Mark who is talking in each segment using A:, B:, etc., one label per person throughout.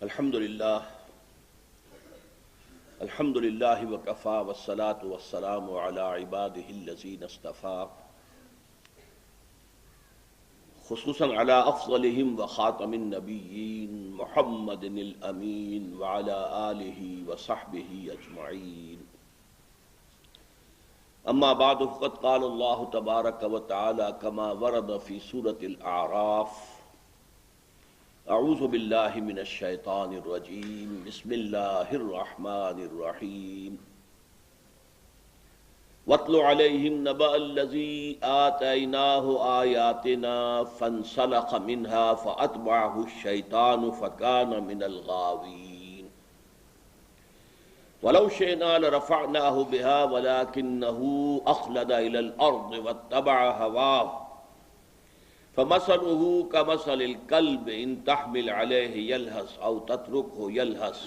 A: الحمدللہ وکفی والصلاة والسلام علی عبادہ الذین اصطفیٰ خصوصاً علی افضلہم وخاتم النبیین محمد الامین وعلی آلہ وصحبہ اجمعین اما بعد فقد قال اللہ تبارک وتعالی کما ورد فی سورة الاعراف اعوذ باللہ من الشیطان الرجیم بسم اللہ الرحمن الرحیم وَاتْلُ عَلَيْهِمْ نَبَأَ الَّذِي آتَيْنَاهُ آيَاتِنَا فَانْسَلَخَ مِنْهَا فَأَتْبَعَهُ الشَّيْطَانُ فَكَانَ مِنَ الْغَاوِينَ وَلَوْ شِئْنَا لَرَفَعْنَاهُ بِهَا وَلَكِنَّهُ أَخْلَدَ إِلَى الْأَرْضِ وَاتَّبَعَ هَوَاهُ فَمَثَلُهُ كَمَثَلِ الْكَلْبِ إِنْ تَحْمِلْ عَلَيْهِ يَلْهَثْ أَوْ تَتْرُكْهُ يَلْهَثْ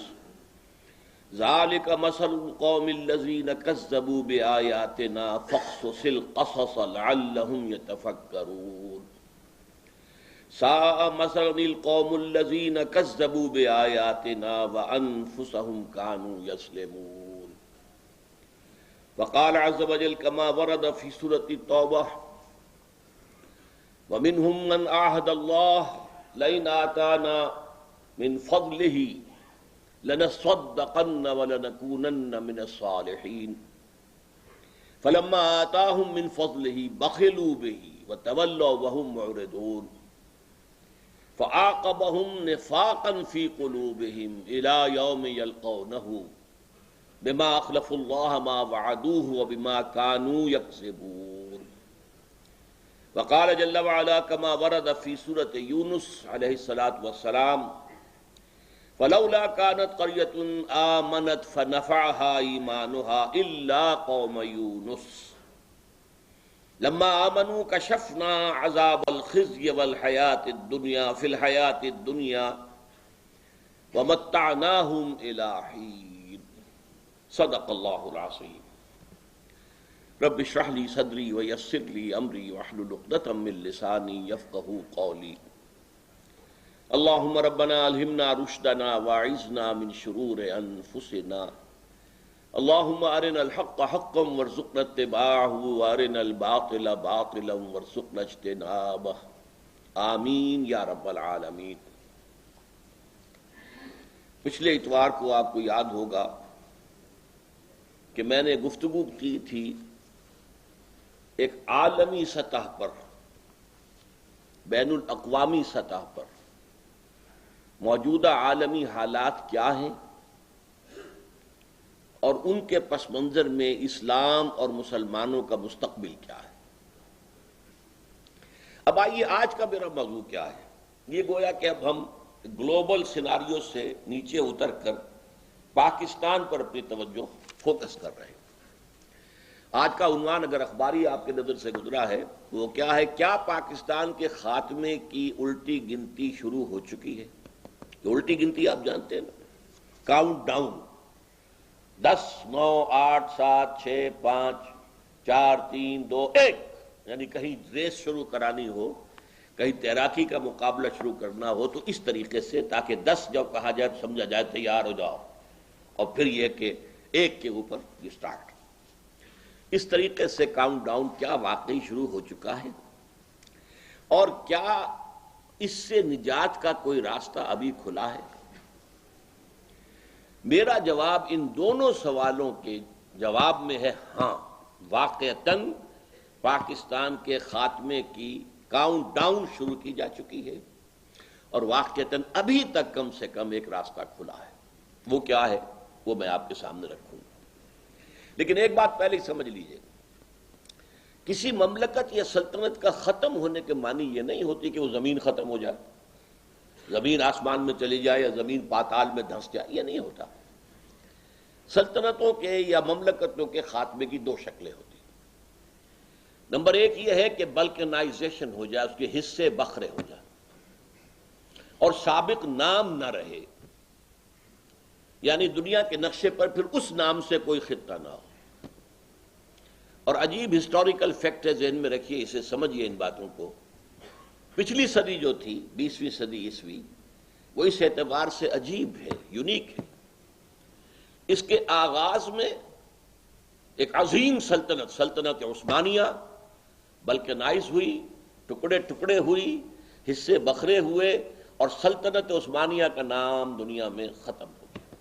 A: ذَلِكَ مَثَلُ الْقَوْمِ الَّذِينَ كَذَّبُوا بِآيَاتِنَا فَاقْصُصِ الْقَصَصَ لَعَلَّهُمْ يَتَفَكَّرُونَ سَاءَ مَثَلًا الْقَوْمُ الَّذِينَ كَذَّبُوا بِآيَاتِنَا وَأَنفُسَهُمْ كَانُوا يَظْلِمُونَ وقال عز وجل كما ورد في سورة التوبة وَمِنْهُمْ مَنْ عَاهَدَ اللَّهَ لَئِنْ آتَانَا مِنْ فَضْلِهِ لَنَصَّدَّقَنَّ وَلَنَكُونَنَّ مِنَ الصَّالِحِينَ فَلَمَّا آتَاهُمْ مِنْ فَضْلِهِ بَخِلُوا بِهِ وَتَوَلَّوْا وَهُمْ مُعْرِضُونَ فَعَاقَبَهُمْ نِفَاقًا فِي قُلُوبِهِمْ إِلَى يَوْمِ يَلْقَوْنَهُ بِمَا أَخْلَفُوا اللَّهَ مَا وَعَدُوهُ وَبِمَا كَانُوا يَكْذِبُونَ وقال جل وعلا كما ورد في سورة يونس علیہ الصلاۃ والسلام فلولا كانت قرية آمنت فنفعها إيمانها إلا قوم يونس لما آمنوا كشفنا عذاب الخزي والحياة الدنيا في الحياة الدنيا ومتعناهم إلى حين صدق الله العظيم رب اشرح لي صدري ويسر لي امري واحلل عقدة من لساني يفقهوا قولي اللهم ربنا الهمنا رشدنا واعذنا من شرور انفسنا اللهم ارنا الحق حقا وارزقنا اتباعه وارنا الباطل باطلا وارزقنا اجتنابه آمین یا رب العالمین۔ پچھلے اتوار کو آپ کو یاد ہوگا کہ میں نے گفتگو کی تھی ایک عالمی سطح پر، بین الاقوامی سطح پر موجودہ عالمی حالات کیا ہیں اور ان کے پس منظر میں اسلام اور مسلمانوں کا مستقبل کیا ہے۔ اب آئیے آج کا میرا موضوع کیا ہے۔ یہ گویا کہ اب ہم گلوبل سیناریو سے نیچے اتر کر پاکستان پر اپنی توجہ فوکس کر رہے ہیں۔ آج کا عنوان اگر اخباری آپ کے نظر سے گزرا ہے وہ کیا ہے؟ کیا پاکستان کے خاتمے کی الٹی گنتی شروع ہو چکی ہے؟ الٹی گنتی آپ جانتے ہیں نا، کاؤنٹ ڈاؤن، 10 9 8 7 6 5 4 3 2 1، یعنی کہیں ریس شروع کرانی ہو، کہیں تیراکی کا مقابلہ شروع کرنا ہو تو اس طریقے سے، تاکہ 10 جب کہا جائے سمجھا جائے تیار ہو جاؤ، اور پھر یہ کہ ایک کے اوپر یہ سٹارٹ۔ اس طریقے سے کاؤنٹ ڈاؤن کیا واقعی شروع ہو چکا ہے، اور کیا اس سے نجات کا کوئی راستہ ابھی کھلا ہے؟ میرا جواب ان دونوں سوالوں کے جواب میں ہے ہاں، واقعتاً پاکستان کے خاتمے کی کاؤنٹ ڈاؤن شروع کی جا چکی ہے، اور واقعتاً ابھی تک کم سے کم ایک راستہ کھلا ہے۔ وہ کیا ہے وہ میں آپ کے سامنے رکھوں گا، لیکن ایک بات پہلے سمجھ لیجئے، کسی مملکت یا سلطنت کا ختم ہونے کے معنی یہ نہیں ہوتی کہ وہ زمین ختم ہو جائے، زمین آسمان میں چلی جائے یا زمین پاتال میں دھنس جائے، یہ نہیں ہوتا۔ سلطنتوں کے یا مملکتوں کے خاتمے کی دو شکلیں ہوتی ہیں۔ نمبر ایک یہ ہے کہ بلکنائزیشن ہو جائے، اس کے حصے بکھرے ہو جائے اور سابق نام نہ رہے، یعنی دنیا کے نقشے پر پھر اس نام سے کوئی خطہ نہ ہو۔ اور عجیب ہسٹوریکل فیکٹ ہے، ذہن میں رکھیے، اسے سمجھیے ان باتوں کو۔ پچھلی صدی جو تھی 20ویں صدی عیسوی، وہ اس اعتبار سے عجیب ہے، یونیک ہے۔ اس کے آغاز میں ایک عظیم سلطنت عثمانیہ بلکنائز ہوئی، ٹکڑے ٹکڑے ہوئی، حصے بکھرے ہوئے، اور سلطنت عثمانیہ کا نام دنیا میں ختم ہو گیا۔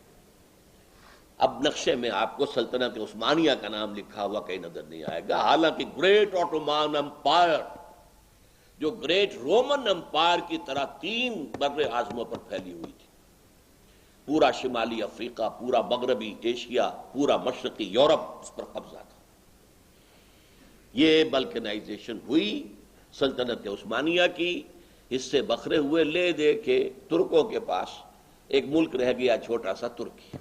A: اب نقشے میں آپ کو سلطنت عثمانیہ کا نام لکھا ہوا کہیں نظر نہیں آئے گا، حالانکہ گریٹ آٹومان امپائر جو گریٹ رومن امپائر کی طرح 3 بر اعظموں پر پھیلی ہوئی تھی، پورا شمالی افریقہ، پورا مغربی ایشیا، پورا مشرقی یورپ اس پر قبضہ تھا۔ یہ بلکنائزیشن ہوئی سلطنت عثمانیہ کی، حصے بکھرے ہوئے، لے دے کے ترکوں کے پاس ایک ملک رہ گیا چھوٹا سا ترکی،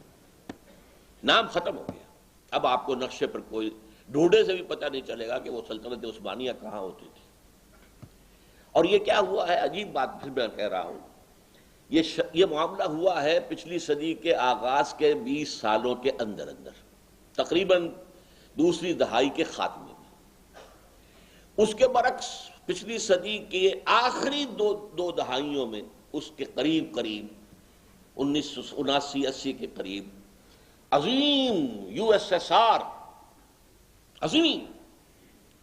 A: نام ختم ہو گیا۔ اب آپ کو نقشے پر کوئی ڈھونڈے سے بھی پتہ نہیں چلے گا کہ وہ سلطنت عثمانیہ کہاں ہوتی تھی۔ اور یہ کیا ہوا ہے، عجیب بات پھر میں کہہ رہا ہوں، یہ معاملہ ہوا ہے پچھلی صدی کے آغاز کے 20 سالوں کے اندر تقریباً دوسری دہائی کے خاتمے میں۔ اس کے برعکس پچھلی صدی کے آخری دو دہائیوں میں، اس کے قریب 1979-80 کے قریب، عظیم یو ایس ایس آر، عظیم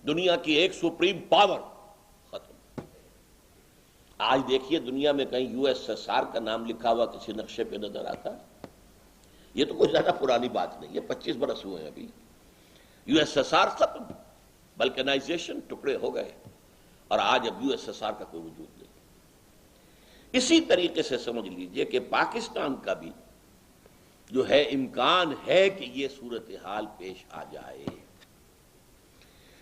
A: دنیا کی ایک سپریم پاور ختم۔ آج دیکھیے دنیا میں کہیں یو ایس ایس آر کا نام لکھا ہوا کسی نقشے پہ نظر آتا ہے؟ یہ تو کوئی زیادہ پرانی بات نہیں ہے، 25 برس ہوئے ہیں ابھی، یو ایس ایس آر ختم، بلکنائزیشن، ٹکڑے ہو گئے، اور آج اب یو ایس ایس آر کا کوئی وجود نہیں۔ اسی طریقے سے سمجھ لیجئے کہ پاکستان کا بھی جو ہے امکان ہے کہ یہ صورتحال پیش آ جائے،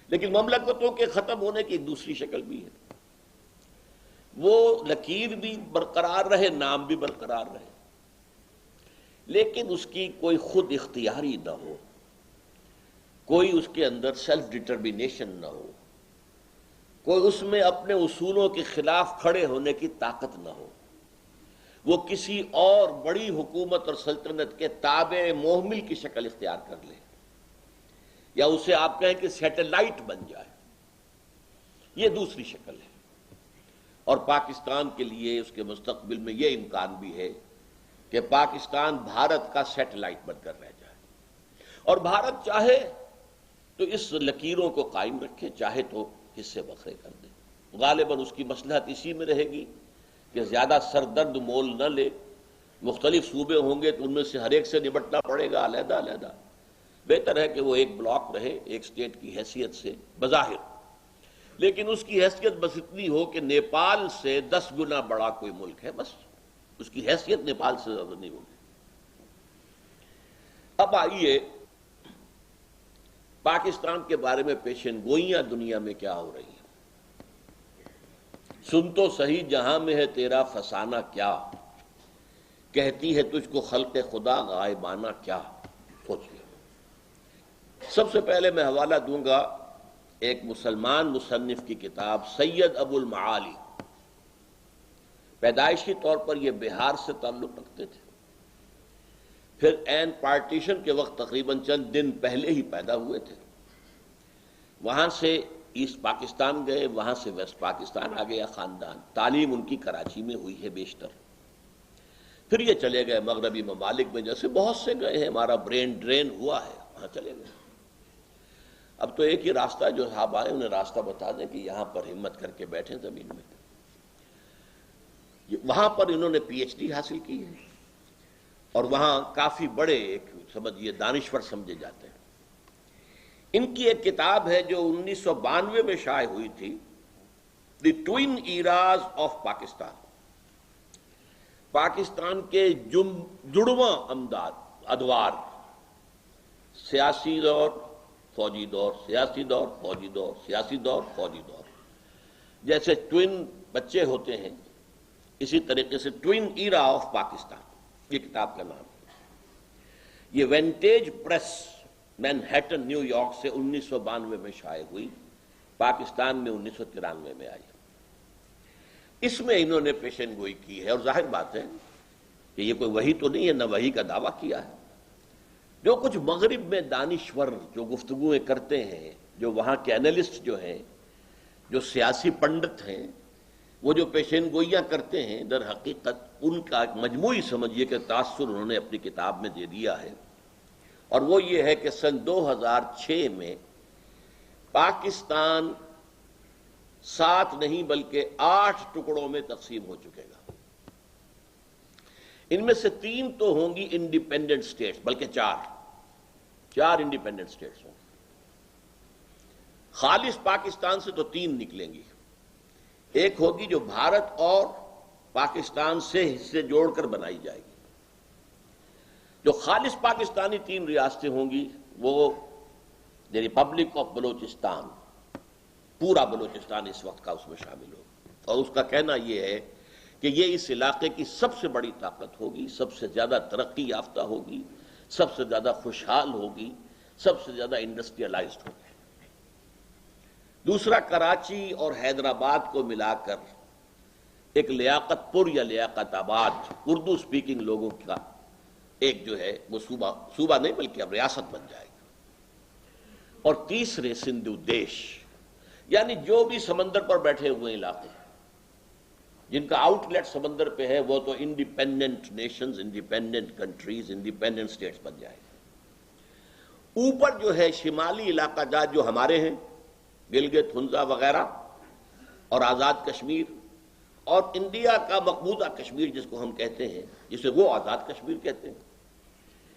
A: لیکن مملکتوں کے ختم ہونے کی ایک دوسری شکل بھی ہے، وہ لکیر بھی برقرار رہے، نام بھی برقرار رہے، لیکن اس کی کوئی خود اختیاری نہ ہو، کوئی اس کے اندر سیلف ڈٹرمینیشن نہ ہو، کوئی اس میں اپنے اصولوں کے خلاف کھڑے ہونے کی طاقت نہ ہو، وہ کسی اور بڑی حکومت اور سلطنت کے تابع محمل کی شکل اختیار کر لے، یا اسے آپ کہیں کہ سیٹلائٹ بن جائے، یہ دوسری شکل ہے۔ اور پاکستان کے لیے اس کے مستقبل میں یہ امکان بھی ہے کہ پاکستان بھارت کا سیٹلائٹ بن کر رہ جائے، اور بھارت چاہے تو اس لکیروں کو قائم رکھے، چاہے تو حصے بکھرے کر دے۔ غالباً اس کی مصلحت اسی میں رہے گی کہ زیادہ سردرد مول نہ لے، مختلف صوبے ہوں گے تو ان میں سے ہر ایک سے نمٹنا پڑے گا علیحدہ علیحدہ، بہتر ہے کہ وہ ایک بلاک رہے ایک سٹیٹ کی حیثیت سے بظاہر، لیکن اس کی حیثیت بس اتنی ہو کہ نیپال سے 10 گنا بڑا کوئی ملک ہے، بس اس کی حیثیت نیپال سے زیادہ نہیں ہوگی۔ اب آئیے پاکستان کے بارے میں پیشن گوئیاں دنیا میں کیا ہو رہی ہیں۔ سن تو صحیح جہاں میں ہے تیرا فسانہ کیا، کہتی ہے تجھ کو خلق خدا غائبانہ کیا، سوچئے۔ سب سے پہلے میں حوالہ دوں گا ایک مسلمان مصنف کی کتاب، سید ابو المعالی، پیدائشی طور پر یہ بہار سے تعلق رکھتے تھے، پھر عین پارٹیشن کے وقت تقریباً چند دن پہلے ہی پیدا ہوئے تھے، وہاں سے ایسٹ پاکستان گئے، وہاں سے ویسٹ پاکستان آ گیا خاندان، تعلیم ان کی کراچی میں ہوئی ہے بیشتر، پھر یہ چلے گئے مغربی ممالک میں، جیسے بہت سے گئے ہیں، ہمارا برین ڈرین ہوا ہے، وہاں چلے گئے۔ اب تو ایک ہی راستہ، جو صاحب آئے انہیں راستہ بتا دیں کہ یہاں پر ہمت کر کے بیٹھیں زمین میں۔ وہاں پر انہوں نے پی ایچ ڈی حاصل کی ہے، اور وہاں کافی بڑے ایک سمجھیے دانشور سمجھے جاتے ہیں۔ ان کی ایک کتاب ہے جو 1992 میں شائع ہوئی تھی، the twin eras of Pakistan, Pakistan کے جڑواں ادوار، سیاسی دور، فوجی دور، سیاسی دور، فوجی دور، سیاسی دور، فوجی دور، جیسے ٹوئن بچے ہوتے ہیں اسی طریقے سے ٹوئن ایرا آف پاکستان یہ کتاب کا نام ہے۔ یہ vantage press, Manhattan new York سے 1992 میں شائع ہوئی، پاکستان میں 1993 میں آئی۔ اس میں انہوں نے پیشن گوئی کی ہے، اور ظاہر بات ہے کہ یہ کوئی وحی تو نہیں ہے، نہ وحی کا دعویٰ کیا ہے۔ جو کچھ مغرب میں دانشور جو گفتگویں کرتے ہیں، جو وہاں کے انالسٹ جو ہیں، جو سیاسی پنڈت ہیں، وہ جو پیشین گوئیاں کرتے ہیں در حقیقت ان کا ایک مجموعی سمجھیے کہ تاثر انہوں نے اپنی کتاب میں دے دیا ہے، اور وہ یہ ہے کہ سن 2006 میں پاکستان 7 نہیں بلکہ 8 ٹکڑوں میں تقسیم ہو چکے گا۔ ان میں سے 3 تو ہوں گی انڈیپینڈنٹ سٹیٹس، بلکہ 4 انڈیپینڈنٹ سٹیٹس ہوں گی۔ خالص پاکستان سے تو 3 نکلیں گی، ایک ہوگی جو بھارت اور پاکستان سے حصے جوڑ کر بنائی جائے گی۔ جو خالص پاکستانی 3 ریاستیں ہوں گی وہ دی ریپبلک آف بلوچستان، پورا بلوچستان اس وقت کا اس میں شامل ہوگا، اور اس کا کہنا یہ ہے کہ یہ اس علاقے کی سب سے بڑی طاقت ہوگی، سب سے زیادہ ترقی یافتہ ہوگی، سب سے زیادہ خوشحال ہوگی، سب سے زیادہ انڈسٹریلائزڈ ہوگی۔ دوسرا کراچی اور حیدرآباد کو ملا کر ایک لیاقت پور یا لیاقت آباد اردو سپیکنگ لوگوں کا ایک جو ہے وہ صوبہ نہیں بلکہ اب ریاست بن جائے گی۔ اور تیسرے سندھو دیش، یعنی جو بھی سمندر پر بیٹھے ہوئے علاقے جن کا آؤٹ لیٹ سمندر پہ ہے وہ تو independent nations, independent countries, independent states بن جائے گی۔ اوپر جو ہے شمالی علاقہ جات جو ہمارے ہیں، گلگت ہنزا وغیرہ اور آزاد کشمیر، اور انڈیا کا مقبوضہ کشمیر جس کو ہم کہتے ہیں، جسے وہ آزاد کشمیر کہتے ہیں،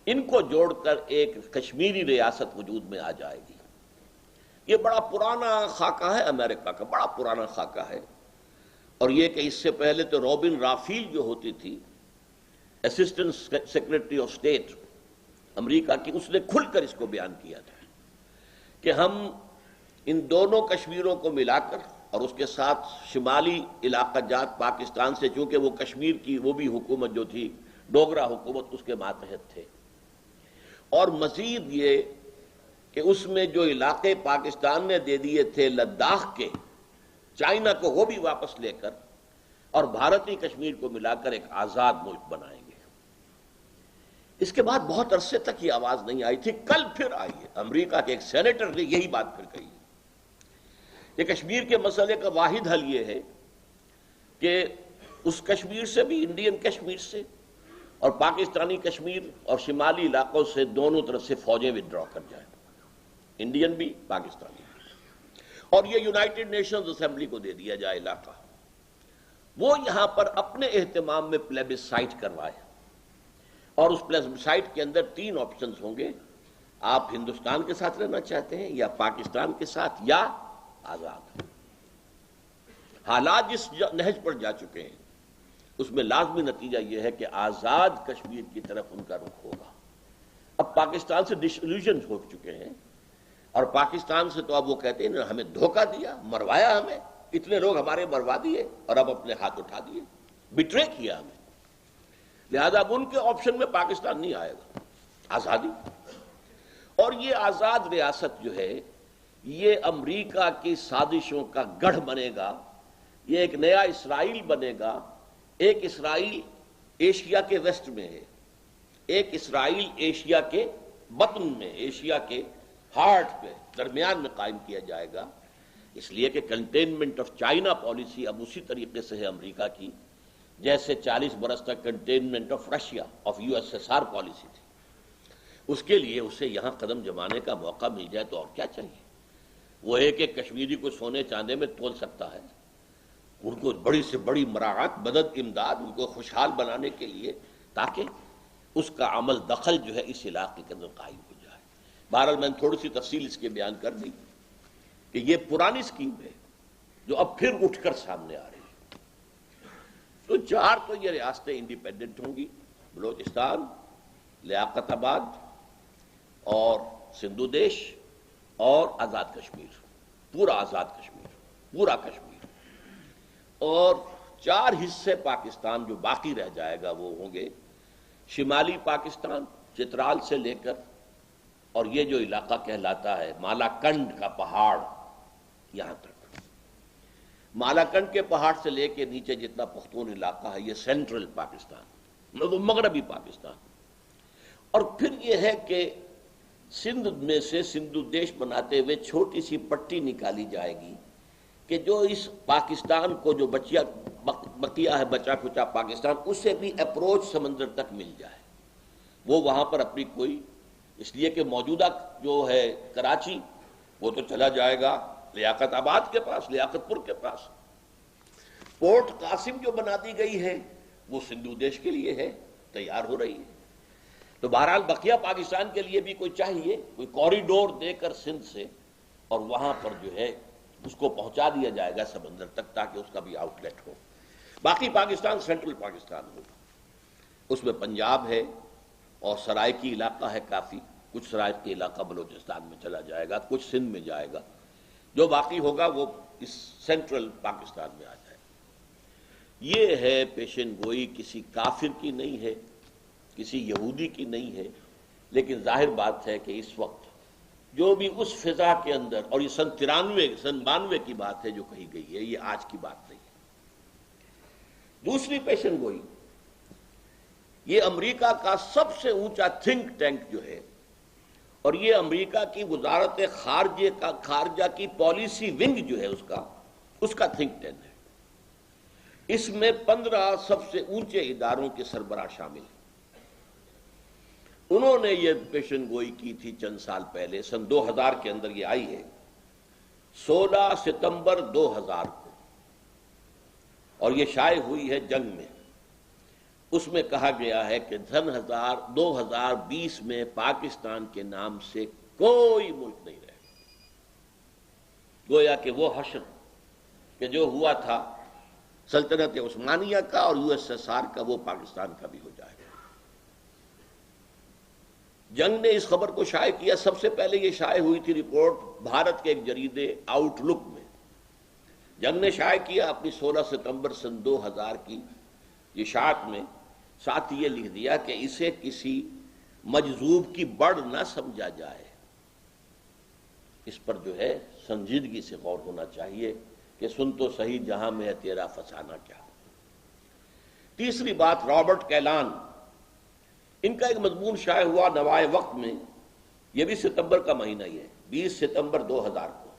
A: ان کو جوڑ کر ایک کشمیری ریاست وجود میں آ جائے گی۔ یہ بڑا پرانا خاکہ ہے، امریکہ کا بڑا پرانا خاکہ ہے، اور یہ کہ اس سے پہلے تو روبن رافیل جو ہوتی تھی اسسٹنٹ سیکرٹری آف اسٹیٹ امریکہ کی، اس نے کھل کر اس کو بیان کیا تھا کہ ہم ان دونوں کشمیروں کو ملا کر اور اس کے ساتھ شمالی علاقہ جات پاکستان سے، چونکہ وہ کشمیر کی وہ بھی حکومت جو تھی ڈوگرا حکومت اس کے ماتحت تھے، اور مزید یہ کہ اس میں جو علاقے پاکستان نے دے دیے تھے لداخ کے چائنا کو، وہ بھی واپس لے کر اور بھارتی کشمیر کو ملا کر ایک آزاد ملک بنائیں گے۔ اس کے بعد بہت عرصے تک یہ آواز نہیں آئی تھی، کل پھر آئی ہے۔ امریکہ کے ایک سینیٹر نے یہی بات پھر کہی کہ کشمیر کے مسئلے کا واحد حل یہ ہے کہ اس کشمیر سے بھی، انڈین کشمیر سے اور پاکستانی کشمیر اور شمالی علاقوں سے، دونوں طرف سے فوجیں وڈرا کر جائیں، انڈین بھی پاکستانی بھی، اور یہ یونائٹڈ نیشنز اسمبلی کو دے دیا جائے علاقہ۔ وہ یہاں پر اپنے اہتمام میں پلیبسائٹ کروائے، اور اس پلیبسائٹ کے اندر 3 آپشنز ہوں گے، آپ ہندوستان کے ساتھ رہنا چاہتے ہیں یا پاکستان کے ساتھ یا آزاد۔ حالات جس نہج پر جا چکے ہیں اس میں لازمی نتیجہ یہ ہے کہ آزاد کشمیر کی طرف ان کا رخ ہوگا۔ اب پاکستان سے ڈس ایلیوژن ہو چکے ہیں، اور پاکستان سے تو اب وہ کہتے ہیں ہمیں دھوکہ دیا، مروایا ہمیں، اتنے لوگ ہمارے مروا دیے اور اب اپنے ہاتھ اٹھا دیے، بٹرے کیا ہمیں، لہذا اب ان کے آپشن میں پاکستان نہیں آئے گا، آزادی۔ اور یہ آزاد ریاست جو ہے یہ امریکہ کی سازشوں کا گڑھ بنے گا، یہ ایک نیا اسرائیل بنے گا۔ ایک اسرائیل ایشیا کے ویسٹ میں ہے، ایک اسرائیل ایشیا کے بطن میں، ایشیا کے ہارٹ پہ درمیان میں قائم کیا جائے گا، اس لیے کہ کنٹینمنٹ آف چائنا پالیسی اب اسی طریقے سے ہے امریکہ کی جیسے 40 برس تک containment of Russia of USSR policy تھی۔ اس کے لیے اسے یہاں قدم جمانے کا موقع مل جائے تو اور کیا چاہیے۔ وہ ایک ایک کشمیری کو سونے چاندے میں تول سکتا ہے، ان کو بڑی سے بڑی مراعات، مدد، امداد ان کو خوشحال بنانے کے لیے، تاکہ اس کا عمل دخل جو ہے اس علاقے کے اندر قائم ہو جائے۔ بہرحال میں نے تھوڑی سی تفصیل اس کے بیان کر دی کہ یہ پرانی اسکیم ہے جو اب پھر اٹھ کر سامنے آ رہی ہے۔ تو 4 تو یہ ریاستیں انڈیپینڈنٹ ہوں گی، بلوچستان، لیاقت آباد اور سندھو دیش اور آزاد کشمیر، پورا آزاد کشمیر، پورا کشمیر۔ اور 4 حصے پاکستان جو باقی رہ جائے گا وہ ہوں گے شمالی پاکستان، چترال سے لے کر اور یہ جو علاقہ کہلاتا ہے مالاکنڈ کا پہاڑ یہاں تک، مالاکنڈ کے پہاڑ سے لے کے نیچے جتنا پختون علاقہ ہے یہ سینٹرل پاکستان، مغربی پاکستان۔ اور پھر یہ ہے کہ سندھ میں سے سندھو دیش بناتے ہوئے چھوٹی سی پٹی نکالی جائے گی کہ جو اس پاکستان کو جو بقیہ ہے بچا کچا پاکستان، اسے بھی اپروچ سمندر تک مل جائے، وہ وہاں پر اپنی کوئی، اس لیے کہ موجودہ جو ہے کراچی وہ تو چلا جائے گا لیاقت آباد کے پاس، لیاقت پور کے پاس، پورٹ قاسم جو بنا دی گئی ہے وہ سندھو دیش کے لیے ہے، تیار ہو رہی ہے۔ تو بہرحال بقیہ پاکستان کے لیے بھی کوئی چاہیے، کوئی کوریڈور دے کر سندھ سے، اور وہاں پر جو ہے اس کو پہنچا دیا جائے گا سمندر تک، تاکہ اس کا بھی آؤٹ لیٹ ہو۔ باقی پاکستان سینٹرل پاکستان ہوگا، اس میں پنجاب ہے اور سرائکی علاقہ ہے کافی، کچھ سرائکی علاقہ بلوچستان میں چلا جائے گا، کچھ سندھ میں جائے گا، جو باقی ہوگا وہ اس سینٹرل پاکستان میں آ جائے گا۔ یہ ہے پیشن گوئی، کسی کافر کی نہیں ہے، کسی یہودی کی نہیں ہے، لیکن ظاہر بات ہے کہ اس وقت جو بھی اس فضا کے اندر، اور یہ سن 92 کی بات ہے جو کہی گئی ہے، یہ آج کی بات نہیں ہے۔ دوسری پیشن گوئی، یہ امریکہ کا سب سے اونچا تھنک ٹینک جو ہے، اور یہ امریکہ کی وزارت خارجہ کی پالیسی ونگ جو ہے اس کا تھنک ٹینک ہے۔ اس میں 15 سب سے اونچے اداروں کے سربراہ شامل ہیں۔ انہوں نے یہ پیشن گوئی کی تھی چند سال پہلے، سن 2000 کے اندر یہ آئی ہے، 16 ستمبر 2000 کو، اور یہ شائع ہوئی ہے جنگ میں۔ اس میں کہا گیا ہے کہ 2020 میں پاکستان کے نام سے کوئی ملک نہیں رہے، گویا کہ وہ حشر کہ جو ہوا تھا سلطنت عثمانیہ کا اور USSR کا، وہ پاکستان کا بھی ہو جائے گا۔ جنگ نے اس خبر کو شائع کیا، سب سے پہلے یہ شائع ہوئی تھی رپورٹ بھارت کے ایک جریدے آؤٹ لک میں، جنگ نے شائع کیا اپنی 16 ستمبر سن 2000 کی اشاعت میں، ساتھ یہ لکھ دیا کہ اسے کسی مجذوب کی بڑ نہ سمجھا جائے، اس پر جو ہے سنجیدگی سے غور ہونا چاہیے کہ سن تو صحیح جہاں میں ہے تیرا فسانہ کیا۔ تیسری بات، رابرٹ کیلان، ان کا ایک مضمون شائع ہوا نوائے وقت میں، یہ بھی ستمبر کا مہینہ ہی ہے، 20 ستمبر 2000 کو،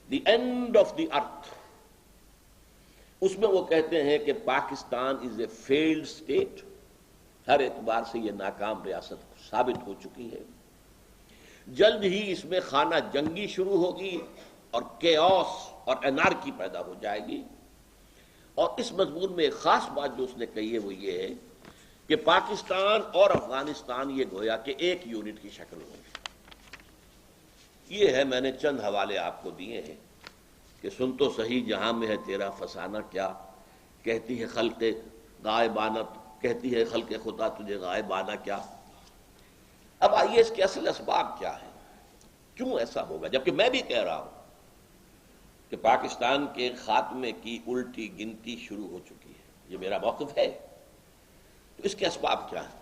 A: دی اینڈ آف دی ارتھ۔ اس میں وہ کہتے ہیں کہ پاکستان از اے فیلڈ اسٹیٹ، ہر اعتبار سے یہ ناکام ریاست ثابت ہو چکی ہے، جلد ہی اس میں خانہ جنگی شروع ہوگی اور کیوس اور انارکی پیدا ہو جائے گی۔ اور اس مضمون میں ایک خاص بات جو اس نے کہی ہے وہ یہ ہے کہ پاکستان اور افغانستان یہ گویا کہ ایک یونٹ کی شکل ہوں گے۔ یہ ہے، میں نے چند حوالے آپ کو دیے ہیں کہ سن تو صحیح جہاں میں ہے تیرا فسانہ کیا، کہتی ہے خلق غائبانہ، کہتی ہے خلق خدا تجھے غائبانہ کیا۔ اب آئیے اس کے اصل اسباب کیا ہیں، کیوں ایسا ہوگا، جبکہ میں بھی کہہ رہا ہوں کہ پاکستان کے خاتمے کی الٹی گنتی شروع ہو چکی ہے، یہ میرا موقف ہے۔ تو اس کے اسباب کیا ہیں،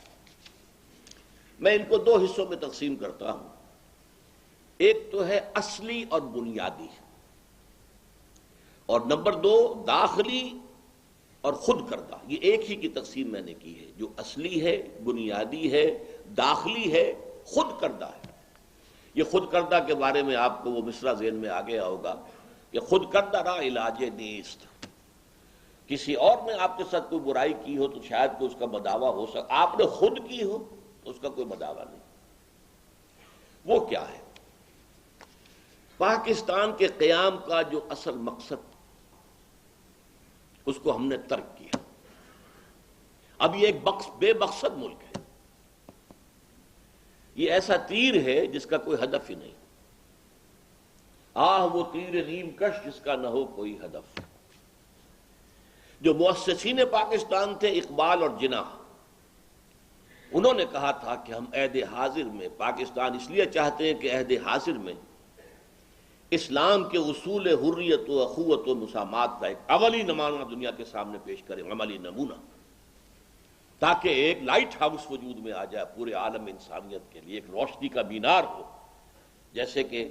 A: میں ان کو 2 حصوں میں تقسیم کرتا ہوں۔ ایک تو ہے اصلی اور بنیادی، اور نمبر 2 داخلی اور خود کردہ۔ یہ ایک ہی کی تقسیم میں نے کی ہے، جو اصلی ہے، بنیادی ہے، داخلی ہے، خود کردہ ہے۔ یہ خود کردہ کے بارے میں آپ کو وہ مصرع ذہن میں آ گیا ہوگا کہ خود کردہ را علاج نیست، کسی اور نے آپ کے ساتھ کوئی برائی کی ہو تو شاید کوئی اس کا مداوع ہو سکتا، آپ نے خود کی ہو تو اس کا کوئی مداوع نہیں۔ وہ کیا ہے؟ پاکستان کے قیام کا جو اصل مقصد، اس کو ہم نے ترک کیا۔ اب یہ ایک بے مقصد ملک ہے، یہ ایسا تیر ہے جس کا کوئی ہدف ہی نہیں۔ وہ تیر نیم کش جس کا نہ ہو کوئی ہدف۔ جو مؤسسین پاکستان تھے اقبال اور جناح، انہوں نے کہا تھا کہ ہم عہد حاضر میں پاکستان اس لیے چاہتے ہیں کہ عہد حاضر میں اسلام کے اصول حریت و اخوت و مسامات کا ایک عملی نمونہ دنیا کے سامنے پیش کریں، عملی نمونہ، تاکہ ایک لائٹ ہاؤس وجود میں آ جائے پورے عالم انسانیت کے لیے، ایک روشنی کا مینار ہو، جیسے کہ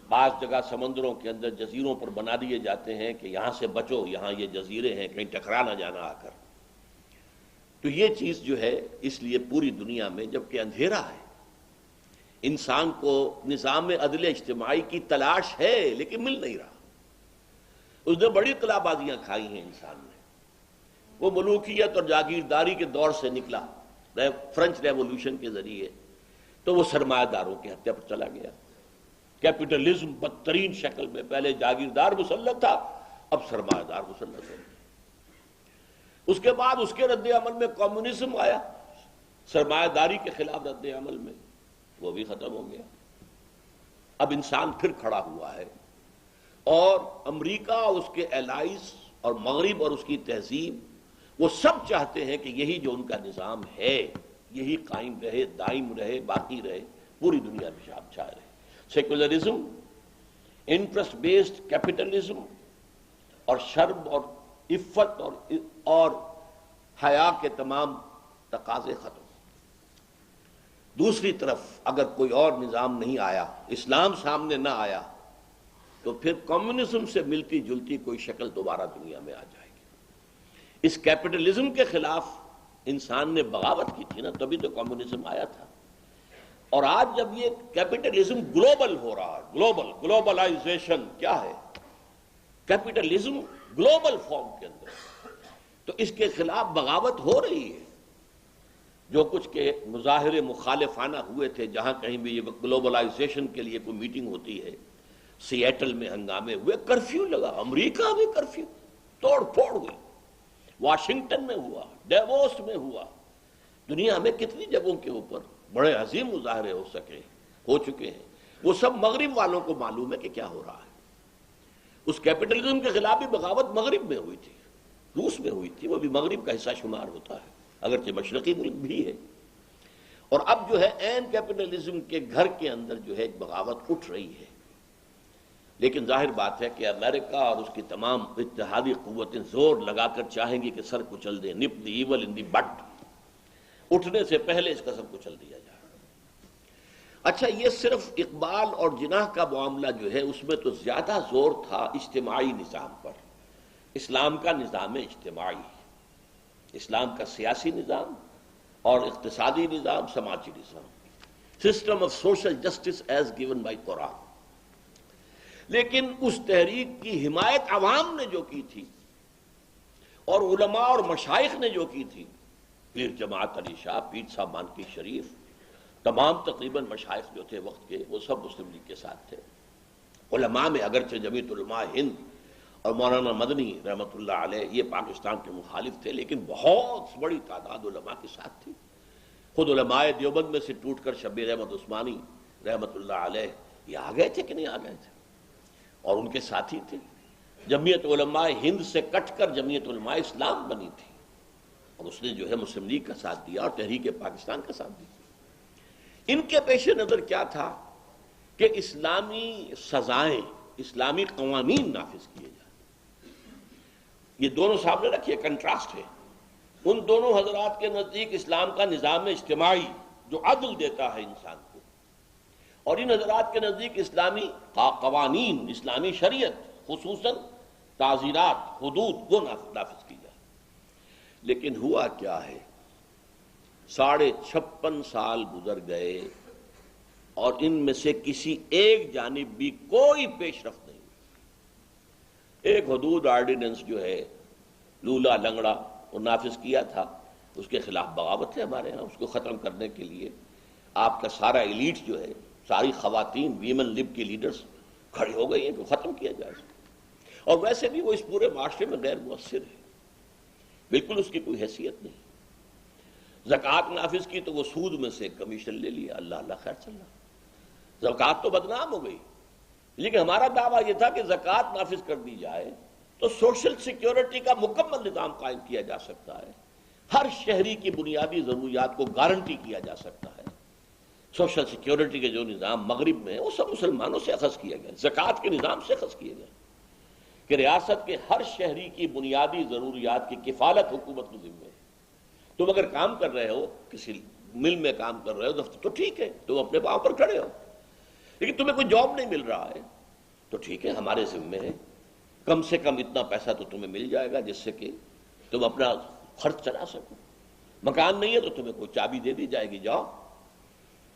A: بعض جگہ سمندروں کے اندر جزیروں پر بنا دیے جاتے ہیں کہ یہاں سے بچو، یہاں یہ جزیرے ہیں، کہیں ٹکرا نہ جانا آ کر۔ تو یہ چیز جو ہے اس لیے پوری دنیا میں، جبکہ اندھیرا ہے، انسان کو نظام عدل اجتماعی کی تلاش ہے لیکن مل نہیں رہا، اس نے بڑی قلعہ بازیاں کھائی ہیں انسان نے. وہ ملوکیت اور جاگیرداری کے دور سے نکلا فرینچ ریولوشن کے ذریعے تو وہ سرمایہ داروں کی ہتیا پر چلا گیا. کیپٹلزم بدترین شکل میں، پہلے جاگیردار مسلط تھا، اب سرمایہ دار مسلط ہے. اس کے بعد اس کے رد عمل میں کمیونزم آیا، سرمایہ داری کے خلاف رد عمل میں، وہ بھی ختم ہو گیا. اب انسان پھر کھڑا ہوا ہے، اور امریکہ، اس کے الائز اور مغرب اور اس کی تہذیب، وہ سب چاہتے ہیں کہ یہی جو ان کا نظام ہے یہی قائم رہے، دائم رہے، باقی رہے، پوری دنیا میں چھائے رہے. سیکولرزم، انٹرسٹ بیسڈ کیپٹلزم اور شرم اور عفت اور حیا کے تمام تقاضے ختم. دوسری طرف اگر کوئی اور نظام نہیں آیا، اسلام سامنے نہ آیا، تو پھر کمیونزم سے ملتی جلتی کوئی شکل دوبارہ دنیا میں آ جائے گی. اس کیپٹلزم کے خلاف انسان نے بغاوت کی تھی نا، تبھی تو کمیونزم آیا تھا. اور آج جب یہ کیپٹلزم گلوبل ہو رہا ہے، گلوبلائزیشن کیا ہے؟ کیپٹلزم گلوبل فارم کے اندر، تو اس کے خلاف بغاوت ہو رہی ہے. جو کچھ کے مظاہرے مخالفانہ ہوئے تھے، جہاں کہیں بھی یہ گلوبلائزیشن کے لیے کوئی میٹنگ ہوتی ہے، سیٹل میں ہنگامے ہوئے، کرفیو لگا، امریکہ میں کرفیو، توڑ پھوڑ ہوئی، واشنگٹن میں ہوا، ڈیووس میں ہوا. دنیا میں کتنی جگہوں کے اوپر بڑے عظیم مظاہرے ہو چکے ہیں. وہ سب مغرب والوں کو معلوم ہے کہ کیا ہو رہا ہے. اس کیپٹلزم کے خلاف بھی بغاوت مغرب میں ہوئی تھی، روس میں ہوئی تھی، وہ بھی مغرب کا حصہ شمار ہوتا ہے، اگرچہ مشرقی ملک بھی ہے. اور اب جو ہے این کیپٹلزم کے گھر کے اندر جو ہے ایک بغاوت اٹھ رہی ہے. لیکن ظاہر بات ہے کہ امریکہ اور اس کی تمام اتحادی قوتیں زور لگا کر چاہیں گی کہ سر کچل دیں، نپ دی ایول ان دی بٹ، اٹھنے سے پہلے اس کا سر کچل دیا جائے. اچھا، یہ صرف اقبال اور جناح کا معاملہ جو ہے اس میں تو زیادہ زور تھا اجتماعی نظام پر. اسلام کا نظام اجتماعی، اسلام کا سیاسی نظام اور اقتصادی نظام، سماجی نظام، system of social justice as given by Quran. لیکن اس تحریک کی حمایت عوام نے جو کی تھی اور علماء اور مشائخ نے جو کی تھی، پیر جماعت علی شاہ، پیر صاحب مانکی شریف، تمام تقریباً مشائخ جو تھے وقت کے، وہ سب مسلم لیگ کے ساتھ تھے. علماء میں اگرچہ جمعیت علماء ہند اور مولانا مدنی رحمۃ اللہ علیہ یہ پاکستان کے مخالف تھے، لیکن بہت بڑی تعداد علماء کے ساتھ تھی. خود علماء دیوبند میں سے ٹوٹ کر شبیر احمد عثمانی رحمۃ اللہ علیہ یہ آ گئے تھے کہ نہیں آ گئے تھے، اور ان کے ساتھی تھے. جمعیت علماء ہند سے کٹ کر جمعیت علماء اسلام بنی تھی، اور اس نے جو ہے مسلم لیگ کا ساتھ دیا اور تحریک پاکستان کا ساتھ دیا. ان کے پیش نظر کیا تھا کہ اسلامی سزائیں، اسلامی قوانین نافذ کیے جائیں. یہ دونوں سامنے رکھیے، کنٹراسٹ ہے. ان دونوں حضرات کے نزدیک اسلام کا نظام اجتماعی جو عدل دیتا ہے انسان کو، اور ان حضرات کے نزدیک اسلامی قوانین، اسلامی شریعت، خصوصاً تعزیرات، حدود، وہ نافذ کی جائے. لیکن ہوا کیا ہے، 56.5 سال گزر گئے اور ان میں سے کسی ایک جانب بھی کوئی پیش رفت نہیں. ایک حدود آرڈیننس جو ہے لولا لنگڑا وہ نافذ کیا تھا، اس کے خلاف بغاوت ہے ہمارے ہاں. اس کو ختم کرنے کے لیے آپ کا سارا ایلیٹ جو ہے، ساری خواتین، ویمن لب کی لیڈرز کھڑی ہو گئی ہیں کہ ختم کیا جائے. اور ویسے بھی وہ اس پورے معاشرے میں غیر مؤثر ہے، بالکل اس کی کوئی حیثیت نہیں. زکوٰۃ نافذ کی تو وہ سود میں سے کمیشن لے لیا، اللہ اللہ خیر چل رہا. زکوٰۃ تو بدنام ہو گئی، لیکن ہمارا دعویٰ یہ تھا کہ زکوٰۃ نافذ کر دی جائے تو سوشل سیکیورٹی کا مکمل نظام قائم کیا جا سکتا ہے، ہر شہری کی بنیادی ضروریات کو گارنٹی کیا جا سکتا ہے. سوشل سیکیورٹی کے جو نظام مغرب میں وہ سب مسلمانوں سے اخذ کیے گئے، زکوٰۃ کے نظام سے اخذ کیے گئے کہ ریاست کے ہر شہری کی بنیادی ضروریات کی کفالت حکومت کے ذمہ ہے. تم اگر کام کر رہے ہو، کسی مل میں کام کر رہے ہو دفتر، تو ٹھیک ہے، تم اپنے پاؤں پر کھڑے ہو. لیکن تمہیں کوئی جاب نہیں مل رہا ہے تو ٹھیک ہے، ہمارے ذمہ ہے، کم سے کم اتنا پیسہ تو تمہیں مل جائے گا جس سے کہ تم اپنا خرچ چلا سکو. مکان نہیں ہے تو تمہیں کوئی چابی دے دی جائے گی، جاؤ.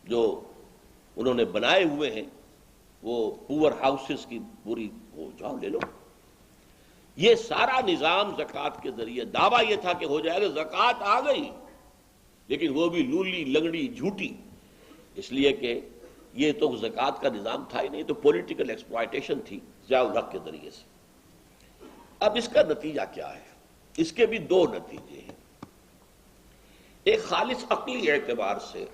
A: جو انہوں نے بنائے ہوئے ہیں وہ پور ہاؤسز کی پوری، وہ جاؤ لے لو. یہ سارا نظام زکوٰۃ کے ذریعے، دعویٰ یہ تھا کہ ہو جائے گا، زکوٰۃ آ گئی لیکن وہ بھی لولی لنگڑی جھوٹی، اس لیے کہ یہ تو زکوٰۃ کا نظام تھا ہی نہیں، تو پولیٹیکل ایکسپلائٹیشن تھی ضیاء الحق کے ذریعے سے۔ اب اس کا نتیجہ کیا ہے؟ اس کے بھی دو نتیجے ہیں۔ ایک خالص عقلی اعتبار سے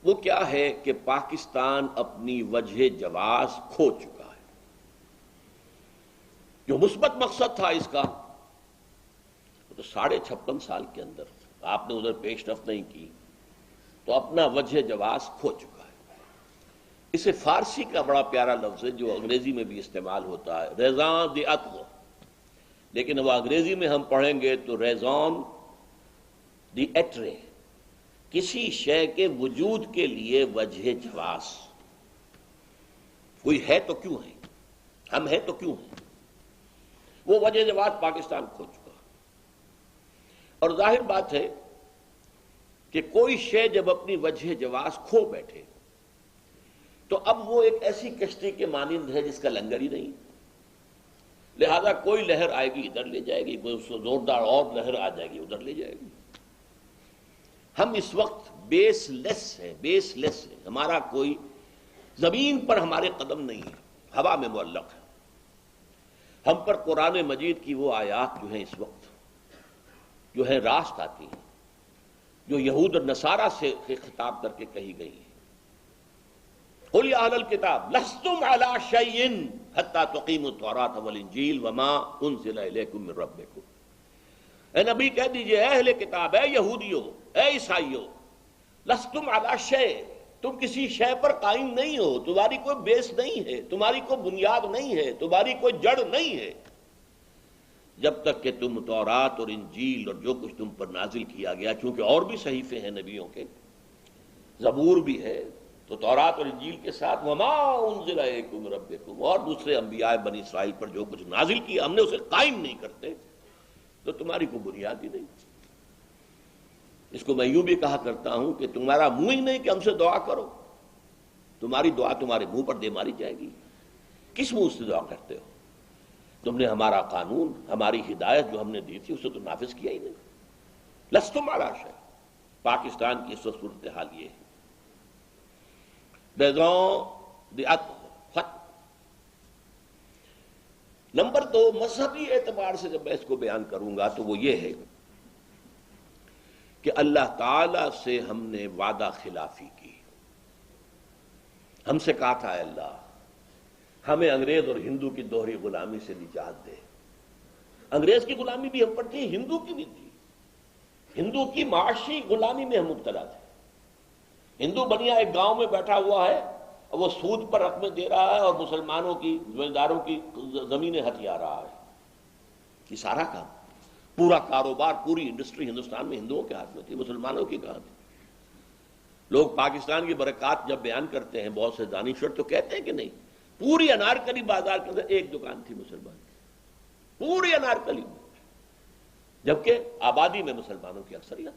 A: وہ کیا ہے کہ پاکستان اپنی وجہ جواز کھو چکا ہے۔ جو مثبت مقصد تھا اس کا، تو 56.5 سال کے اندر آپ نے ادھر پیش رفت نہیں کی تو اپنا وجہ جواز کھو چکا ہے۔ اسے فارسی کا بڑا پیارا لفظ ہے جو انگریزی میں بھی استعمال ہوتا ہے، ریزان دی عطو، لیکن وہ انگریزی میں ہم پڑھیں گے تو ریزان دی ایٹرے، کسی شے کے وجود کے لیے وجہ جواز۔ کوئی ہے تو کیوں ہے، ہم ہیں تو کیوں ہیں، وہ وجہ جواز پاکستان کھو چکا۔ اور ظاہر بات ہے کہ کوئی شے جب اپنی وجہ جواز کھو بیٹھے تو اب وہ ایک ایسی کشتی کے مانند ہے جس کا لنگر ہی نہیں، لہذا کوئی لہر آئے گی ادھر لے جائے گی، کوئی اس سے زوردار اور لہر آ جائے گی ادھر لے جائے گی۔ ہم اس وقت بیس لیس ہے، ہمارا کوئی زمین پر ہمارے قدم نہیں ہے، ہوا میں معلق ہے۔ ہم پر قرآن مجید کی وہ آیات جو ہیں اس وقت جو ہے راست آتی ہیں، جو یہود اور نصارہ سے خطاب کر کے کہی گئی ہیں۔ قُلْ يَا أَهْلَ الْكِتَابِ لَسْتُمْ عَلَىٰ شَيْءٍ حَتَّىٰ تُقِیمُوا التَّوْرَاةَ وَالْإِنجِیلَ وَمَا أُنزِلَ إِلَیکُم مِّن رَّبِّکُم۔ اے نبی کہہ دیجئے، اے اہل کتاب، اے یہودیوں، اے عیسائیوں، لستم علی شیء، تم کسی شے پر قائم نہیں ہو، تمہاری کوئی بیس نہیں ہے، تمہاری کوئی بنیاد نہیں ہے، تمہاری کوئی جڑ نہیں ہے، جب تک کہ تم تورات اور انجیل اور جو کچھ تم پر نازل کیا گیا، چونکہ اور بھی صحیفے ہیں نبیوں کے، زبور بھی ہے، تو تورات اور انجیل کے ساتھ وما انزل الیکم من ربکم، اور دوسرے انبیاء بنی اسرائیل پر جو کچھ نازل کیا ہم نے اسے قائم نہیں کرتے، تو تمہاری کوئی بنیاد ہی نہیں۔ اس کو میں یوں بھی کہا کرتا ہوں کہ تمہارا منہ ہی نہیں کہ ہم سے دعا کرو، تمہاری دعا تمہارے منہ پر دے ماری جائے گی۔ کس منہ سے دعا کرتے ہو؟ تم نے ہمارا قانون، ہماری ہدایت جو ہم نے دی تھی اسے تو نافذ کیا ہی نہیں۔ لستم علی شیء۔ پاکستان کی اس وقت صورتحال یہ ہے، بیضاء دی عطو، ختم۔ نمبر 2، مذہبی اعتبار سے جب میں اس کو بیان کروں گا تو وہ یہ ہے کہ اللہ تعالی سے ہم نے وعدہ خلافی کی۔ ہم سے کہا تھا، اے اللہ ہمیں انگریز اور ہندو کی دوہری غلامی سے نجات دے۔ انگریز کی غلامی بھی ہم پر تھی، ہندو کی بھی تھی، ہندو کی معاشی غلامی میں ہم مبتلا تھے۔ ہندو بنیا ایک گاؤں میں بیٹھا ہوا ہے اور وہ سود پر رقمیں دے رہا ہے اور مسلمانوں کی زمینداروں کی زمینیں ہتھیا رہا ہے۔ یہ سارا کام، پورا کاروبار، پوری انڈسٹری ہندوستان میں ہندوؤں کے ہاتھ میں تھی، مسلمانوں کی کہاں تھی۔ لوگ پاکستان کی برکات جب بیان کرتے ہیں بہت سے دانشور تو کہتے ہیں کہ نہیں، پوری انارکلی بازار کے اندر ایک دکان تھی مسلمان کی، پوری انارکلی میں، جبکہ آبادی میں مسلمانوں کی اکثریت۔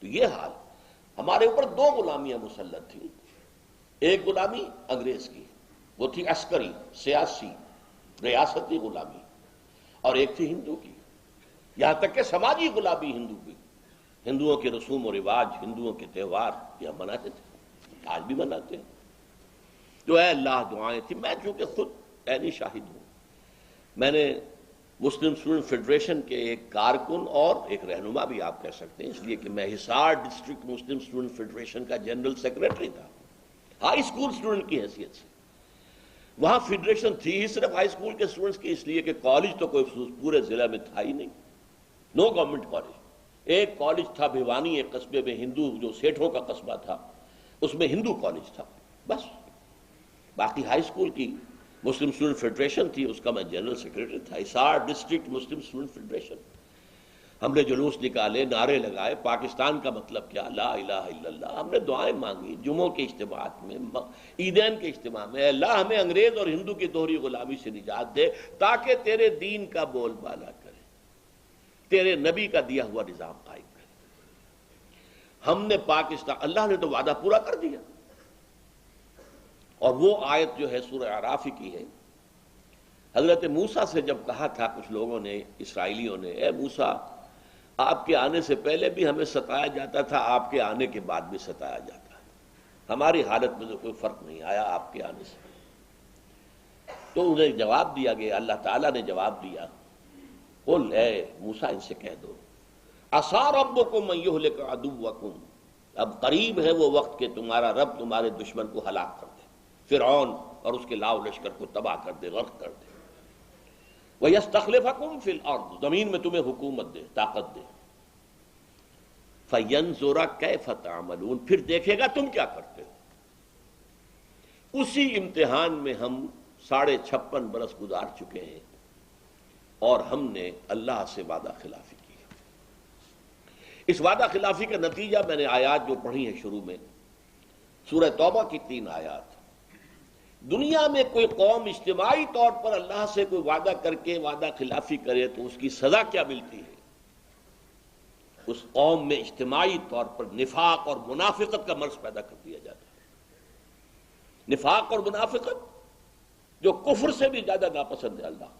A: تو یہ حال، ہمارے اوپر 2 غلامیاں مسلط تھیں۔ ایک غلامی انگریز کی، وہ تھی عسکری، سیاسی، ریاستی غلامی، اور ایک تھی ہندو کی، یہاں تک کہ سماجی غلامی ہندو کی۔ ہندوؤں کے رسوم و رواج، ہندوؤں کے تہوار یہ ہم مناتے تھے، آج بھی مناتے ہیں۔ تو اے اللہ دعائیں تھی۔ میں چونکہ خود عینی شاہد ہوں، میں نے مسلم اسٹوڈنٹ فیڈریشن کے ایک کارکن اور ایک رہنما بھی آپ کہہ سکتے ہیں، اس لیے کہ میں حصار ڈسٹرکٹ مسلم اسٹوڈنٹ فیڈریشن کا جنرل سیکریٹری تھا، ہائی اسکول اسٹوڈنٹ کی حیثیت سے۔ وہاں فیڈریشن تھی ہی صرف ہائی اسکول کے اسٹوڈنٹس کی، اس لیے کہ کالج تو کوئی پورے ضلع میں تھا ہی نہیں، نو گورنمنٹ کالج۔ ایک کالج تھا بھیوانی، ایک قصبے میں ہندو، جو سیٹھوں کا قصبہ تھا، اس میں ہندو کالج تھا بس۔ باقی ہائی اسکول کی مسلم اسٹوڈنٹ فیڈریشن تھی، اس کا میں جنرل سیکریٹری تھا، حصار ڈسٹرکٹ مسلم اسٹوڈنٹ فیڈریشن۔ ہم نے جلوس نکالے، نعرے لگائے، پاکستان کا مطلب کیا، لا الہ الا اللہ۔ ہم نے دعائیں مانگی جمعوں کے اجتماعات میں، عیدین کے اجتماع میں، اے اللہ ہمیں انگریز اور ہندو کی دوہری غلامی سے نجات دے تاکہ تیرے دین کا بول بالا کرے، تیرے نبی کا دیا ہوا نظام قائم کرے۔ ہم نے پاکستان، اللہ نے تو وعدہ پورا کر دیا، اور وہ آیت جو ہے سورہ اعراف کی ہے، حضرت موسیٰ سے جب کہا تھا کچھ لوگوں نے، اسرائیلیوں نے، اے موسیٰ آپ کے آنے سے پہلے بھی ہمیں ستایا جاتا تھا، آپ کے آنے کے بعد بھی ستایا جاتا ہے، ہماری حالت میں تو کوئی فرق نہیں آیا آپ کے آنے سے۔ تو انہیں جواب دیا گیا، اللہ تعالیٰ نے جواب دیا، قل اے موسیٰ ان سے کہہ دو، عسیٰ ربکم ان یہلک عدوکم، اب قریب ہے وہ وقت کہ تمہارا رب تمہارے دشمن کو ہلاک کر دے، فرعون اور اس کے لاؤ لشکر کو تباہ کر دے، غرق کر دے، وَيَسْتَخْلِفَكُمْ فِي الْأَرْضِ، زمین میں تمہیں حکومت دے، طاقت دے، فَيَنْظُرَ كَيْفَ تَعْمَلُونَ، پھر دیکھے گا تم کیا کرتے ہو۔ اسی امتحان میں ہم 56.5 برس گزار چکے ہیں اور ہم نے اللہ سے وعدہ خلافی کی۔ اس وعدہ خلافی کا نتیجہ میں نے آیات جو پڑھی ہیں شروع میں، سورہ توبہ کی 3 آیات۔ دنیا میں کوئی قوم اجتماعی طور پر اللہ سے کوئی وعدہ کر کے وعدہ خلافی کرے تو اس کی سزا کیا ملتی ہے؟ اس قوم میں اجتماعی طور پر نفاق اور منافقت کا مرض پیدا کر دیا جاتا ہے۔ نفاق اور منافقت جو کفر سے بھی زیادہ ناپسند ہے اللہ،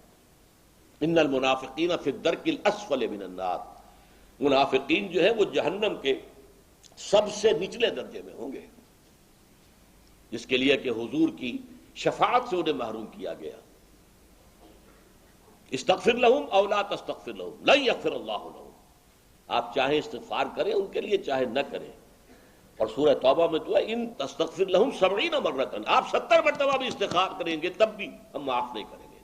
A: ان المنافقین فی الدرک الاسفل من النار، منافقین جو ہے وہ جہنم کے سب سے نچلے درجے میں ہوں گے، جس کے لیے کہ حضور کی شفاعت سے انہیں محروم کیا گیا۔ استغفر لہم او لا تستغفر لہم لن یغفر اللہ لہم، آپ چاہیں استغفار کریں ان کے لیے، چاہے نہ کریں۔ اور سورہ توبہ میں تو ہے ان تستغفر لہم 70 مرۃ، آپ 70 مرتبہ بھی استغفار کریں گے تب بھی ہم معاف نہیں کریں گے۔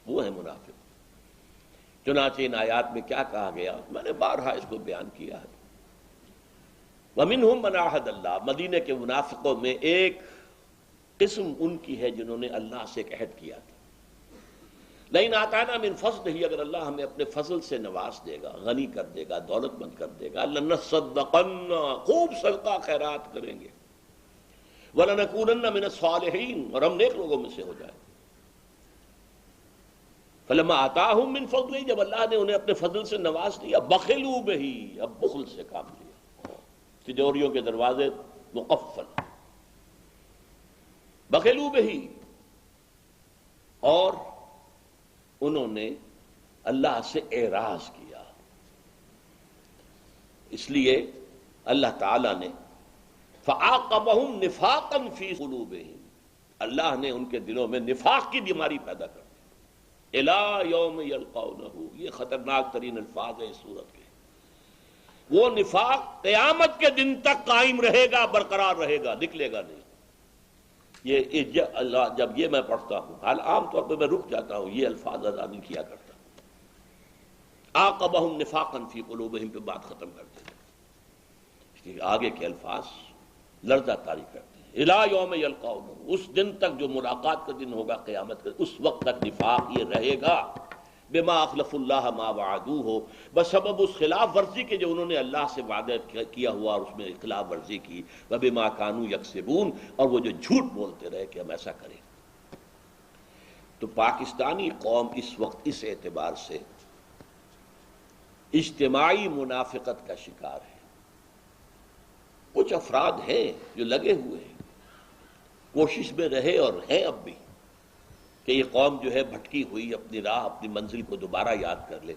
A: وہ ہے منافق۔ چنانچہ ان آیات میں کیا کہا گیا، میں نے بارہا اس کو بیان کیا ہے، وَمِنْهُمْ مَنْ عَاهَدَ اللَّهُ، مدینے کے منافقوں میں ایک قسم ان کی ہے جنہوں نے اللہ سے ایک عہد کیا تھا، لَئِنْ آتَانَا مِنْ فَضْلِهِ، اگر اللہ ہمیں اپنے فضل سے نواز دے گا، غنی کر دے گا، دولت مند کر دے گا، لَنَصَّدَّقَنَّ، خوب صدقہ خیرات کریں گے، وَلَنَكُونَنَّ مِنَ الصَّالِحِينَ، اور ہم نیک لوگوں میں سے ہو جائیں۔ فَلَمَّا آتَاهُم مِّن فَضْلِهِ، جب اللہ نے انہیں اپنے فضل سے نواز دیا، بَخِلُوا بِهِ، اب بخل سے کام لیا، تجوریوں کے دروازے مقفل، بخلوا بہی، اور انہوں نے اللہ سے اعراض کیا۔ اس لیے اللہ تعالی نے فعاقبہم نفاقا فی قلوبہم، اللہ نے ان کے دلوں میں نفاق کی بیماری پیدا کر دی، الی یوم یلقونہ، یہ خطرناک ترین الفاظ ہیں اس سورت کے۔ وہ نفاق قیامت کے دن تک قائم رہے گا، برقرار رہے گا، نکلے گا نہیں۔ یہ اللہ جب یہ میں پڑھتا ہوں، حال عام طور پہ میں رک جاتا ہوں، یہ الفاظ ادا نہیں کیا کرتا، عاقبہم نفاقا فی قلوبہم پہ بات ختم کر دیتے، اس کے آگے کے الفاظ لرزہ طاری کرتے ہیں، الی یوم یلقونہ، اس دن تک جو ملاقات کا دن ہوگا قیامت کا، اس وقت تک نفاق یہ رہے گا، بما اخلف اللہ ما وعدوہ، بسبب اس خلاف ورزی کے جو انہوں نے اللہ سے وعدہ کیا ہوا اور اس میں خلاف ورزی کی، وبما کانوا یکسبون، اور وہ جو جھوٹ بولتے رہے کہ ہم ایسا کریں۔ تو پاکستانی قوم اس وقت اس اعتبار سے اجتماعی منافقت کا شکار ہے۔ کچھ افراد ہیں جو لگے ہوئے ہیں، کوشش میں رہے اور ہیں اب بھی، کہ یہ قوم جو ہے بھٹکی ہوئی اپنی راہ، اپنی منزل کو دوبارہ یاد کر لے۔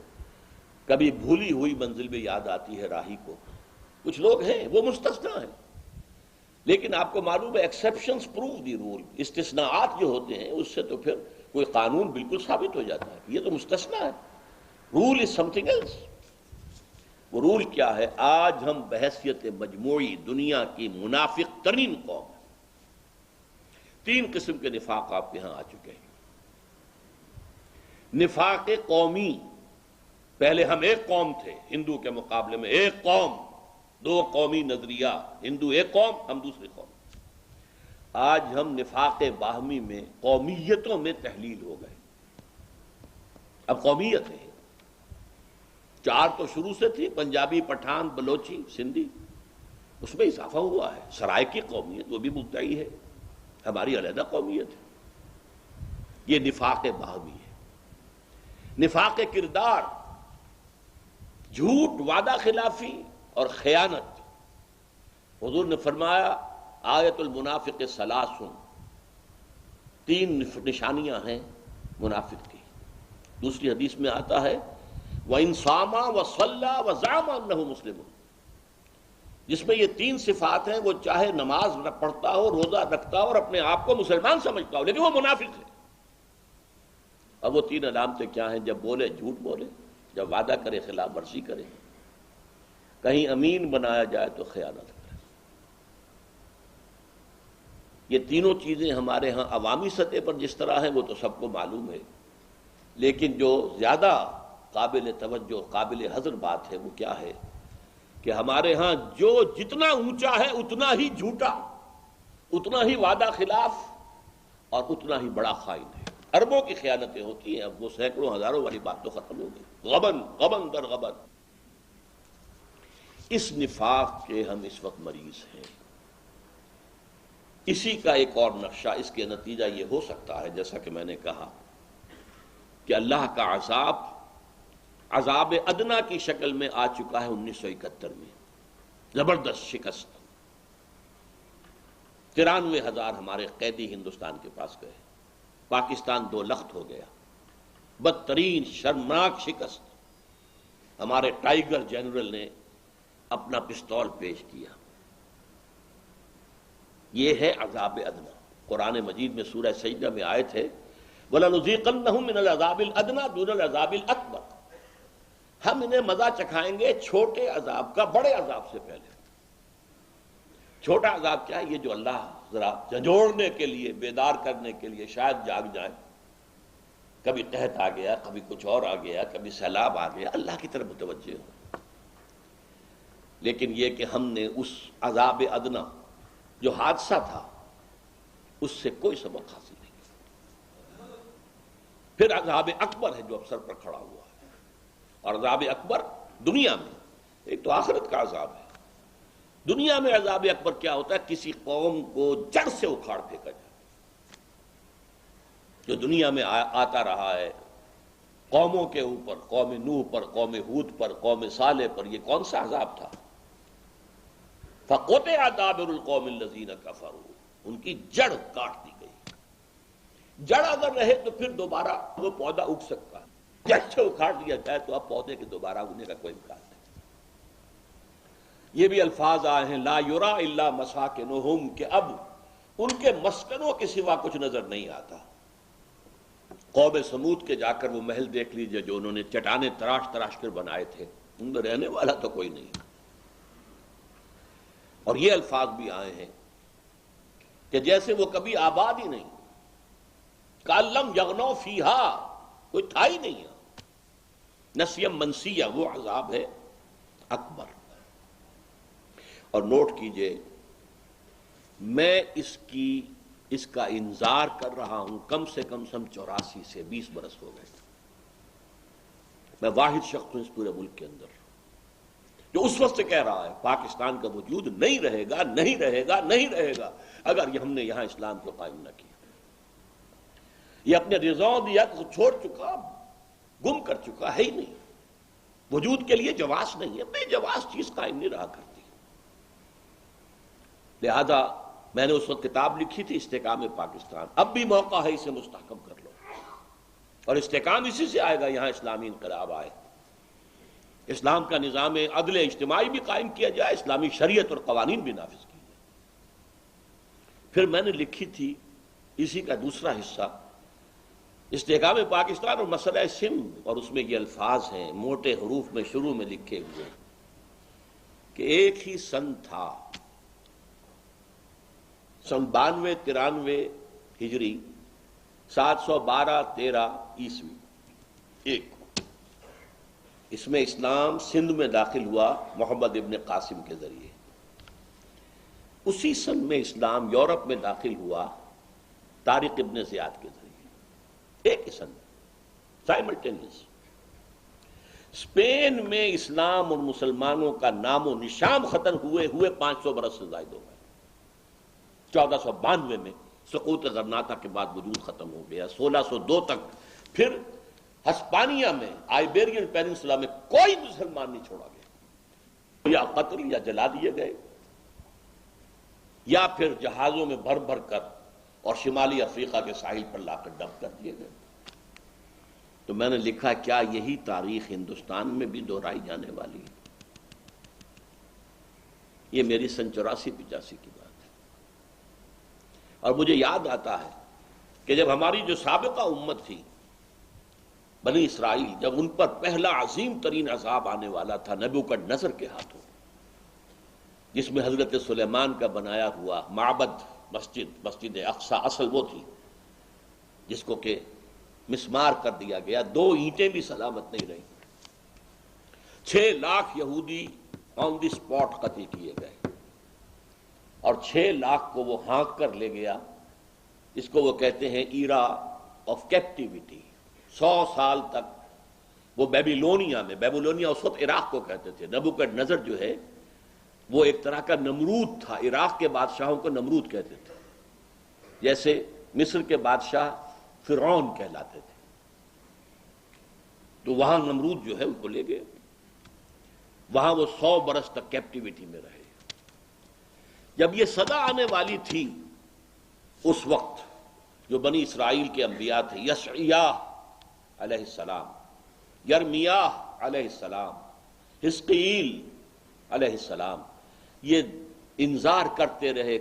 A: کبھی بھولی ہوئی منزل بھی یاد آتی ہے راہی کو، کچھ لوگ ہیں وہ مستثنا ہیں، لیکن آپ کو معلوم ہے ایکسیپشنز پروو دی رول، استثناءات جو ہوتے ہیں اس سے تو پھر کوئی قانون بالکل ثابت ہو جاتا ہے، یہ تو مستثنا ہے، رول از سم تھنگ ایلس۔ وہ رول کیا ہے؟ آج ہم بحیثیت مجموعی دنیا کی منافق ترین قوم، 3 قسم کے نفاق آپ کے ہاں آ چکے ہیں۔ نفاق قومی، پہلے ہم ایک قوم تھے ہندو کے مقابلے میں، ایک قوم، 2 قومی نظریہ، ہندو ایک قوم، ہم دوسری قوم۔ آج ہم نفاق باہمی میں قومیتوں میں تحلیل ہو گئے، اب قومیت ہے، 4 تو شروع سے تھی، پنجابی، پٹھان، بلوچی، سندھی، اس میں اضافہ ہوا ہے، سرائکی قومیت وہ بھی مدعی ہے، ہماری علیحدہ قومیت ہے۔ یہ نفاق باہمی ہے۔ نفاق کردار، جھوٹ، وعدہ خلافی اور خیانت۔ حضور نے فرمایا آیت المنافق ثلاث، 3 نشانیاں ہیں منافق کی۔ دوسری حدیث میں آتا ہے وَإِن صَامَ وَصَلَّى وَزَعَمَ أَنَّهُ مُسْلِمٌ، جس میں یہ تین صفات ہیں، وہ چاہے نماز پڑھتا ہو، روزہ رکھتا ہو اور اپنے آپ کو مسلمان سمجھتا ہو، لیکن وہ منافق ہے۔ اب وہ تین علامتیں کیا ہیں؟ جب بولے جھوٹ بولے، جب وعدہ کرے خلاف ورزی کرے، کہیں امین بنایا جائے تو خیانت کرے۔ یہ تینوں چیزیں ہمارے ہاں عوامی سطح پر جس طرح ہیں وہ تو سب کو معلوم ہے، لیکن جو زیادہ قابل توجہ قابل حذر بات ہے وہ کیا ہے کہ ہمارے ہاں جو جتنا اونچا ہے اتنا ہی جھوٹا، اتنا ہی وعدہ خلاف اور اتنا ہی بڑا خائن ہے۔ اربوں کی خیانتیں ہوتی ہیں، اب وہ سینکڑوں ہزاروں والی بات تو ختم ہو گئی۔ غبن غبن در غبن، اس نفاق کے ہم اس وقت مریض ہیں۔ اسی کا ایک اور نقشہ، اس کے نتیجہ یہ ہو سکتا ہے جیسا کہ میں نے کہا کہ اللہ کا عذاب ادنا کی شکل میں آ چکا ہے 1971 میں، زبردست شکست۔ 93,000 ہمارے قیدی ہندوستان کے پاس گئے، پاکستان 2 لخت ہو گیا، بدترین شرمناک شکست۔ ہمارے ٹائیگر جنرل نے اپنا پستول پیش کیا۔ یہ ہے عذاب ادنا۔ قرآن مجید میں سورہ سجدہ میں آیت ہے وَلَنُذِيقَنَّهُم مِّنَ الْعَذَابِ الْأَدْنَىٰ دُونَ الْعَذَابِ الْأَكْبَرِ، ہم انہیں مزہ چکھائیں گے چھوٹے عذاب کا بڑے عذاب سے پہلے۔ چھوٹا عذاب کیا ہے؟ یہ جو اللہ ذرا جھنجھوڑنے کے لیے، بیدار کرنے کے لیے شاید جاگ جائیں، کبھی قحط آ گیا، کبھی کچھ اور آ گیا، کبھی سیلاب آ گیا، اللہ کی طرف متوجہ ہو۔ لیکن یہ کہ ہم نے اس عذاب ادنا جو حادثہ تھا اس سے کوئی سبق حاصل نہیں کیا۔ پھر عذاب اکبر ہے جو اب سر پر کھڑا ہوا ہے، اور عذاب اکبر دنیا میں، ایک تو آخرت کا عذاب ہے۔ دنیا میں عذاب اکبر کیا ہوتا ہے؟ کسی قوم کو جڑ سے اکھاڑ پھینکا جائے، جو دنیا میں آتا رہا ہے قوموں کے اوپر، قوم نوح پر، قوم ہود پر، قوم صالح پر۔ یہ کون سا عذاب تھا؟ فَقُطِعَ دَابِرُ الْقَوْمِ الَّذِينَ كَفَرُوا، ان کی جڑ کاٹ دی گئی۔ جڑ اگر رہے تو پھر دوبارہ وہ پودا اگ سکتا ہے، جڑ سے اکھاڑ دیا جائے تو اب پودے کے دوبارہ اگنے کا کوئی امکان نہیں۔ یہ بھی الفاظ آئے ہیں لا یرا الا مساکنہم، کہ اب ان کے مسکنوں کے سوا کچھ نظر نہیں آتا۔ قوم سمود کے جا کر وہ محل دیکھ لیجئے جو انہوں نے چٹانیں تراش تراش کر بنائے تھے، ان میں رہنے والا تو کوئی نہیں۔ اور یہ الفاظ بھی آئے ہیں کہ جیسے وہ کبھی آباد ہی نہیں، کَأَلَّمْ یَغْنَوْا فِیہا، کوئی تھا ہی نہیں۔ نسیم منسیہ، وہ عذاب ہے اکبر۔ اور نوٹ کیجئے، میں اس کا انذار کر رہا ہوں کم سے کم 84 سے 20 برس ہو گئے۔ میں واحد شخص ہوں اس پورے ملک کے اندر جو اس وقت سے کہہ رہا ہے پاکستان کا وجود نہیں رہے گا، نہیں رہے گا، نہیں رہے گا اگر ہم نے یہاں اسلام کو قائم نہ کیا۔ یہ اپنے رضاؤں دیا کو چھوڑ چکا، گم کر چکا ہے ہی نہیں، وجود کے لیے جواز نہیں ہے، بے جواز چیز قائم نہیں رہا کرتی۔ لہذا میں نے اس وقت کتاب لکھی تھی استحکام پاکستان، اب بھی موقع ہے اسے مستحکم کر لو، اور استحکام اسی سے آئے گا یہاں اسلامی انقلاب آئے، اسلام کا نظام عدل اجتماعی بھی قائم کیا جائے، اسلامی شریعت اور قوانین بھی نافذ کی جائے۔ پھر میں نے لکھی تھی اسی کا دوسرا حصہ استحکام پاکستان اور مسئلہ سندھ، اور اس میں یہ الفاظ ہیں موٹے حروف میں شروع میں لکھے ہوئے کہ ایک ہی سن تھا، سن 92-93 ہجری، 712-13 عیسوی، ایک اس میں اسلام سندھ میں داخل ہوا محمد ابن قاسم کے ذریعے۔ اسی سن میں اسلام یورپ میں داخل ہوا طارق ابن زیاد کے ذریعے، ایک ہی سن سائملٹینیس۔ اسپین میں اسلام اور مسلمانوں کا نام و نشان ختم ہوئے 500 برس سے زائد ہو گئے۔ 1492 میں سقوط غرناطہ کے بعد وجود ختم ہو گیا۔ 1602 تک پھر ہسپانیہ میں، آئیبیرین پیننسولا میں کوئی مسلمان نہیں چھوڑا گیا، یا قتل یا جلا دیے گئے، یا پھر جہازوں میں بھر بھر کر اور شمالی افریقہ کے ساحل پر لا کر ڈمپ کر دیے گئے۔ تو میں نے لکھا کیا یہی تاریخ ہندوستان میں بھی دہرائی جانے والی ہے؟ یہ میری سن 84-85 کی بات ہے۔ اور مجھے یاد آتا ہے کہ جب ہماری جو سابقہ امت تھی بنی اسرائیل، جب ان پر پہلا عظیم ترین عذاب آنے والا تھا نبوکدنضر کے ہاتھوں، جس میں حضرت سلیمان کا بنایا ہوا معبد مسجد اقصی اصل وہ تھی جس کو کہ مسمار کر دیا گیا، 2 اینٹیں بھی سلامت نہیں رہی، 6 لاکھ یہودی آن دی اسپاٹ قتل کیے گئے، اور 6 لاکھ کو وہ ہانک کر لے گیا، اس کو وہ کہتے ہیں ایرا آف کیپٹیوٹی۔ 100 سال تک وہ بیبیلونیا اس وقت عراق کو کہتے تھے۔ نبوکدنضر جو ہے وہ ایک طرح کا نمرود تھا، عراق کے بادشاہوں کو نمرود کہتے تھے، جیسے مصر کے بادشاہ فرعون کہلاتے تھے۔ تو وہاں نمرود جو ہے ان کو لے گئے، وہاں وہ 100 برس تک کیپٹیوٹی میں رہے۔ جب یہ صدا آنے والی تھی اس وقت جو بنی اسرائیل کے انبیاء تھے، یشعیاہ علیہ السلام، یرمیاہ علیہ السلام، حزقیل علیہ السلام، یہ انذار کرتے رہے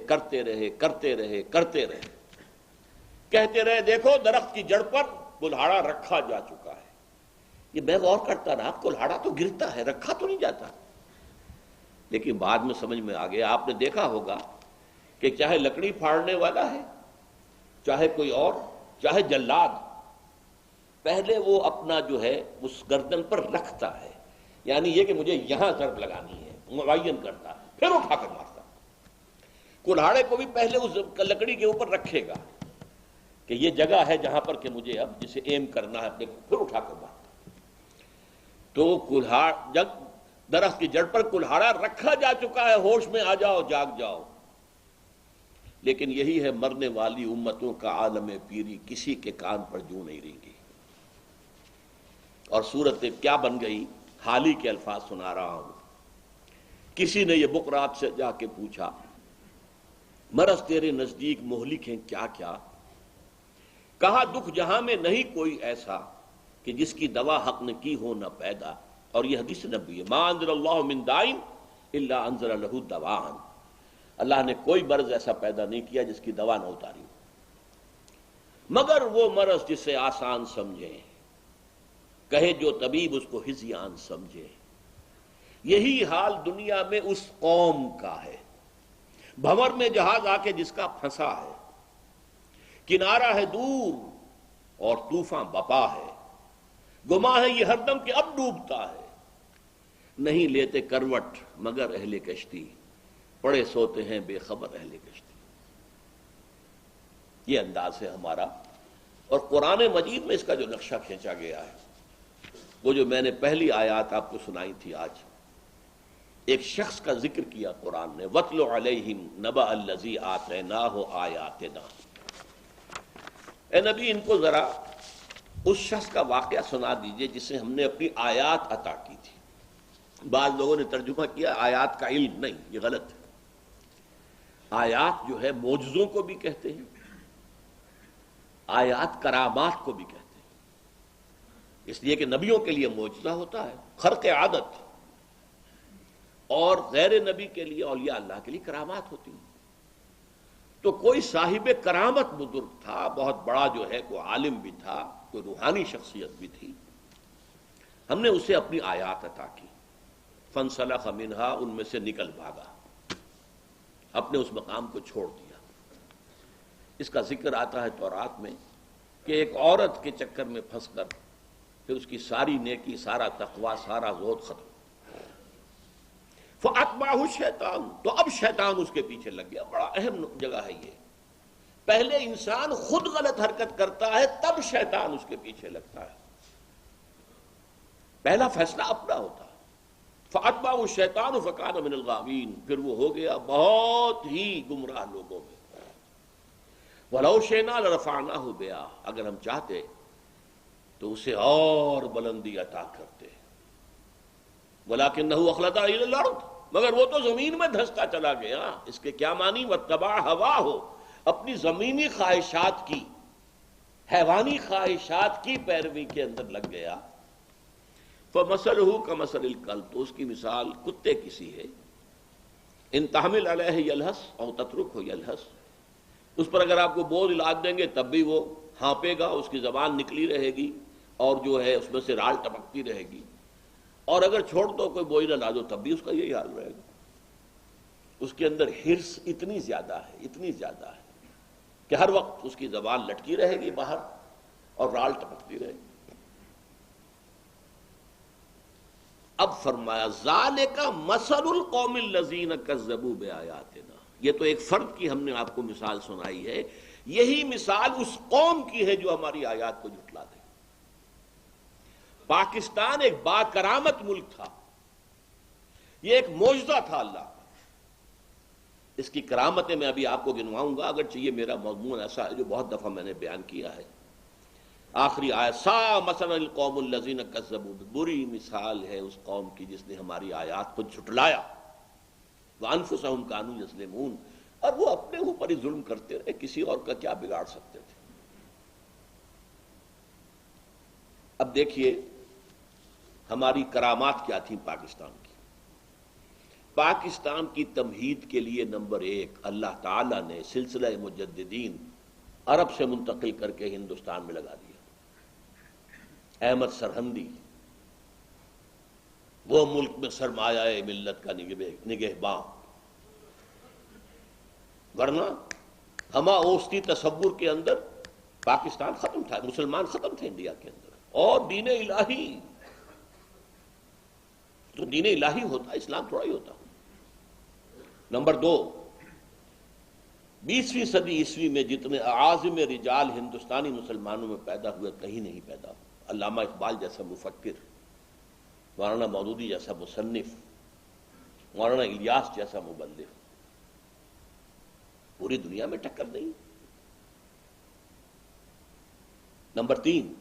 A: کہتے رہے دیکھو درخت کی جڑ پر کلہاڑا رکھا جا چکا ہے۔ یہ میں غور کرتا رہا، کلہاڑا تو گرتا ہے، رکھا تو نہیں جاتا۔ لیکن بعد میں سمجھ میں آ گیا، آپ نے دیکھا ہوگا کہ چاہے لکڑی پھاڑنے والا ہے، چاہے کوئی اور، چاہے جلاد، پہلے وہ اپنا جو ہے اس گردن پر رکھتا ہے، یعنی یہ کہ مجھے یہاں ضرب لگانی ہے، معین کرتا ہے، پھر اٹھا کر مارتا۔ کلہاڑے کو بھی پہلے اس لکڑی کے اوپر رکھے گا کہ یہ جگہ ہے جہاں پر کہ مجھے اب جسے ایم کرنا ہے اپنے، پھر اٹھا کر مارتا۔ تو جب درخت کی جڑ پر کلہاڑا رکھا جا چکا ہے، ہوش میں آ جاؤ، جاگ جاؤ۔ لیکن یہی ہے مرنے والی امتوں کا عالم پیری، کسی کے کان پر جوں نہیں رہیں گی۔ اور صورت کیا بن گئی، حال ہی کے الفاظ سنا رہا ہوں۔ کسی نے یہ بقرات سے جا کے پوچھا، مرض تیرے نزدیک مہلک ہیں کیا کیا؟ کہا دکھ جہاں میں نہیں کوئی ایسا کہ جس کی دوا حق نے کی ہو نہ پیدا۔ اور یہ حدیث نبی ہے، ما انزل اللہ من دائن الا انزل لہ دواء۔ اللہ نے کوئی مرض ایسا پیدا نہیں کیا جس کی دوا نہ اتاری ہو، مگر وہ مرض جسے آسان سمجھیں، کہے جو طبیب اس کو ہذیان سمجھے۔ یہی حال دنیا میں اس قوم کا ہے، بھنور میں جہاز آ کے جس کا پھنسا ہے، کنارہ ہے دور اور طوفان بپا ہے، گما ہے یہ ہر دم کہ اب ڈوبتا ہے، نہیں لیتے کروٹ مگر اہل کشتی، پڑے سوتے ہیں بے خبر اہل کشتی۔ یہ انداز ہے ہمارا، اور قرآن مجید میں اس کا جو نقشہ کھینچا گیا ہے، وہ جو میں نے پہلی آیات آپ کو سنائی تھی آج، ایک شخص کا ذکر کیا قرآن نے، وَاتْلُ عَلَيْهِمْ نَبَأَ الَّذِي آتَيْنَاهُ آيَاتِنَا۔ اے نبی ان کو ذرا اس شخص کا واقعہ سنا دیجئے جسے ہم نے اپنی آیات عطا کی تھی۔ بعض لوگوں نے ترجمہ کیا آیات کا علم، نہیں، یہ غلط ہے۔ آیات جو ہے معجزوں کو بھی کہتے ہیں، آیات کرامات کو بھی کہتے ہیں، اس لیے کہ نبیوں کے لیے معجزہ ہوتا ہے، خرق عادت، اور غیر نبی کے لیے، اولیاء اللہ کے لیے کرامات ہوتی ہیں۔ تو کوئی صاحب کرامت بزرگ تھا، بہت بڑا جو ہے، کوئی عالم بھی تھا، کوئی روحانی شخصیت بھی تھی، ہم نے اسے اپنی آیات عطا کی، فانسلخ منہا، ان میں سے نکل بھاگا، اپنے اس مقام کو چھوڑ دیا۔ اس کا ذکر آتا ہے تورات میں کہ ایک عورت کے چکر میں پھنس کر پھر اس کی ساری نیکی، سارا تقوی، سارا زہد ختم۔ فَأَتْبَعَهُ الشَّيْطَانُ، تو اب شیطان اس کے پیچھے لگ گیا۔ بڑا اہم جگہ ہے یہ، پہلے انسان خود غلط حرکت کرتا ہے، تب شیطان اس کے پیچھے لگتا ہے، پہلا فیصلہ اپنا ہوتا ہے۔ فَأَتْبَعَهُ الشَّيْطَانُ فَكَانَ مِنَ الْغَاوِينَ، پھر وہ ہو گیا بہت ہی گمراہ لوگوں میں۔ وَلَوْ شِئْنَا لَرَفَعْنَاهُ بِهَا، اگر ہم چاہتے تو اسے اور بلندی عطا کرتے، وَلَكِنَّهُ أَخْلَدَ إِلَى الْأَرْضِ، مگر وہ تو زمین میں دھستا چلا گیا۔ اس کے کیا معنی؟ وَاتَّبَعَ هَوَاهُ، اپنی زمینی خواہشات کی حیوانی خواہشات کی پیروی کے اندر لگ گیا، فَمَثَلُهُ كَمَثَلِ الْكَلْبِ، تو اس کی مثال کتے کی سی ہے، ان تحمل علیہ یلہس او تترکہ یلہس، اس پر اگر آپ کو بوجھ لاد دیں گے تب بھی وہ ہانپے گا، اس کی زبان نکلی رہے گی اور جو ہے اس میں سے رال ٹپکتی رہے گی، اور اگر چھوڑ دو کوئی بوجھ نہ لادو تب بھی اس کا یہی حال رہے گا۔ اس کے اندر حرص اتنی زیادہ ہے کہ ہر وقت اس کی زبان لٹکی رہے گی باہر اور رال ٹپکتی رہے گی۔ اب فرمایا ذالک مثل القوم الذین کذبوا بآیاتنا، یہ تو ایک فرد کی ہم نے آپ کو مثال سنائی ہے، یہی مثال اس قوم کی ہے جو ہماری آیات کو جھٹلا دے۔ پاکستان ایک با کرامت ملک تھا، یہ ایک معجزہ تھا اللہ کا، اس کی کرامتیں میں ابھی آپ کو گنواؤں گا، اگرچہ یہ میرا مضمون ایسا ہے جو بہت دفعہ میں نے بیان کیا ہے۔ آخری آیت سا مثلا القوم الذین کذبوا، بری مثال ہے اس قوم کی جس نے ہماری آیات کو جھٹلایا، وانفسہم کانوا یظلمون، اور وہ اپنے اوپر ہی ظلم کرتے رہے، کسی اور کا کیا بگاڑ سکتے تھے۔ اب دیکھیے ہماری کرامات کیا تھیں پاکستان کی۔ پاکستان کی تمہید کے لیے نمبر ایک، اللہ تعالیٰ نے سلسلہ مجددین عرب سے منتقل کر کے ہندوستان میں لگا دیا۔ احمد سرہندی وہ ملک میں سرمایہ ملت کا نگہباں، ورنہ ہما اوسطی تصور کے اندر پاکستان ختم تھا، مسلمان ختم تھے انڈیا کے اندر، اور دین الہی تو دین الہی ہوتا، اسلام تھوڑا ہی ہوتا۔ نمبر دو، 20ویں صدی عیسوی میں جتنے اعاظم رجال ہندوستانی مسلمانوں میں پیدا ہوئے کہیں نہیں پیدا ہوئے۔ علامہ اقبال جیسا مفکر، مولانا مودودی جیسا مصنف، مولانا الیاس جیسا مبلغ، پوری دنیا میں ٹکر نہیں۔ نمبر تین،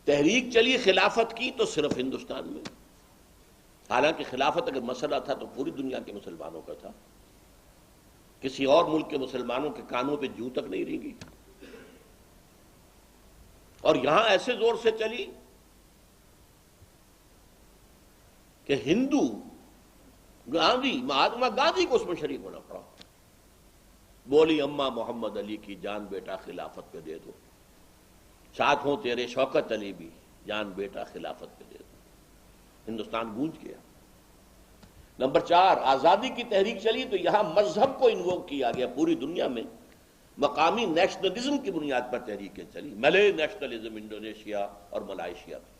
A: تحریک چلی خلافت کی تو صرف ہندوستان میں، حالانکہ خلافت اگر مسئلہ تھا تو پوری دنیا کے مسلمانوں کا تھا، کسی اور ملک کے مسلمانوں کے کانوں پہ جوں تک نہیں رینگی، اور یہاں ایسے زور سے چلی کہ ہندو گاندھی، مہاتما گاندھی کو اس میں شریک ہونا پڑا۔ بولی اماں محمد علی کی جان بیٹا خلافت پہ دے دو، ساتھ ہوں تیرے شوکت علی بھی، جان بیٹا خلافت پہ دے دو۔ ہندوستان گونج گیا۔ نمبر چار، آزادی کی تحریک چلی تو یہاں مذہب کو انووک کیا گیا۔ پوری دنیا میں مقامی نیشنلزم کی بنیاد پر تحریکیں چلی، ملے نیشنلزم انڈونیشیا اور ملائیشیا میں،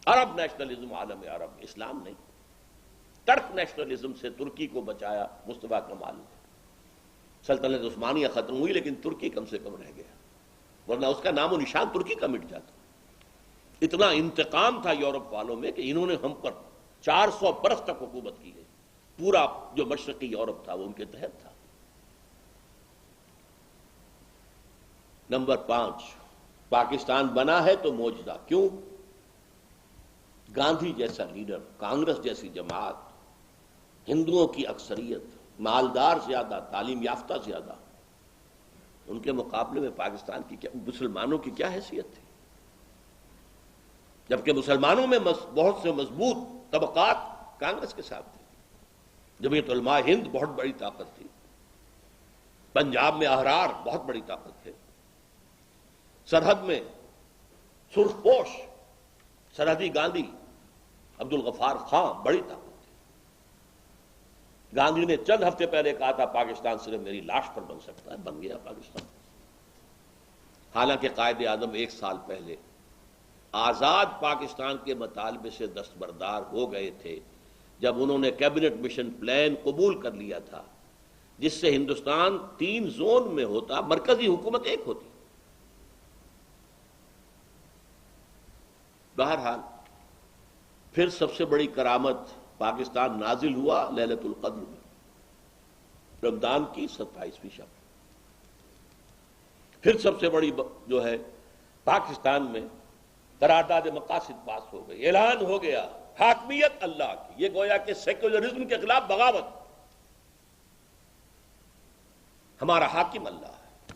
A: عرب نیشنلزم عالم عرب، اسلام نہیں۔ ترک نیشنلزم سے ترکی کو بچایا مصطفیٰ کمال نے، سلطنت عثمانیہ ختم ہوئی لیکن ترکی کم سے کم رہ گیا، ورنہ اس کا نام و نشان ترکی کا مٹ جاتا۔ اتنا انتقام تھا یورپ والوں میں کہ انہوں نے ہم پر 400 برس تک حکومت کی ہے، پورا جو مشرقی یورپ تھا وہ ان کے تحت تھا۔ نمبر 5، پاکستان بنا ہے تو معجزہ، کیوں؟ گاندھی جیسا لیڈر، کانگریس جیسی جماعت، ہندوؤں کی اکثریت، مالدار زیادہ، تعلیم یافتہ زیادہ، ان کے مقابلے میں پاکستان کی مسلمانوں کی کیا حیثیت تھی؟ جبکہ مسلمانوں میں بہت سے مضبوط طبقات کانگریس کے ساتھ تھے۔ جمعیت علماء ہند بہت بڑی طاقت تھی، پنجاب میں احرار بہت بڑی طاقت تھے، سرحد میں سرخ پوش سرحدی گاندھی عبد الغفار خان بڑی طاقت تھی۔ گاندھی نے چند ہفتے پہلے کہا تھا پاکستان صرف میری لاش پر بن سکتا ہے، بن گیا پاکستان۔ حالانکہ قائد اعظم 1 سال پہلے آزاد پاکستان کے مطالبے سے دستبردار ہو گئے تھے جب انہوں نے کیبنٹ مشن پلان قبول کر لیا تھا، جس سے ہندوستان 3 زون میں ہوتا، مرکزی حکومت ایک ہوتی۔ بہرحال پھر سب سے بڑی کرامت پاکستان نازل ہوا لیلۃ القدر میں، رمضان کی 27ویں شب۔ پھر سب سے بڑی جو ہے پاکستان میں قرارداد مقاصد پاس ہو گئی، اعلان ہو گیا حاکمیت اللہ کی، یہ گویا کہ سیکولرزم کے خلاف بغاوت، ہمارا حاکم اللہ ہے،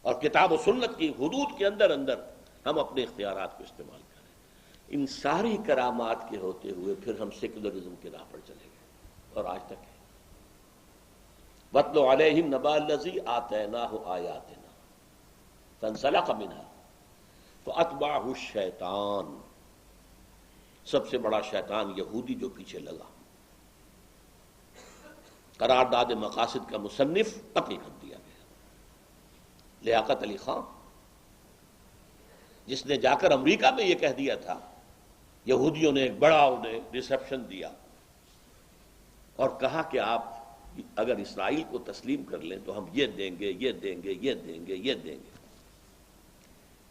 A: اور کتاب و سنت کی حدود کے اندر اندر ہم اپنے اختیارات کو استعمال کریں. ان ساری کرامات کے ہوتے ہوئے پھر ہم سیکولرزم کے راہ پر چلے گئے اور آج تک ہے. وَاتْلُ عَلَيْهِمْ نَبَأَ الَّذِي آتَيْنَاهُ آيَاتِنَا فَانسَلَخَ مِنْهَا فَأَتْبَعَهُ الشَّيْطَانُ. سب سے بڑا شیطان یہودی جو پیچھے لگا. قرارداد مقاصد کا مصنف قتل کر دیا گیا. لیاقت علی خان جس نے جا کر امریکہ میں یہ کہہ دیا تھا، یہودیوں نے ایک بڑا انہیں ریسیپشن دیا اور کہا کہ آپ اگر اسرائیل کو تسلیم کر لیں تو ہم یہ دیں گے، یہ دیں گے، یہ دیں گے، یہ دیں گے.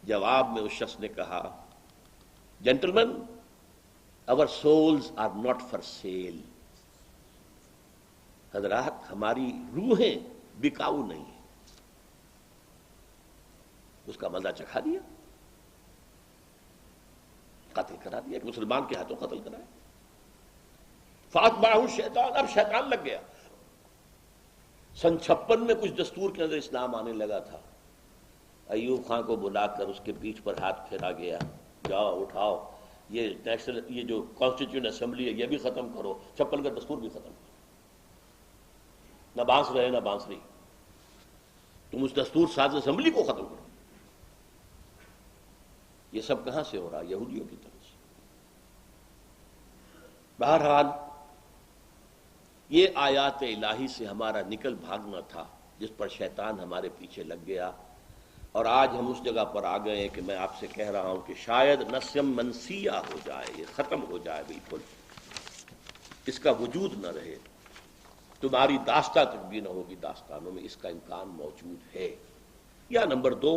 A: جواب میں اس شخص نے کہا، gentleman our souls are not for sale. حضرات ہماری روحیں بکاؤ نہیں ہیں. اس کا مزہ چکھا دیا، قتل کرا دیا. ایک مسلمان کے ہاتھوں قتل کرایا. فاتبعہ الشیطان. اب شیطان لگ گیا. سن 56 میں کچھ دستور کے اندر اسلام آنے لگا تھا. ایوب خان کو بلا کر اس کے پیٹھ پر ہاتھ پھیرا گیا، جاؤ اٹھاؤ یہ نیشنل، یہ جو کانسٹیٹیوشن اسمبلی ہے یہ بھی ختم کرو، 56 کا دستور بھی ختم کرو. نہ بانس رہے نہ بانسری، تم اس دستور ساز اسمبلی کو ختم کرو. یہ سب کہاں سے ہو رہا؟ یہودیوں کی طرف سے. بہرحال یہ آیات الہی سے ہمارا نکل بھاگنا تھا جس پر شیطان ہمارے پیچھے لگ گیا. اور آج ہم اس جگہ پر آ گئے ہیں کہ میں آپ سے کہہ رہا ہوں کہ شاید نسیم منسیہ ہو جائے، یہ ختم ہو جائے، بالکل اس کا وجود نہ رہے. تمہاری داستان تک بھی نہ ہوگی داستانوں میں، اس کا امکان موجود ہے. یا نمبر 2،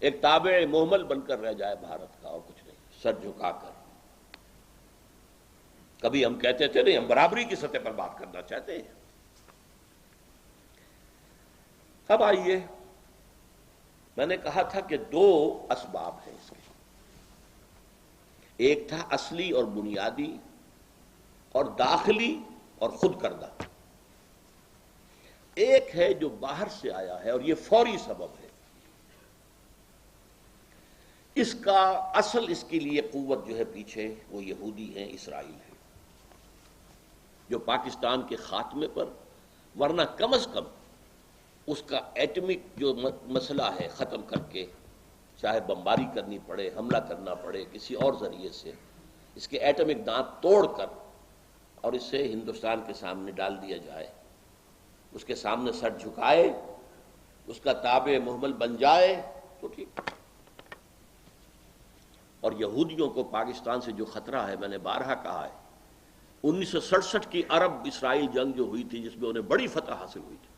A: ایک تابع محمل بن کر رہ جائے بھارت کا اور کچھ نہیں، سر جھکا کر. کبھی ہم کہتے تھے نہیں، ہم برابری کی سطح پر بات کرنا چاہتے ہیں. اب آئیے، میں نے کہا تھا کہ 2 اسباب ہیں اس کے. ایک تھا اصلی اور بنیادی اور داخلی اور خود کردہ. ایک ہے جو باہر سے آیا ہے اور یہ فوری سبب ہے. اس کا اصل، اس کے لیے قوت جو ہے پیچھے، وہ یہودی ہیں، اسرائیل ہے، جو پاکستان کے خاتمے پر، ورنہ کم از کم اس کا ایٹمک جو مسئلہ ہے ختم کر کے، چاہے بمباری کرنی پڑے، حملہ کرنا پڑے کسی اور ذریعے سے، اس کے ایٹمک دانت توڑ کر اور اسے ہندوستان کے سامنے ڈال دیا جائے، اس کے سامنے سر جھکائے، اس کا تابع محمل بن جائے تو ٹھیک. اور یہودیوں کو پاکستان سے جو خطرہ ہے، میں نے بارہا کہا ہے، 1967 کی عرب اسرائیل جنگ جو ہوئی تھی جس میں انہیں بڑی فتح حاصل ہوئی تھی،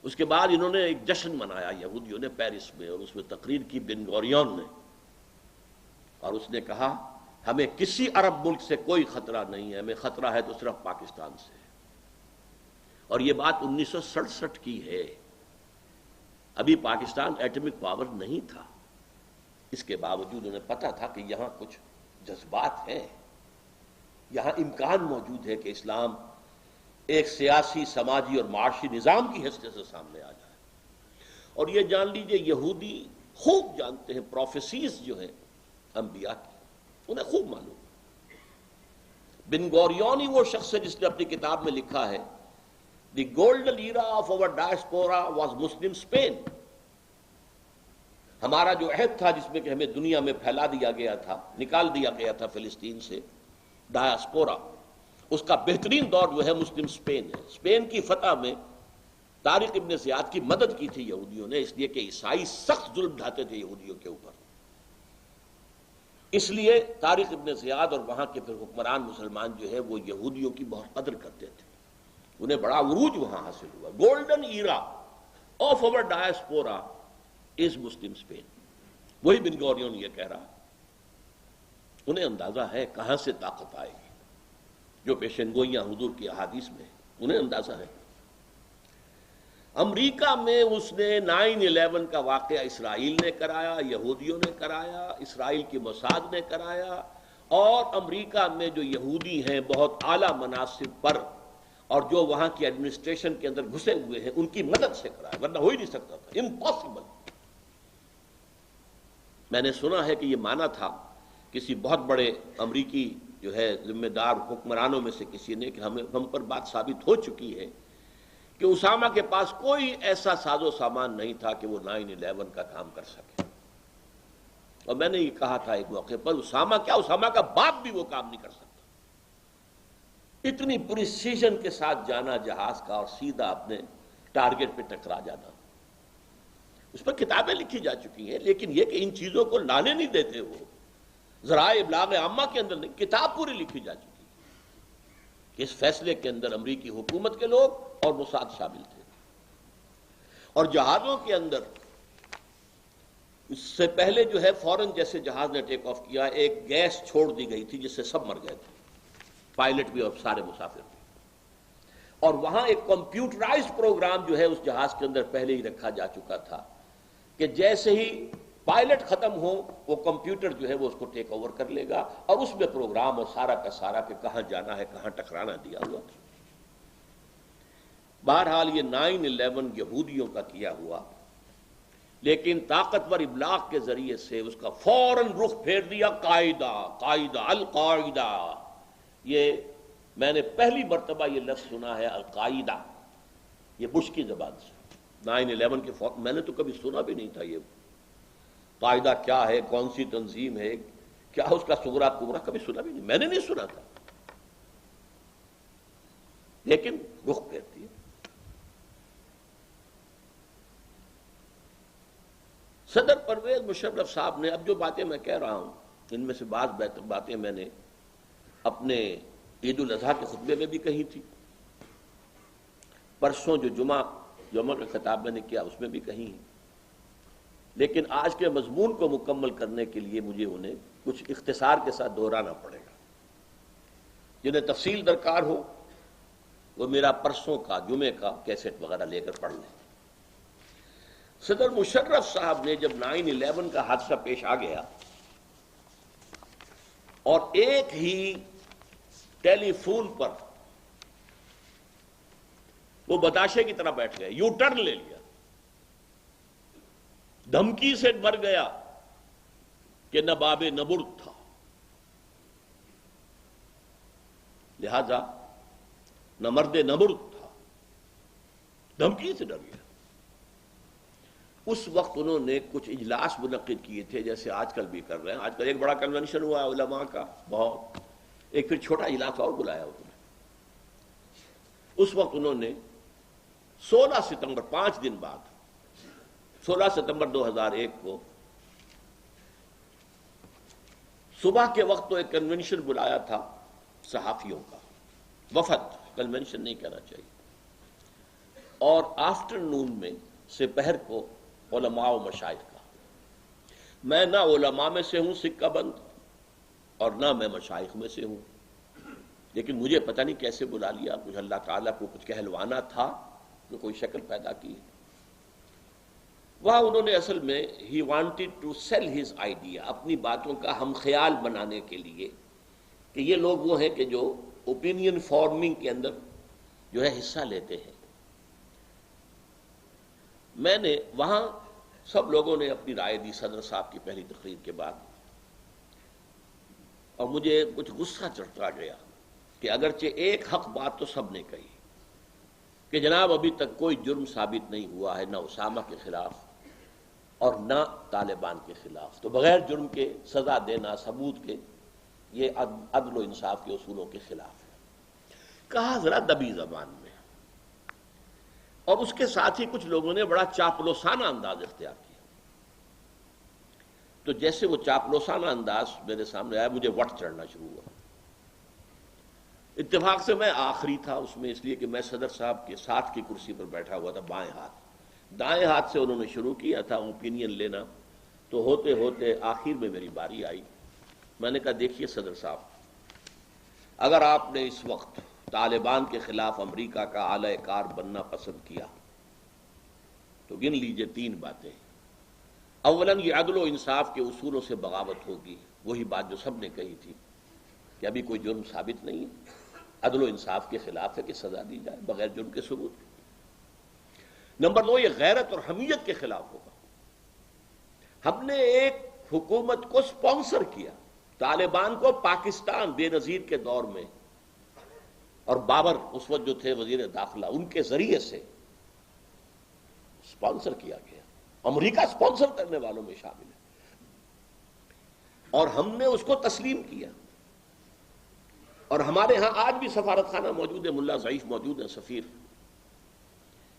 A: اس کے بعد انہوں نے ایک جشن منایا یہودیوں نے پیرس میں، اور اس میں تقریر کی بن گوریون نے، اور اس نے کہا ہمیں کسی عرب ملک سے کوئی خطرہ نہیں ہے، ہمیں خطرہ ہے تو صرف پاکستان سے. اور یہ بات 1967 کی ہے. ابھی پاکستان ایٹمک پاور نہیں تھا. اس کے باوجود انہیں پتا تھا کہ یہاں کچھ جذبات ہیں، یہاں امکان موجود ہے کہ اسلام ایک سیاسی، سماجی اور معاشی نظام کی حیثیت سے سامنے آ جائے. اور یہ جان لیجئے یہودی خوب جانتے ہیں پروفیسیز جو ہیں انبیاء کی، انہیں خوب معلوم. بن گوریون ہی وہ شخص ہے جس نے اپنی کتاب میں لکھا ہے the golden era of over diaspora was Muslim Spain. ہمارا جو عہد تھا جس میں کہ ہمیں دنیا میں پھیلا دیا گیا تھا، نکال دیا گیا تھا فلسطین سے، ڈائسپورا، اس کا بہترین دور جو ہے مسلم اسپین ہے. اسپین کی فتح میں طارق ابن زیاد کی مدد کی تھی یہودیوں نے، اس لیے کہ عیسائی سخت ظلم ڈھاتے تھے یہودیوں کے اوپر. اس لیے طارق ابن زیاد اور وہاں کے پھر حکمران مسلمان جو ہے وہ یہودیوں کی بہت قدر کرتے تھے، انہیں بڑا عروج وہاں حاصل ہوا. Golden era of over diaspora is Muslim Spain. وہی بن گوریون یہ کہہ رہا. انہیں اندازہ ہے کہاں سے طاقت آئے گی، جو پیشن گوئیاں حضور کی احادیث میں انہیں اندازہ ہے. امریکہ میں اس نے 9/11 کا واقعہ اسرائیل نے کرایا، یہودیوں نے کرایا، اسرائیل کی موساد نے کرایا. اور امریکہ میں جو یہودی ہیں بہت اعلیٰ مناصب پر، اور جو وہاں کی ایڈمنسٹریشن کے اندر گھسے ہوئے ہیں ان کی مدد سے کرائے، ورنہ ہو ہی نہیں سکتا تھا، امپاسبل۔ میں نے سنا ہے کہ یہ مانا تھا کسی بہت بڑے امریکی جو ہے ذمہ دار حکمرانوں میں سے کسی نے کہ ہم پر بات ثابت ہو چکی ہے کہ اسامہ کے پاس کوئی ایسا ساز و سامان نہیں تھا کہ وہ 9/11 کا کام کر سکے، اور میں نے یہ کہا تھا ایک موقع پر، اسامہ کیا، اسامہ کا باپ بھی وہ کام نہیں کر سکتا۔ اتنی پریسیژن کے ساتھ جانا جہاز کا اور سیدھا اپنے ٹارگٹ پہ ٹکرا جانا، اس پر کتابیں لکھی جا چکی ہیں، لیکن یہ کہ ان چیزوں کو لانے نہیں دیتے، وہ ذرائع ابلاغ عامہ کے اندر نہیں، کتاب پوری لکھی جا چکی ہے کہ اس فیصلے کے اندر امریکی حکومت کے لوگ اور موساد شامل تھے۔ اور جہازوں کے اندر اس سے پہلے جو ہے فوراً جیسے جہاز نے ٹیک آف کیا، ایک گیس چھوڑ دی گئی تھی جس سے سب مر گئے تھے، پائلٹ بھی اور سارے مسافر بھی۔ اور وہاں ایک کمپیوٹرائزڈ پروگرام جو ہے اس جہاز کے اندر پہلے ہی رکھا جا چکا تھا کہ جیسے ہی پائلٹ ختم ہو وہ کمپیوٹر جو ہے وہ اس کو ٹیک اوور کر لے گا، اور اس میں پروگرام اور سارا کا سارا کہ کہاں جانا ہے کہاں ٹکرانا دیا ہوا تھا۔ بہرحال یہ 9/11 یہودیوں کا کیا ہوا، لیکن طاقتور ابلاغ کے ذریعے سے اس کا فوراً رخ پھیر دیا قاعدہ القاعدہ۔ یہ میں نے پہلی مرتبہ یہ لفظ سنا ہے القاعدہ، یہ بش کی زبان سے۔ 9/11 کے میں نے تو کبھی سنا بھی نہیں تھا یہ قاعدہ کیا ہے، کون سی تنظیم ہے، کیا اس کا صغرا کبرا، کبھی سنا بھی نہیں، میں نے نہیں سنا تھا، لیکن رخ پھیرتی ہے۔ صدر پرویز مشرف صاحب نے، اب جو باتیں میں کہہ رہا ہوں ان میں سے بعض باتیں میں نے اپنے عید الاضحیٰ کے خطبے میں بھی کہی تھی، پرسوں جو جمعہ کا خطاب میں نے کیا اس میں بھی کہی ہیں، لیکن آج کے مضمون کو مکمل کرنے کے لیے مجھے انہیں کچھ اختصار کے ساتھ دہرانا پڑے گا۔ جنہیں تفصیل درکار ہو وہ میرا پرسوں کا جمعے کا کیسٹ وغیرہ لے کر پڑھ لیں۔ صدر مشرف صاحب نے جب 9/11 کا حادثہ پیش آ گیا اور ایک ہی ٹیلی فون پر وہ بتاشے کی طرح بیٹھ گئے، یو ٹرن لے لیا، دھمکی سے مر گیا کہ نہ باب نبرد تھا، لہذا نہ مرد نبرد تھا، دھمکی سے ڈر گیا۔ اس وقت انہوں نے کچھ اجلاس منعقد کیے تھے جیسے آج کل بھی کر رہے ہیں، آج کل ایک بڑا کنونشن ہوا ہے علماء کا بہت، ایک پھر چھوٹا اجلاس اور بلایا انہوں نے۔ اس وقت انہوں نے 16 ستمبر 5 دن بعد 16 ستمبر 2001 کو صبح کے وقت تو ایک کنونشن بلایا تھا صحافیوں کا، وفد، کنونشن نہیں کہنا چاہیے، اور آفٹرنون میں سپہر کو علماء و مشائخ کا۔ میں نہ علماء میں سے ہوں سکہ بند اور نہ میں مشائخ میں سے ہوں، لیکن مجھے پتہ نہیں کیسے بلا لیا، کچھ اللہ تعالیٰ کو کچھ کہلوانا تھا تو کوئی شکل پیدا کی۔ وہاں انہوں نے اصل میں ہی wanted to sell his idea, اپنی باتوں کا ہم خیال بنانے کے لیے کہ یہ لوگ وہ ہیں کہ جو اوپینین فارمنگ کے اندر جو ہے حصہ لیتے ہیں۔ میں نے وہاں سب لوگوں نے اپنی رائے دی صدر صاحب کی پہلی تقریر کے بعد، اور مجھے کچھ غصہ چڑھتا گیا کہ اگرچہ ایک حق بات تو سب نے کہی کہ جناب ابھی تک کوئی جرم ثابت نہیں ہوا ہے، نہ اسامہ کے خلاف اور نہ طالبان کے خلاف، تو بغیر جرم کے سزا دینا ثبوت کے یہ عدل و انصاف کے اصولوں کے خلاف ہے۔ کہا ذرا دبی زبان میں، اور اس کے ساتھ ہی کچھ لوگوں نے بڑا چاپلوسانہ انداز اختیار کیا، تو جیسے وہ چاپلوسانہ انداز میرے سامنے آیا مجھے وٹ چڑھنا شروع ہوا۔ اتفاق سے میں آخری تھا اس میں، اس لیے کہ میں صدر صاحب کے ساتھ کی کرسی پر بیٹھا ہوا تھا بائیں ہاتھ، دائیں ہاتھ سے انہوں نے شروع کیا تھا اوپینین لینا، تو ہوتے ہوتے آخر میں میری باری آئی۔ میں نے کہا دیکھیے صدر صاحب، اگر آپ نے اس وقت طالبان کے خلاف امریکہ کا اعلی کار بننا پسند کیا تو گن لیجئے 3 باتیں۔ اولاً یہ عدل و انصاف کے اصولوں سے بغاوت ہوگی، وہی بات جو سب نے کہی تھی کہ ابھی کوئی جرم ثابت نہیں ہے۔ عدل و انصاف کے خلاف ہے کہ سزا دی جائے بغیر جرم کے ثبوت کے۔ نمبر 2، یہ غیرت اور حمیت کے خلاف ہوگا۔ ہم نے ایک حکومت کو سپانسر کیا، طالبان کو پاکستان بے نظیر کے دور میں، اور بابر اس وقت جو تھے وزیر داخلہ، ان کے ذریعے سے سپانسر کیا گیا۔ امریکہ سپانسر کرنے والوں میں شامل ہے، اور ہم نے اس کو تسلیم کیا۔ اور ہمارے ہاں آج بھی سفارت خانہ موجود ہے، ملا ضعیف موجود ہیں، سفیر،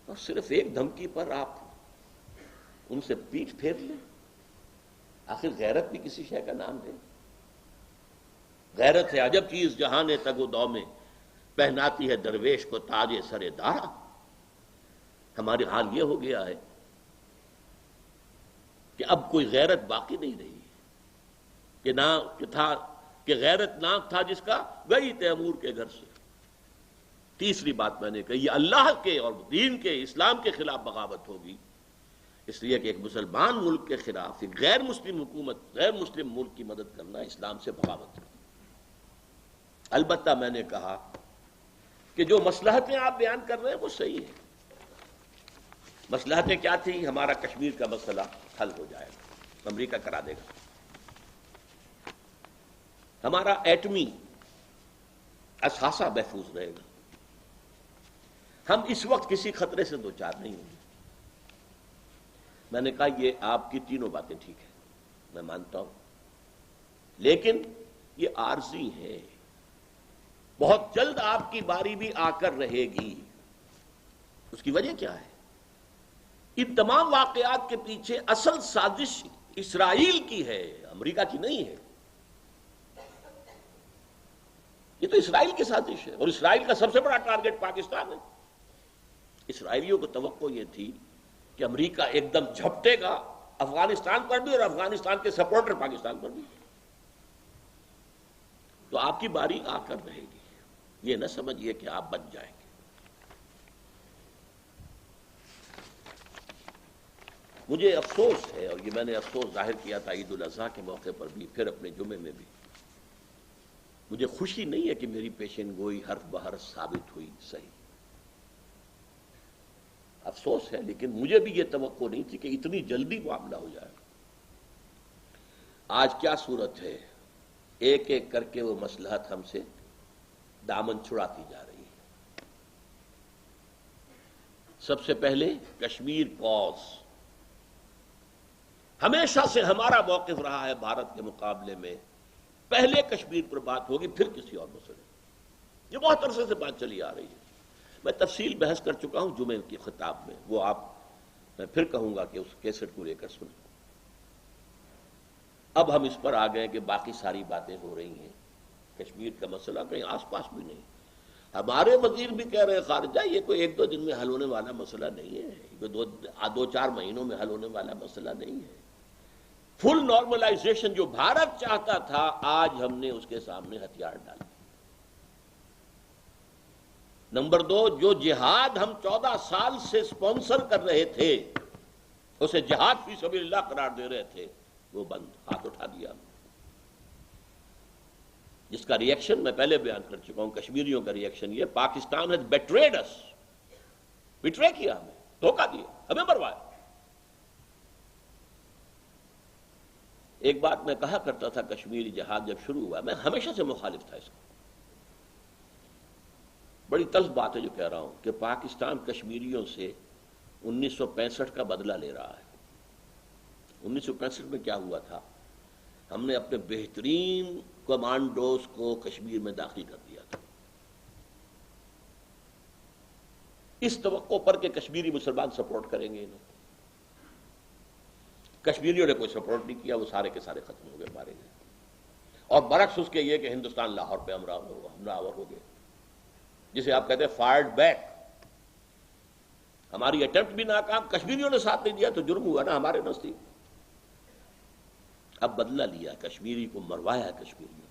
A: اور صرف ایک دھمکی پر آپ ان سے پیٹھ پھیر لیں۔ آخر غیرت بھی کسی شے کا نام ہے۔ غیرت ہے عجب چیز جہاں تگ و دو میں، پہناتی ہے درویش کو تاج سر دارا۔ ہمارے حال یہ ہو گیا ہے کہ اب کوئی غیرت باقی نہیں رہی کہ نہ تھا، کہ غیرت ناک تھا جس کا گئی تیمور کے گھر سے۔ تیسری بات میں نے کہی، یہ اللہ کے اور دین کے، اسلام کے خلاف بغاوت ہوگی، اس لیے کہ ایک مسلمان ملک کے خلاف ایک غیر مسلم حکومت، غیر مسلم ملک کی مدد کرنا اسلام سے بغاوت ہے۔ البتہ میں نے کہا کہ جو مصلحتیں آپ بیان کر رہے ہیں وہ صحیح ہیں۔ مصلحتیں کیا تھیں؟ ہمارا کشمیر کا مسئلہ حل ہو جائے گا، امریکہ کرا دے گا، ہمارا ایٹمی اثاثہ محفوظ رہے گا، ہم اس وقت کسی خطرے سے دوچار نہیں ہوں گے۔ میں نے کہا یہ آپ کی تینوں باتیں ٹھیک ہیں، میں مانتا ہوں، لیکن یہ عارضی ہے، بہت جلد آپ کی باری بھی آ کر رہے گی۔ اس کی وجہ کیا ہے؟ ان تمام واقعات کے پیچھے اصل سازش اسرائیل کی ہے، امریکہ کی نہیں ہے۔ یہ تو اسرائیل کی سازش ہے، اور اسرائیل کا سب سے بڑا ٹارگٹ پاکستان ہے۔ اسرائیلیوں کو توقع یہ تھی کہ امریکہ ایک دم جھپٹے گا افغانستان پر بھی، اور افغانستان کے سپورٹر پاکستان پر بھی۔ تو آپ کی باری آ کر رہے گی، یہ نہ سمجھیے کہ آپ بچ جائیں گے۔ مجھے افسوس ہے، اور یہ میں نے افسوس ظاہر کیا تھا عید الاضحیٰ کے موقع پر بھی، پھر اپنے جمعے میں بھی، مجھے خوشی نہیں ہے کہ میری پیشن گوئی حرف بحرف ثابت ہوئی صحیح، افسوس ہے، لیکن مجھے بھی یہ توقع نہیں تھی کہ اتنی جلدی معاملہ ہو جائے۔ آج کیا صورت ہے؟ ایک ایک کر کے وہ مصلحت ہم سے دامن چھڑاتی جا رہی ہے۔ سب سے پہلے کشمیر پاس، ہمیشہ سے ہمارا موقف رہا ہے بھارت کے مقابلے میں، پہلے کشمیر پر بات ہوگی پھر کسی اور مسئلے۔ یہ بہت عرصے سے بات چلی آ رہی ہے، میں تفصیل بحث کر چکا ہوں جمعے کی خطاب میں، وہ آپ میں پھر کہوں گا کہ اس کیسٹ کو لے کر سنیں۔ اب ہم اس پر آ گئے کہ باقی ساری باتیں ہو رہی ہیں، کشمیر کا مسئلہ کہیں آس پاس بھی نہیں۔ ہمارے وزیر بھی کہہ رہے ہیں خارجہ، یہ کوئی ایک دو دن میں حل ہونے والا مسئلہ نہیں ہے، یہ دو چار مہینوں میں حل ہونے والا مسئلہ نہیں ہے۔ فل نارملائزیشن جو بھارت چاہتا تھا، آج ہم نے اس کے سامنے ہتھیار ڈالے۔ نمبر 2، جو جہاد ہم 14 سال سے سپانسر کر رہے تھے، اسے جہاد فی سبیل اللہ قرار دے رہے تھے، وہ بند، ہاتھ اٹھا دیا، جس کا ریئیکشن میں پہلے بیان کر چکا ہوں۔ کشمیریوں کا ریئیکشن یہ، پاکستان has betrayed us، بٹرے کیا ہمیں، دھوکہ دیا، ہمیں مروایا۔ ایک بات میں کہا کرتا تھا، کشمیری جہاد جب شروع ہوا، میں ہمیشہ سے مخالف تھا اس کا، بڑی تلخ بات ہے جو کہہ رہا ہوں، کہ پاکستان کشمیریوں سے 1965 کا بدلہ لے رہا ہے۔ 1965 میں کیا ہوا تھا؟ ہم نے اپنے بہترین کمانڈوز کو کشمیر میں داخل کر دیا تھا، اس توقع پر کہ کشمیری مسلمان سپورٹ کریں گے انہیں۔ کشمیریوں نے کوئی سپورٹ نہیں کیا، وہ سارے کے سارے ختم ہو گئے، مارے گئے، اور برعکس اس کے یہ کہ ہندوستان لاہور پہ حملہ آور ہو گئے، جسے آپ کہتے ہیں فائرڈ بیک۔ ہماری اٹیمپٹ بھی ناکام، کشمیریوں نے ساتھ نہیں دیا تو جرم ہوا نا ہمارے نزدیک۔ اب بدلہ لیا، کشمیری کو مروایا کشمیریوں۔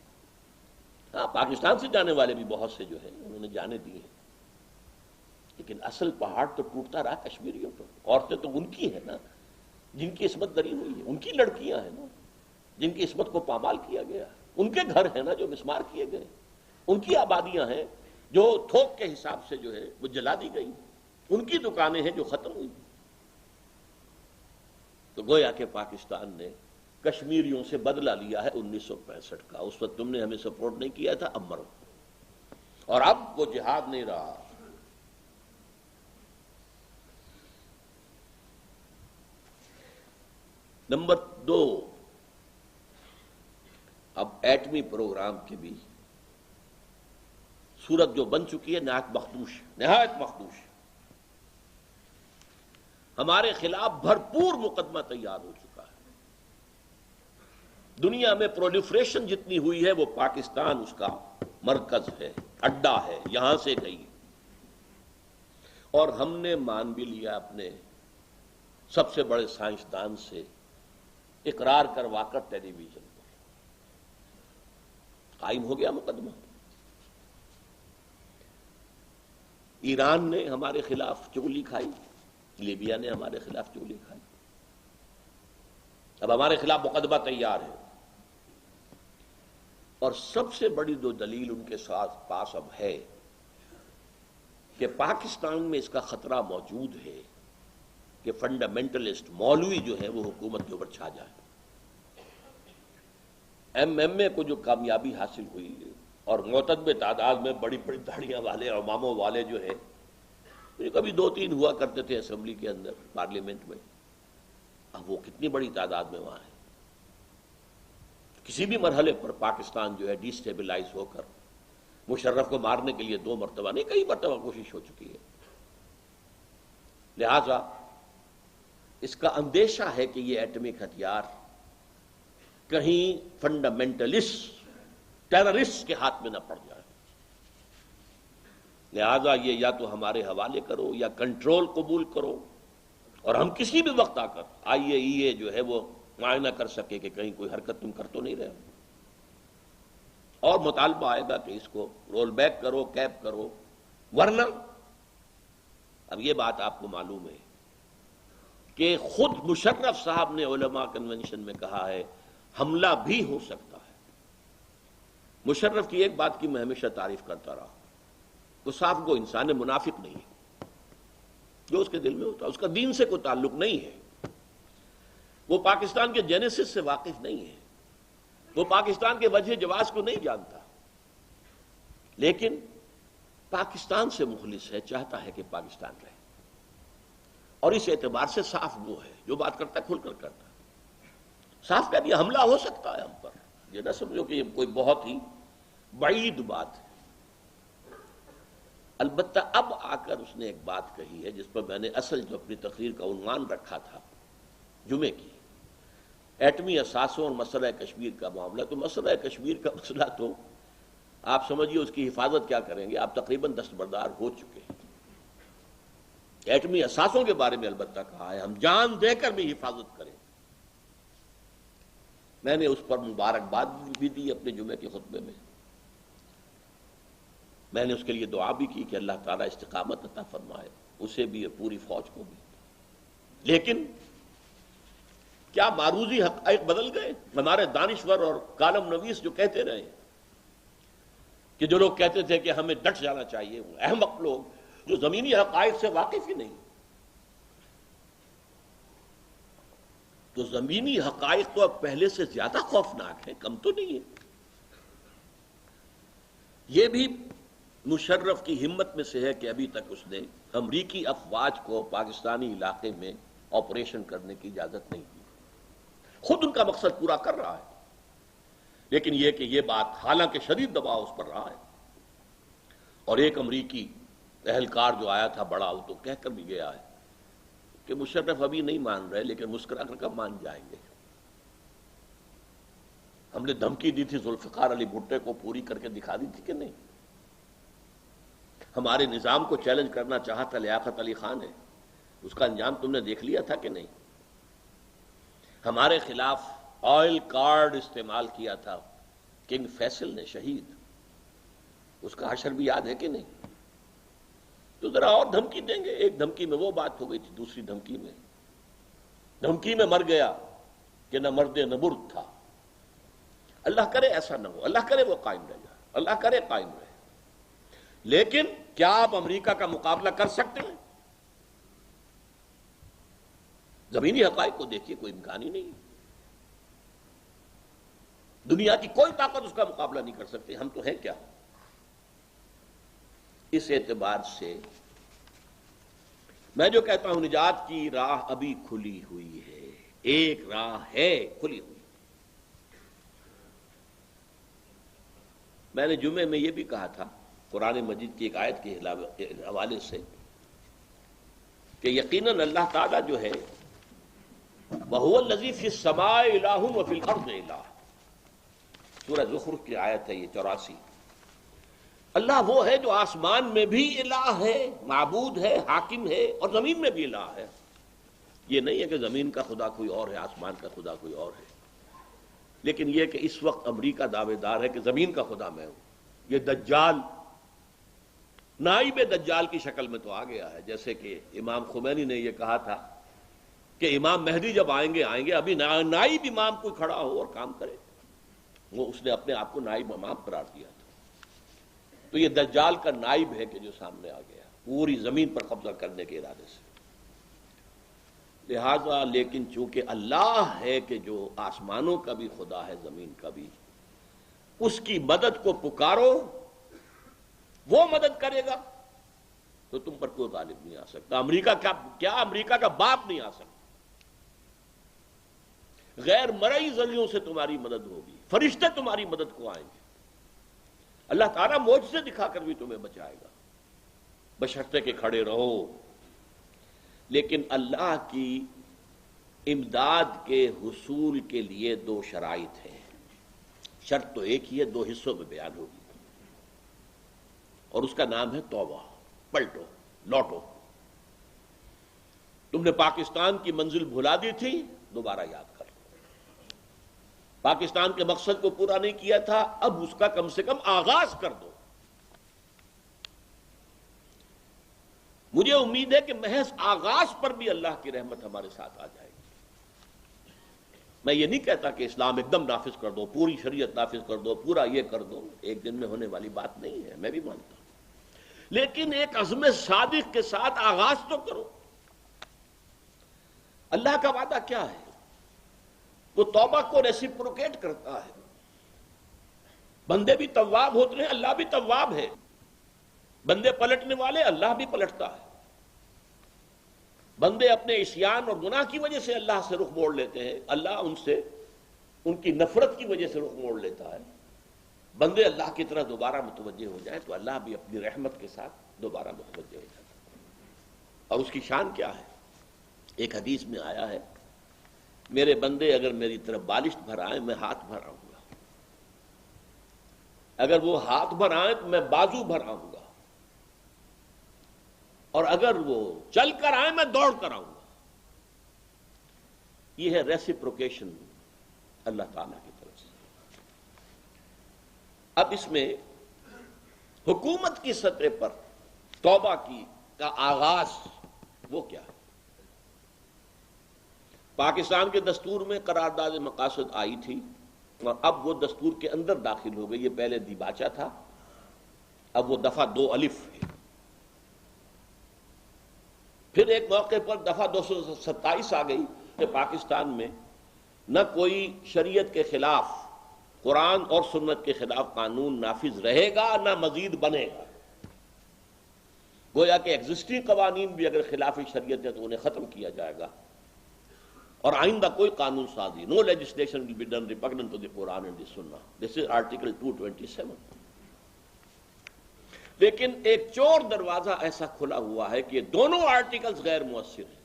A: ہاں، پاکستان سے جانے والے بھی بہت سے جو ہیں انہوں نے جانے دی ہیں، لیکن اصل پہاڑ تو ٹوٹتا رہا کشمیریوں پر۔ عورتیں تو ان کی ہیں نا جن کی عصمت دری ہوئی ہے، ان کی لڑکیاں ہیں نا جن کی عصمت کو پامال کیا گیا، ان کے گھر ہیں نا جو مسمار کیے گئے، ان کی آبادیاں ہیں جو تھوک کے حساب سے جو ہے وہ جلا دی گئی، ان کی دکانیں ہیں جو ختم ہوئی۔ تو گویا کہ پاکستان نے کشمیریوں سے بدلہ لیا ہے 1965 کا۔ اس وقت تم نے ہمیں سپورٹ نہیں کیا تھا، اب مرو، اور اب وہ جہاد نہیں رہا۔ نمبر 2، اب ایٹمی پروگرام کی بھی صورت جو بن چکی ہے نہایت مخدوش۔ ہمارے خلاف بھرپور مقدمہ تیار ہو چکا ہے۔ دنیا میں پرولیفریشن جتنی ہوئی ہے وہ پاکستان اس کا مرکز ہے، اڈا ہے، یہاں سے گئی، اور ہم نے مان بھی لیا اپنے سب سے بڑے سائنسدان سے اقرار کروا کر ٹیلی ویژن پر قائم ہو گیا مقدمہ۔ ایران نے ہمارے خلاف چغلی کھائی، لیبیا نے ہمارے خلاف چغلی کھائی، اب ہمارے خلاف مقدمہ تیار ہے۔ اور سب سے بڑی جو دلیل ان کے ساتھ پاس اب ہے کہ پاکستان میں اس کا خطرہ موجود ہے کہ فنڈامنٹلسٹ مولوی جو ہے وہ حکومت کے اوپر چھا جائے۔ ایم ایم اے کو جو کامیابی حاصل ہوئی اور معتدل تعداد میں بڑی بڑی داڑیاں والے اور اماموں والے جو ہیں، کبھی 2-3 ہوا کرتے تھے اسمبلی کے اندر، پارلیمنٹ میں، اب وہ کتنی بڑی تعداد میں وہاں ہے۔ کسی بھی مرحلے پر پاکستان جو ہے ڈی سٹیبلائز ہو کر مشرف کو مارنے کے لیے 2 مرتبہ نہیں کئی مرتبہ کوشش ہو چکی ہے۔ لہذا اس کا اندیشہ ہے کہ یہ ایٹمک ہتھیار کہیں فنڈامنٹلسٹ ٹیررسٹ کے ہاتھ میں نہ پڑ جائے، لہذا یہ یا تو ہمارے حوالے کرو یا کنٹرول قبول کرو، اور ہم کسی بھی وقت آ کر IAEA جو ہے وہ معائنہ کر سکے کہ کہیں کوئی حرکت تم کر تو نہیں رہے ہو، اور مطالبہ آئے گا کہ اس کو رول بیک کرو، کیپ کرو، ورنہ اب یہ بات آپ کو معلوم ہے کہ خود مشرف صاحب نے علماء کنونشن میں کہا ہے حملہ بھی ہو سکتا ہے۔ مشرف کی ایک بات کی میں ہمیشہ تعریف کرتا رہا، وہ صاحب کو انسان منافق نہیں ہے، جو اس کے دل میں ہوتا ہے، اس کا دین سے کوئی تعلق نہیں ہے، وہ پاکستان کے جینیسس سے واقف نہیں ہے، وہ پاکستان کے وجہ جواز کو نہیں جانتا، لیکن پاکستان سے مخلص ہے، چاہتا ہے کہ پاکستان رہے، اور اس اعتبار سے صاف وہ ہے جو بات کرتا ہے کھل کر کرتا ہے۔ صاف کہہ دیا حملہ ہو سکتا ہے ہم پر، یہ نہ سمجھو کہ یہ کوئی بہت ہی بعید بات ہے۔ البتہ اب آ کر اس نے ایک بات کہی ہے جس پر میں نے اصل جو اپنی تقریر کا عنوان رکھا تھا جمعے کی، ایٹمی اثاثوں اور مسئلہ کشمیر کا معاملہ۔ تو مسئلہ کشمیر کا مسئلہ تو آپ سمجھیے اس کی حفاظت کیا کریں گے، آپ تقریباً دستبردار ہو چکے ہیں۔ ایٹمی اثاثوں کے بارے میں البتہ کہا ہے ہم جان دے کر بھی حفاظت کریں۔ میں نے اس پر مبارکباد بھی دی اپنے جمعے کے خطبے میں، میں نے اس کے لیے دعا بھی کی کہ اللہ تعالیٰ استقامت عطا فرمائے اسے بھی اور پوری فوج کو بھی۔ لیکن کیا معروضی حقائق بدل گئے؟ ہمارے دانشور اور کالم نویس جو کہتے رہے کہ جو لوگ کہتے تھے کہ ہمیں ڈٹ جانا چاہیے، وہ احمق لوگ جو زمینی حقائق سے واقف ہی نہیں، تو زمینی حقائق تو اب پہلے سے زیادہ خوفناک ہیں، کم تو نہیں ہے۔ یہ بھی مشرف کی ہمت میں سے ہے کہ ابھی تک اس نے امریکی افواج کو پاکستانی علاقے میں آپریشن کرنے کی اجازت نہیں دی، خود ان کا مقصد پورا کر رہا ہے، لیکن یہ کہ یہ بات حالانکہ شدید دباؤ اس پر رہا ہے، اور ایک امریکی اہلکار جو آیا تھا بڑا، وہ تو کہہ کر بھی گیا ہے کہ مشرف ابھی نہیں مان رہے لیکن مسکرا کر کب مان جائیں گے۔ ہم نے دھمکی دی تھی ذوالفقار علی بھٹو کو، پوری کر کے دکھا دی تھی کہ نہیں؟ ہمارے نظام کو چیلنج کرنا چاہا تھا لیاقت علی خان ہے، اس کا انجام تم نے دیکھ لیا تھا کہ نہیں؟ ہمارے خلاف آئل کارڈ استعمال کیا تھا کنگ فیصل نے، شہید، اس کا حشر بھی یاد ہے کہ نہیں؟ تو ذرا اور دھمکی دیں گے۔ ایک دھمکی میں وہ بات ہو گئی تھی، دوسری دھمکی میں مر گیا کہ نہ مرد نہ برد تھا۔ اللہ کرے ایسا نہ ہو، اللہ کرے وہ قائم رہ جائے، اللہ کرے قائم رہے۔ لیکن کیا آپ امریکہ کا مقابلہ کر سکتے ہیں؟ زمینی حقائق کو دیکھیے، کوئی امکان ہی نہیں۔ دنیا کی کوئی طاقت اس کا مقابلہ نہیں کر سکتی، ہم تو ہیں کیا؟ اس اعتبار سے میں جو کہتا ہوں نجات کی راہ ابھی کھلی ہوئی ہے، ایک راہ ہے کھلی ہوئی۔ میں نے جمعے میں یہ بھی کہا تھا قرآن مجید کی ایک آیت کے حوالے سے کہ یقیناً اللہ تعالیٰ جو ہے وَهُوَ الَّذِي فِي السَّمَاءِ إِلَٰهٌ وَفِي الْأَرْضِ إِلَٰهٌ، سورہ زخرف کی آیت ہے یہ 84۔ اللہ وہ ہے جو آسمان میں بھی الہ ہے، معبود ہے، حاکم ہے، اور زمین میں بھی الہ ہے۔ یہ نہیں ہے کہ زمین کا خدا کوئی اور ہے، آسمان کا خدا کوئی اور ہے، لیکن یہ کہ اس وقت امریکہ دعوے دار ہے کہ زمین کا خدا میں ہوں۔ یہ دجال نائب دجال کی شکل میں تو آ گیا ہے، جیسے کہ امام خمینی نے یہ کہا تھا کہ امام مہدی جب آئیں گے ابھی نائب امام کوئی کھڑا ہو اور کام کرے، وہ اس نے اپنے آپ کو نائب امام قرار دیا تھا۔ تو یہ دجال کا نائب ہے کہ جو سامنے آ گیا پوری زمین پر قبضہ کرنے کے ارادے سے۔ لہذا لیکن چونکہ اللہ ہے کہ جو آسمانوں کا بھی خدا ہے، زمین کا بھی، اس کی مدد کو پکارو، وہ مدد کرے گا تو تم پر کوئی غالب نہیں آ سکتا۔ امریکہ کیا امریکہ کا باپ نہیں آ سکتا؟ غیر مرئی ذریعوں سے تمہاری مدد ہوگی، فرشتے تمہاری مدد کو آئیں گے، اللہ تعالیٰ معجزے دکھا کر بھی تمہیں بچائے گا، بشرطے کہ کھڑے رہو۔ لیکن اللہ کی امداد کے حصول کے لیے دو شرائط ہیں۔ شرط تو ایک ہی ہے، دو حصوں میں بیان ہوگی، اور اس کا نام ہے توبہ۔ پلٹو، لوٹو۔ تم نے پاکستان کی منزل بھلا دی تھی، دوبارہ یاد کر لو۔ پاکستان کے مقصد کو پورا نہیں کیا تھا، اب اس کا کم سے کم آغاز کر دو۔ مجھے امید ہے کہ محض آغاز پر بھی اللہ کی رحمت ہمارے ساتھ آ جائے گی۔ میں یہ نہیں کہتا کہ اسلام ایک دم نافذ کر دو، پوری شریعت نافذ کر دو، پورا یہ کر دو، ایک دن میں ہونے والی بات نہیں ہے، میں بھی مانتا ہوں، لیکن ایک عزم صادق کے ساتھ آغاز تو کرو۔ اللہ کا وعدہ کیا ہے؟ وہ توبہ کو ریسیپروکیٹ کرتا ہے۔ بندے بھی تواب ہوتے ہیں، اللہ بھی تواب ہے۔ بندے پلٹنے والے، اللہ بھی پلٹتا ہے۔ بندے اپنے عصیان اور گناہ کی وجہ سے اللہ سے رخ موڑ لیتے ہیں، اللہ ان کی نفرت کی وجہ سے رخ موڑ لیتا ہے۔ بندے اللہ کی طرح دوبارہ متوجہ ہو جائیں تو اللہ بھی اپنی رحمت کے ساتھ دوبارہ متوجہ ہو جاتا ہے۔ اور اس کی شان کیا ہے؟ ایک حدیث میں آیا ہے، میرے بندے اگر میری طرف بالشت بھرائیں میں ہاتھ بھراؤں گا، اگر وہ ہاتھ بھرائیں تو میں بازو بھراؤں گا، اور اگر وہ چل کر آئیں میں دوڑ کر آؤں گا۔ یہ ہے ریسیپروکیشن اللہ تعالیٰ کی طرف سے۔ اب اس میں حکومت کی سطح پر توبہ کا آغاز وہ کیا ہے؟ پاکستان کے دستور میں قرارداد مقاصد آئی تھی، اور اب وہ دستور کے اندر داخل ہو گئی۔ یہ پہلے دیباچہ تھا، اب وہ دفعہ 2 الف ہے۔ پھر ایک موقع پر دفعہ 227 آ گئی کہ پاکستان میں نہ کوئی شریعت کے خلاف، قرآن اور سنت کے خلاف قانون نافذ رہے گا، نہ مزید بنے گا۔ گویا کہ ایگزسٹنگ قوانین بھی اگر خلاف شریعت ہے تو انہیں ختم کیا جائے گا، اور آئندہ کوئی قانون سازی، no legislation will be done repugnant to the Quran and the Sunnah. This is Article 227. لیکن ایک چور دروازہ ایسا کھلا ہوا ہے کہ یہ دونوں آرٹیکلز غیر مؤثر ہیں،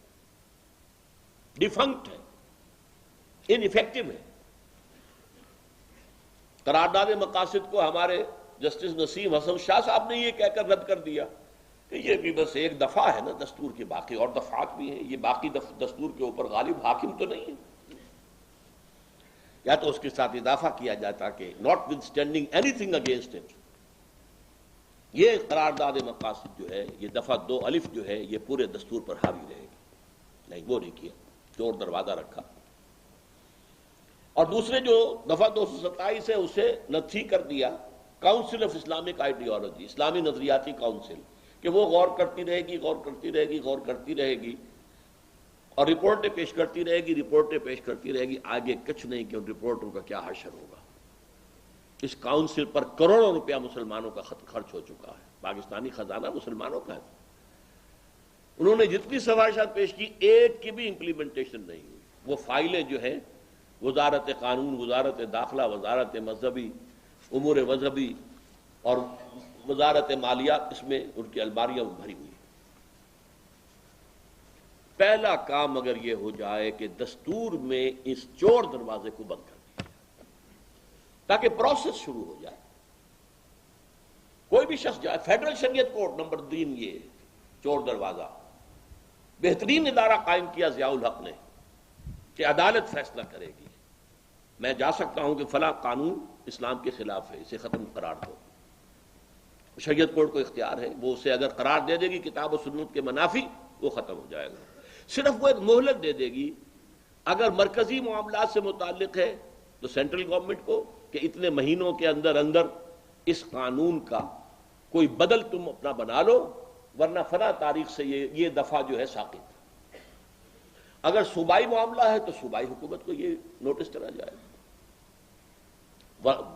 A: ڈیفنکٹ ہیں، ان ایفیکٹو ہیں۔ قرارداد مقاصد کو ہمارے جسٹس نسیم حسن شاہ صاحب نے یہ کہہ کر رد کر دیا کہ یہ بھی بس ایک دفعہ ہے نا دستور کی، باقی اور دفعات بھی ہیں، یہ باقی دستور کے اوپر غالب حاکم تو نہیں ہے۔ یا تو اس کے ساتھ اضافہ کیا جاتا کہ not with standing any thing against it, یہ قرارداد مقاصد جو ہے، یہ دفعہ 2 الف جو ہے، یہ پورے دستور پر حاوی رہے گی۔ نہیں، وہ نہیں کیا، چور دروازہ رکھا۔ اور دوسرے جو دفعہ 227 ہے اسے نتھی کر دیا کاؤنسل آف اسلامک آئیڈیالوجی، اسلامی نظریاتی کاؤنسل، کہ وہ غور کرتی رہے گی، غور کرتی رہے گی، غور کرتی رہے گی اور رپورٹیں پیش کرتی رہے گی، رپورٹیں پیش کرتی رہے گی، آگے کچھ نہیں کہ ان رپورٹوں کا کیا حشر ہوگا۔ اس کاؤنسل پر کروڑوں روپیہ مسلمانوں کا خرچ ہو چکا ہے، پاکستانی خزانہ مسلمانوں کا ہے۔ انہوں نے جتنی سفارشات پیش کی ایک کی بھی امپلیمنٹیشن نہیں ہوئی۔ وہ فائلیں جو ہیں وزارت قانون، وزارت داخلہ، وزارت مذہبی امور مذہبی اور وزارت مالیہ، اس میں ان کی الماریاں بھری ہوئی۔ پہلا کام اگر یہ ہو جائے کہ دستور میں اس چور دروازے کو بند کر دیا تاکہ پروسیس شروع ہو جائے، کوئی بھی شخص جائے، فیڈرل شریعت کورٹ نمبر 3، یہ چور دروازہ بہترین ادارہ قائم کیا ضیاء الحق نے کہ عدالت فیصلہ کرے گی۔ میں جا سکتا ہوں کہ فلاں قانون اسلام کے خلاف ہے، اسے ختم قرار دو، شریعت کورٹ کو اختیار ہے، وہ اسے اگر قرار دے دے گی کتاب و سنت کے منافی، وہ ختم ہو جائے گا۔ صرف وہ ایک مہلت دے دے گی، اگر مرکزی معاملات سے متعلق ہے تو سینٹرل گورنمنٹ کو کہ اتنے مہینوں کے اندر اندر اس قانون کا کوئی بدل تم اپنا بنا لو، ورنہ فلاں تاریخ سے یہ دفعہ جو ہے ساقط۔ اگر صوبائی معاملہ ہے تو صوبائی حکومت کو یہ نوٹس کرا جائے،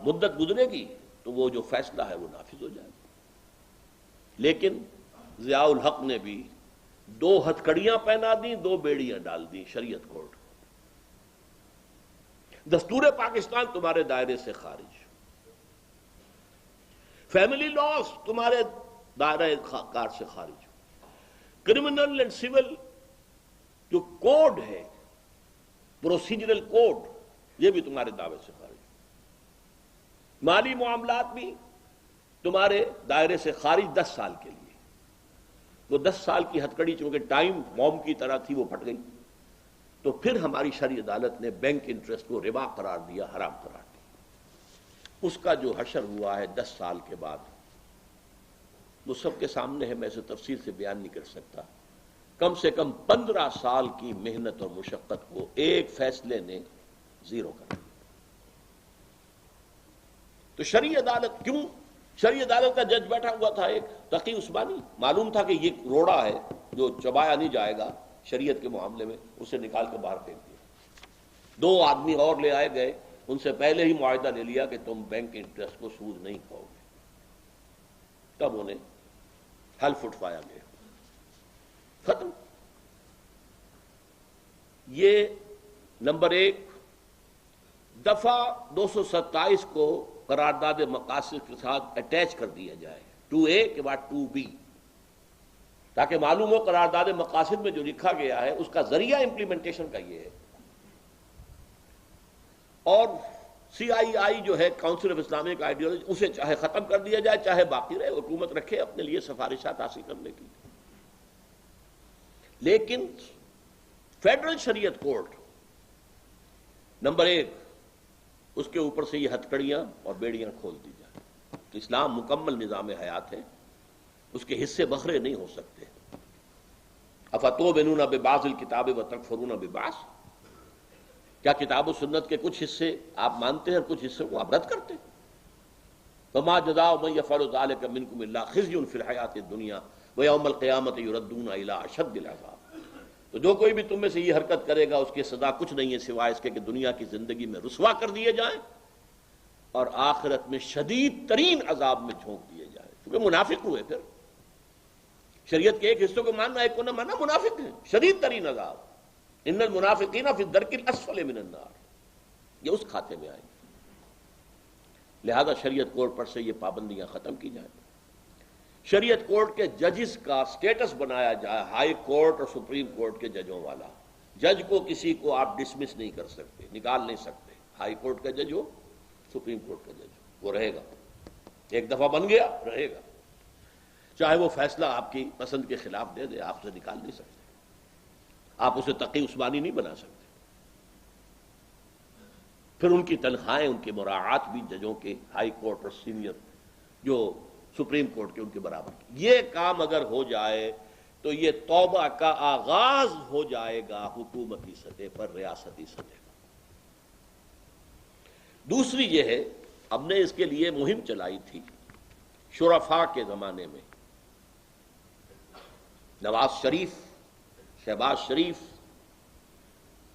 A: مدت گزرے گی تو وہ جو فیصلہ ہے وہ نافذ ہو جائے گا۔ لیکن ضیاء الحق نے بھی 2 ہتھکڑیاں پہنا دیں، 2 بیڑیاں ڈال دیں شریعت کورٹ۔ دستور پاکستان تمہارے دائرے سے خارج، فیملی لاز تمہارے دائرہ کار سے خارج، کرمنل اینڈ سول جو کوڈ ہے، پروسیجرل کوڈ، یہ بھی تمہارے دعوے سے خارج، مالی معاملات بھی تمہارے دائرے سے خارج 10 سال کے لیے۔ وہ 10 سال کی ہتھکڑی چونکہ ٹائم بوم کی طرح تھی، وہ پھٹ گئی، تو پھر ہماری شرعی عدالت نے بینک انٹرسٹ کو ربا قرار دیا، حرام قرار دیا۔ اس کا جو حشر ہوا ہے 10 سال کے بعد، وہ سب کے سامنے ہے، میں اسے تفصیل سے بیان نہیں کر سکتا۔ کم سے کم 15 سال کی محنت اور مشقت کو ایک فیصلے نے زیرو کر دیا۔ تو شرعی عدالت کیوں؟ شرعی عدالت کا جج بیٹھا ہوا تھا ایک تقی عثمانی، معلوم تھا کہ یہ روڑا ہے جو چبایا نہیں جائے گا شریعت کے معاملے میں، اسے نکال کے باہر پھینک دیا۔ 2 آدمی اور لے آئے گئے، ان سے پہلے ہی معاہدہ لے لیا کہ تم بینک انٹرسٹ کو سود نہیں کھاؤ گے، تب انہیں حلف اٹھوایا گیا، ختم۔ یہ نمبر 1 دفعہ 227 کو قرارداد مقاصد کے ساتھ اٹیچ کر دیا جائے، 2A کے بعد 2B، تاکہ معلوم ہو قرارداد مقاصد میں جو لکھا گیا ہے اس کا ذریعہ امپلیمنٹیشن کا یہ ہے۔ اور CII جو ہے کاؤنسل آف اسلامک آئیڈیالوجی، اسے چاہے ختم کر دیا جائے چاہے باقی رہے، حکومت رکھے اپنے لیے سفارشات حاصل کرنے کی۔ لیکن فیڈرل شریعت کورٹ نمبر 1، اس کے اوپر سے یہ ہتھکڑیاں اور بیڑیاں کھول دی جائیں کہ اسلام مکمل نظام حیات ہے، اس کے حصے بکھرے نہیں ہو سکتے۔ افتؤمنون ببعض الکتاب وتکفرون ببعض، کیا کتاب و سنت کے کچھ حصے آپ مانتے ہیں اور کچھ حصوں کو آپ رد کرتے ہیں؟ وما جزاء من يفعل ذلك منكم الا خزي في الحیاۃ الدنیا ویوم القیامۃ یردون الی اشد العذاب۔ تو جو کوئی بھی تم میں سے یہ حرکت کرے گا اس کی سزا کچھ نہیں ہے سوائے اس کے کہ دنیا کی زندگی میں رسوا کر دیے جائیں اور آخرت میں شدید ترین عذاب میں جھونک دیے جائیں، کیونکہ منافق ہوئے۔ پھر شریعت کے ایک حصوں کو ماننا ایک کو نہ ماننا، منافق ہے، شدید ترین عذاب۔ ان المنافقین فی الدرک الاسفل من النار، یہ اس کھاتے میں آئیں گے۔ لہذا شریعت کورٹ پر سے یہ پابندیاں ختم کی جائیں، شریعت کورٹ کے ججز کا سٹیٹس بنایا جائے ہائی کورٹ اور سپریم کورٹ کے ججوں والا۔ جج کو کسی کو آپ ڈسمس نہیں کر سکتے، نکال نہیں سکتے، ہائی کورٹ کا جج ہو، سپریم کورٹ کا جج ہو، وہ رہے گا، ایک دفعہ بن گیا رہے گا، چاہے وہ فیصلہ آپ کی پسند کے خلاف دے دے، آپ سے نکال نہیں سکتے، آپ اسے تقی عثمانی نہیں بنا سکتے۔ پھر ان کی تنخواہیں، ان کی مراعات بھی ججوں کے ہائی کورٹ اور سینئر جو سپریم کورٹ کے ان کے برابر کی۔ یہ کام اگر ہو جائے تو یہ توبہ کا آغاز ہو جائے گا حکومتی سطح پر، ریاستی سطح پر۔ دوسری یہ ہے ہم نے اس کے لیے مہم چلائی تھی شرفاء کے زمانے میں. نواز شریف، شہباز شریف،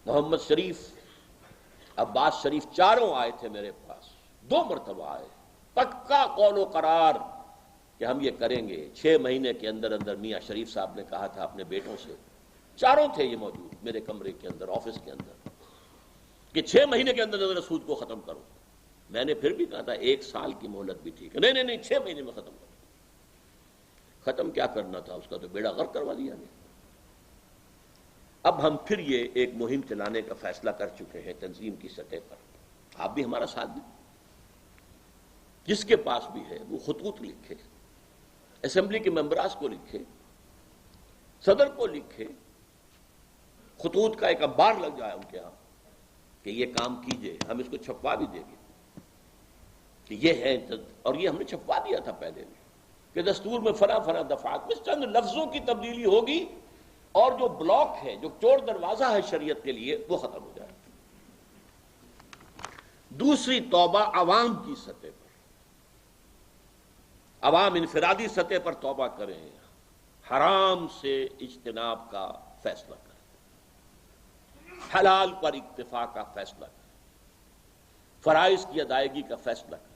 A: محمد شریف، عباس شریف، چاروں آئے تھے میرے پاس، 2 مرتبہ آئے، پکا قول و قرار کہ ہم یہ کریں گے. 6 مہینے کے اندر اندر میاں شریف صاحب نے کہا تھا اپنے بیٹوں سے، چاروں تھے یہ موجود میرے کمرے کے اندر، آفس کے اندر، کہ 6 مہینے کے اندر اندر سود کو ختم کرو. میں نے پھر بھی کہا تھا 1 سال کی مہلت بھی ٹھیک ہے. نہیں 6 مہینے میں ختم کرو. ختم کیا کرنا تھا، اس کا تو بیڑا غرق کروا دیا گیا. اب ہم پھر یہ ایک مہم چلانے کا فیصلہ کر چکے ہیں تنظیم کی سطح پر. آپ بھی ہمارا ساتھ دیں. جس کے پاس بھی ہے وہ خطوط لکھے، اسمبلی کے ممبراس کو لکھے، صدر کو لکھے، خطوط کا ایک انبار لگ جائے ان کے ہاں کہ یہ کام کیجئے. ہم اس کو چھپوا بھی دیں گے کہ یہ ہے، اور یہ ہم نے چھپوا دیا تھا پہلے بھی کہ دستور میں فلاں دفعات میں چند لفظوں کی تبدیلی ہوگی اور جو بلاک ہے، جو چور دروازہ ہے شریعت کے لیے، وہ ختم ہو جائے. دوسری توبہ عوام کی سطح پر، عوام انفرادی سطح پر توبہ کریں، حرام سے اجتناب کا فیصلہ کریں، حلال پر اکتفا کا فیصلہ کریں، فرائض کی ادائیگی کا فیصلہ کریں،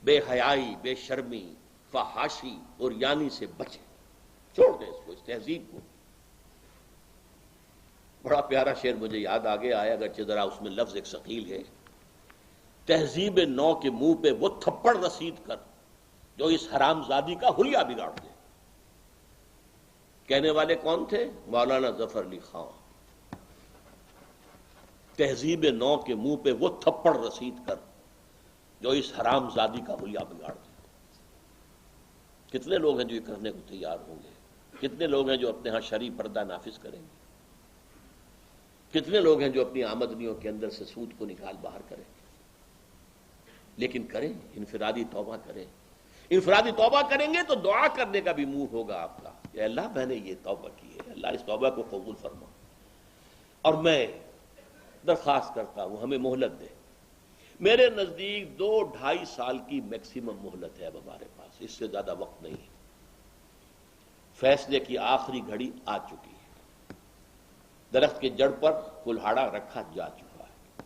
A: بے حیائی، بے شرمی، فحاشی اور یانی سے بچیں. چھوڑ دیں اس کو، اس تہذیب کو. بڑا پیارا شعر مجھے یاد آگے آیا، اگرچہ ذرا اس میں لفظ ایک ثقیل ہے. تہذیب نو کے منہ پہ وہ تھپڑ رسید کر جو اس حرام زادی کا حلیہ بگاڑ دے. کہنے والے کون تھے؟ مولانا ظفر علی خان. تہذیب نو کے منہ پہ وہ تھپڑ رسید کر جو اس حرام زادی کا حلیہ بگاڑ دے. کتنے لوگ ہیں جو یہ کرنے کو تیار ہوں گے؟ کتنے لوگ ہیں جو اپنے ہاں شرعی پردہ نافذ کریں گے؟ کتنے لوگ ہیں جو اپنی آمدنیوں کے اندر سے سود کو نکال باہر کریں گے؟ لیکن کریں، انفرادی توبہ کریں. انفرادی توبہ کریں گے تو دعا کرنے کا بھی منہ ہوگا آپ کا، کہ اللہ میں نے یہ توبہ کی ہے، اللہ اس توبہ کو قبول فرما. اور میں درخواست کرتا ہوں ہمیں مہلت دے. میرے نزدیک 2-2.5 سال کی میکسیمم مہلت ہے اب ہمارے پاس، اس سے زیادہ وقت نہیں ہے. فیصلے کی آخری گھڑی آ چکی ہے. درخت کے جڑ پر کلہاڑا رکھا جا چکا ہے.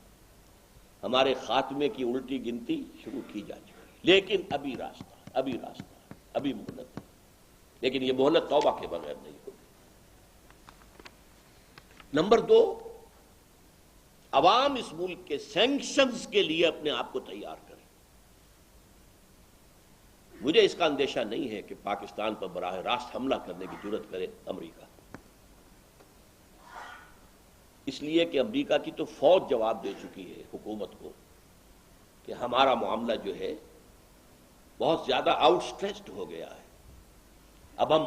A: ہمارے خاتمے کی الٹی گنتی شروع کی جا چکی ہے. لیکن ابھی راستہ، ابھی مہلت ہے. لیکن یہ مہلت توبہ کے بغیر نہیں ہوگی. نمبر 2، عوام اس ملک کے سینکشنز کے لیے اپنے آپ کو تیار کریں. مجھے اس کا اندیشہ نہیں ہے کہ پاکستان پر براہ راست حملہ کرنے کی جرات کرے امریکہ، اس لیے کہ امریکہ کی تو فوج جواب دے چکی ہے حکومت کو کہ ہمارا معاملہ جو ہے بہت زیادہ آؤٹ اسٹریچڈ ہو گیا ہے. اب ہم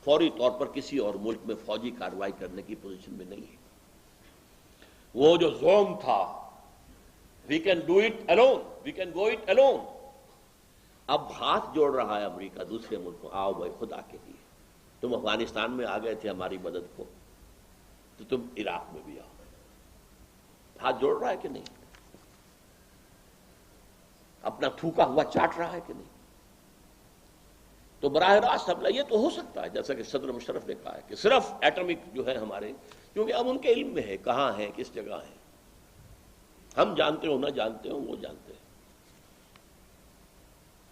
A: فوری طور پر کسی اور ملک میں فوجی کارروائی کرنے کی پوزیشن میں نہیں ہے. وہ جو زوم تھا، we can do it alone, we can go it alone, اب ہاتھ جوڑ رہا ہے امریکہ دوسرے ملکوں، آؤ بھائی خدا کے لیے، تم افغانستان میں آ گئے تھے ہماری مدد کو، تو تم عراق میں بھی آؤ. ہاتھ جوڑ رہا ہے کہ نہیں؟ اپنا تھوکا ہوا چاٹ رہا ہے کہ نہیں؟ تو براہ راست حملہ یہ تو ہو سکتا ہے، جیسا کہ صدر مشرف نے کہا ہے کہ صرف ایٹمک جو ہے ہمارے، کیونکہ اب ان کے علم میں ہے کہاں ہے، کس جگہ ہے. ہم جانتے ہوں نہ جانتے ہوں، وہ جانتے ہیں.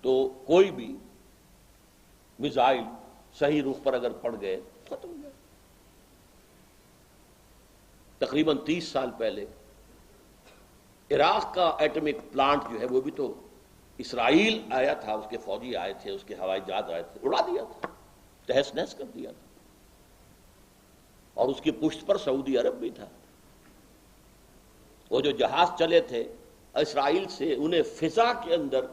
A: تو کوئی بھی میزائل صحیح رخ پر اگر پڑ گئے ختم ہو گئے. تقریباً 30 سال پہلے عراق کا ایٹمک پلانٹ جو ہے وہ بھی تو اسرائیل آیا تھا، اس کے فوجی آئے تھے، اس کے ہوائی جہاز آئے تھے، اڑا دیا تھا، تہس نہس کر دیا تھا. اور اس کی پشت پر سعودی عرب بھی تھا. وہ جو جہاز چلے تھے اسرائیل سے، انہیں فضا کے اندر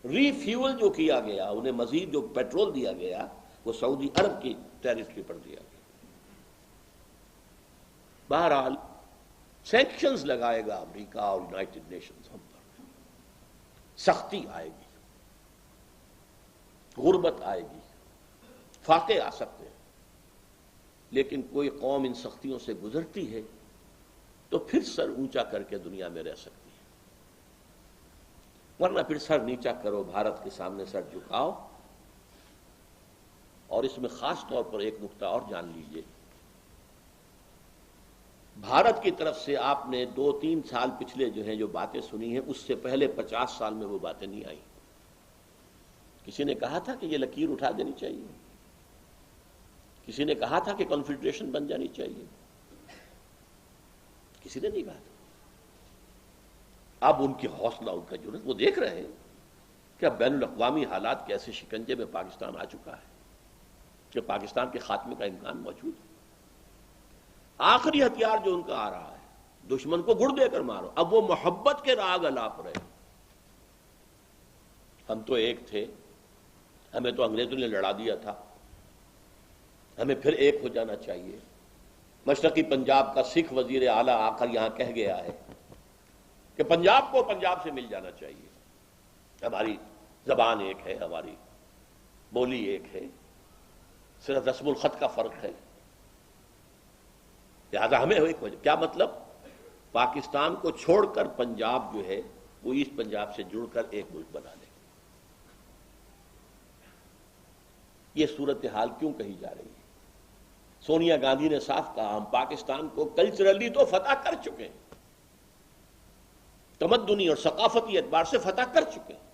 A: ری فیول جو کیا گیا، انہیں مزید جو پیٹرول دیا گیا، وہ سعودی عرب کی ٹیریٹری پر دیا گیا. بہرحال سینکشنز لگائے گا امریکہ اور یونائٹڈ نیشنز ہم پر، سختی آئے گی، غربت آئے گی، فاقے آ سکتے ہیں. لیکن کوئی قوم ان سختیوں سے گزرتی ہے تو پھر سر اونچا کر کے دنیا میں رہ سکتی ہے. ورنہ پھر سر نیچا کرو، بھارت کے سامنے سر جھکاؤ. اور اس میں خاص طور پر ایک نقطہ اور جان لیجئے، بھارت کی طرف سے آپ نے 2-3 سال پچھلے جو ہیں جو باتیں سنی ہیں، اس سے پہلے 50 سال میں وہ باتیں نہیں آئیں. کسی نے کہا تھا کہ یہ لکیر اٹھا دینی چاہیے، کسی نے کہا تھا کہ کنفیڈریشن بن جانی چاہیے، کسی نے نہیں کہا تھا. اب ان کی حوصلہ، ان کا جرأت، وہ دیکھ رہے ہیں کہ اب بین الاقوامی حالات کے ایسے شکنجے میں پاکستان آ چکا ہے کہ پاکستان کے خاتمے کا امکان موجود ہے. آخری ہتھیار جو ان کا آ رہا ہے، دشمن کو گڑ دے کر مارو. اب وہ محبت کے راگ الاپ رہے. ہم تو ایک تھے، ہمیں تو انگریزوں نے لڑا دیا تھا، ہمیں پھر ایک ہو جانا چاہیے. مشرقی پنجاب کا سکھ وزیر اعلیٰ آ کر یہاں کہہ گیا ہے کہ پنجاب کو پنجاب سے مل جانا چاہیے. ہماری زبان ایک ہے، ہماری بولی ایک ہے، صرف رسم الخط کا فرق ہے، لہذا ہمیں ایک ہو جائے. کیا مطلب؟ پاکستان کو چھوڑ کر پنجاب جو ہے وہ ایسٹ پنجاب سے جڑ کر ایک ملک بنا لے. یہ صورتحال کیوں کہی جا رہی ہے؟ سونیا گاندھی نے صاف کہا ہم پاکستان کو کلچرلی تو فتح کر چکے ہیں، تمدنی اور ثقافتی اعتبار سے فتح کر چکے ہیں.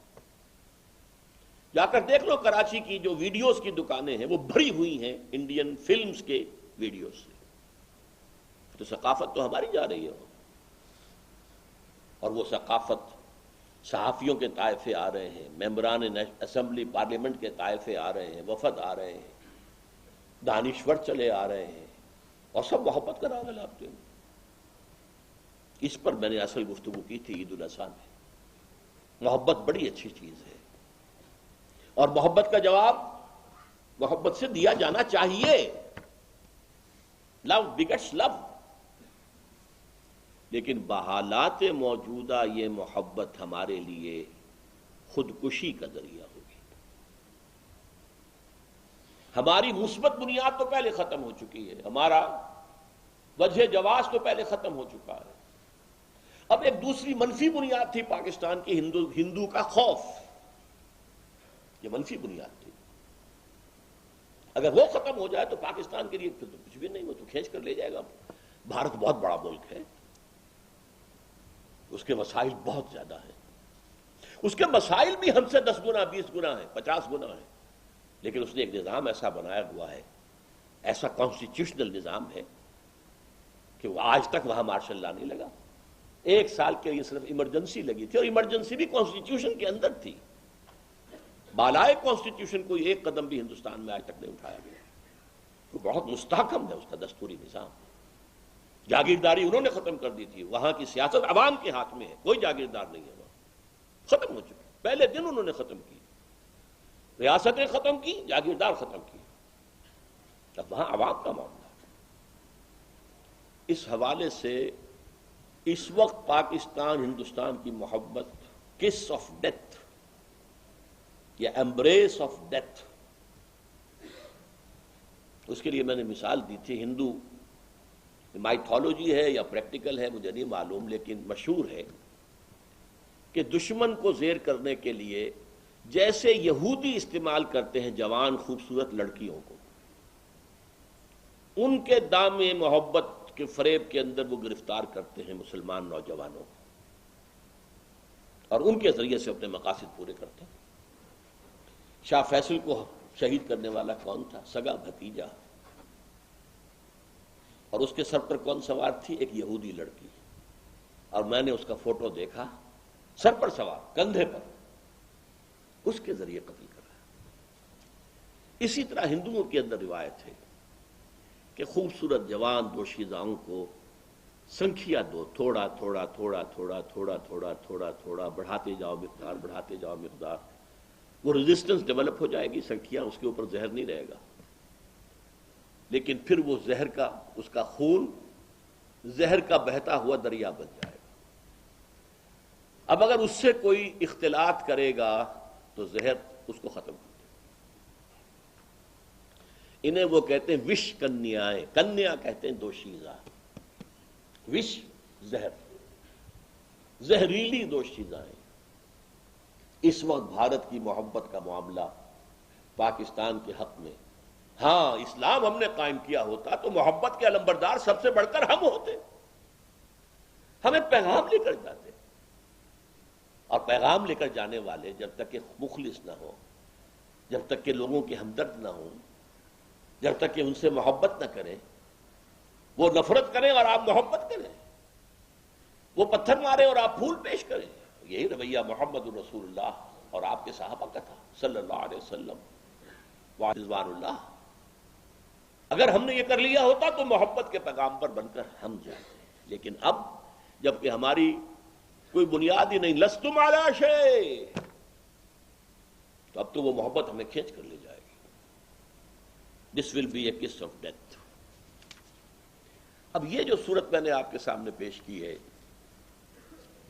A: جا کر دیکھ لو کراچی کی جو ویڈیوز کی دکانیں ہیں وہ بھری ہوئی ہیں انڈین فلمز کے ویڈیوز سے. تو ثقافت تو ہماری جا رہی ہے، اور وہ ثقافت صحافیوں کے طائفے آ رہے ہیں، ممبران اسمبلی پارلیمنٹ کے طائفے آ رہے ہیں، وفد آ رہے ہیں، دانشور چلے آ رہے ہیں، اور سب محبت کا راگ الاپتے ہیں. اس پر میں نے اصل گفتگو کی تھی عید الاضحیٰ میں. محبت بڑی اچھی چیز ہے، اور محبت کا جواب محبت سے دیا جانا چاہیے. لو بگٹس لو. لیکن بحالات موجودہ یہ محبت ہمارے لیے خودکشی کا ذریعہ ہوگی. ہماری مثبت بنیاد تو پہلے ختم ہو چکی ہے، ہمارا وجہ جواز تو پہلے ختم ہو چکا ہے. اب ایک دوسری منفی بنیاد تھی پاکستان کی، ہندو کا خوف. یہ منفی بنیاد تھی. اگر وہ ختم ہو جائے تو پاکستان کے لیے پھر تو کچھ بھی نہیں، وہ تو کھینچ کر لے جائے گا. بھارت بہت بڑا ملک ہے، اس کے مسائل بہت زیادہ ہیں، اس کے مسائل بھی ہم سے 10 گنا 20 گنا ہیں، 50 گنا ہیں. لیکن اس نے ایک نظام ایسا بنایا ہوا ہے، ایسا کانسٹیٹیوشنل نظام ہے کہ وہ آج تک وہاں مارشل لا نہیں لگا. 1 سال کے لیے صرف ایمرجنسی لگی تھی، اور ایمرجنسی بھی کانسٹیٹیوشن کے اندر تھی. بالائے کانسٹیٹیوشن کوئی ایک قدم بھی ہندوستان میں آج تک نہیں اٹھایا گیا. وہ بہت مستحکم ہے اس کا دستوری نظام. جاگیرداری انہوں نے ختم کر دی تھی. وہاں کی سیاست عوام کے ہاتھ میں ہے، کوئی جاگیردار نہیں ہے وہاں. ختم ہو چکی، پہلے دن انہوں نے ختم کی. ریاستیں ختم کی، جاگیردار ختم کی. اب وہاں عوام کا معاملہ. اس حوالے سے اس وقت پاکستان ہندوستان کی محبت کس آف ڈیتھ یا ایمبریس آف ڈیتھ، اس کے لیے میں نے مثال دی تھی. ہندو مائتھولوجی ہے یا پریکٹیکل ہے مجھے نہیں معلوم، لیکن مشہور ہے کہ دشمن کو زیر کرنے کے لیے جیسے یہودی استعمال کرتے ہیں جوان خوبصورت لڑکیوں کو، ان کے دام محبت کے فریب کے اندر وہ گرفتار کرتے ہیں مسلمان نوجوانوں کو، اور ان کے ذریعے سے اپنے مقاصد پورے کرتے ہیں. شاہ فیصل کو شہید کرنے والا کون تھا؟ سگا بھتیجا. اور اس کے سر پر کون سوار تھی؟ ایک یہودی لڑکی. اور میں نے اس کا فوٹو دیکھا، سر پر سوار، کندھے پر، اس کے ذریعے قتل کر رہا ہے. اسی طرح ہندوؤں کے اندر روایت ہے کہ خوبصورت جوان دوشیزاؤں کو سنکھیا دو، تھوڑا تھوڑا تھوڑا تھوڑا تھوڑا تھوڑا تھوڑا تھوڑا بڑھاتے جاؤ مقدار، بڑھاتے جاؤ مقدار. وہ ریزسٹنس ڈیولپ ہو جائے گی، سنکھیا، اس کے اوپر زہر نہیں رہے گا، لیکن پھر وہ زہر کا، اس کا خون زہر کا بہتا ہوا دریا بن جائے گا. اب اگر اس سے کوئی اختلاط کرے گا تو زہر اس کو ختم کر دے. انہیں وہ کہتے ہیں وش کنیائیں. کنیا کہتے ہیں دوشیزہ، وش زہر، زہریلی دوشیزائیں. اس وقت بھارت کی محبت کا معاملہ پاکستان کے حق میں، ہاں اسلام ہم نے قائم کیا ہوتا تو محبت کے علمبردار سب سے بڑھ کر ہم ہوتے، ہمیں پیغام لے کر جاتے، اور پیغام لے کر جانے والے جب تک کہ مخلص نہ ہو، جب تک کہ لوگوں کے ہمدرد نہ ہوں، جب تک کہ ان سے محبت نہ کریں، وہ نفرت کریں اور آپ محبت کریں، وہ پتھر مارے اور آپ پھول پیش کریں، یہی رویہ محمد رسول اللہ اور آپ کے صحابہ کا تھا صلی اللہ علیہ وسلم رضوان اللہ۔ اگر ہم نے یہ کر لیا ہوتا تو محبت کے پیغام پر بن کر ہم جاتے، لیکن اب جبکہ ہماری کوئی بنیاد ہی نہیں، لستم علی شیء، تو اب تو وہ محبت ہمیں کھینچ کر لے جائے گی۔ دس ول بی اے کس آف ڈیتھ۔ اب یہ جو صورت میں نے آپ کے سامنے پیش کی ہے،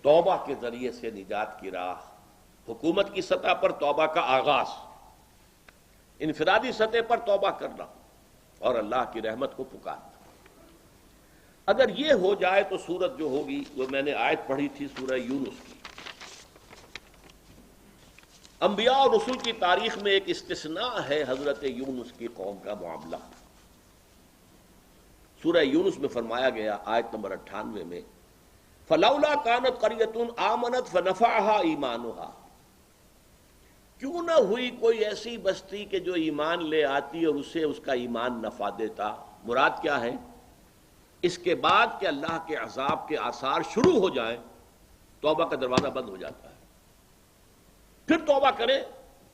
A: توبہ کے ذریعے سے نجات کی راہ، حکومت کی سطح پر توبہ کا آغاز، انفرادی سطح پر توبہ کرنا اور اللہ کی رحمت کو پکارنا۔ اگر یہ ہو جائے تو صورت جو ہوگی وہ میں نے آیت پڑھی تھی سورہ یونس کی، انبیاء اور رسول کی تاریخ میں ایک استثناء ہے حضرت یونس کی قوم کا معاملہ۔ سورہ یونس میں فرمایا گیا آیت نمبر 98 میں، فَلَوْلَا كَانَتْ قَرْيَةٌ آمَنَتْ فَنَفَعَهَا إِيمَانُهَا، کیوں نہ ہوئی کوئی ایسی بستی کہ جو ایمان لے آتی اور اسے اس کا ایمان نفع دیتا۔ مراد کیا ہے؟ اس کے بعد کہ اللہ کے عذاب کے آثار شروع ہو جائیں، توبہ کا دروازہ بند ہو جاتا ہے، پھر توبہ کریں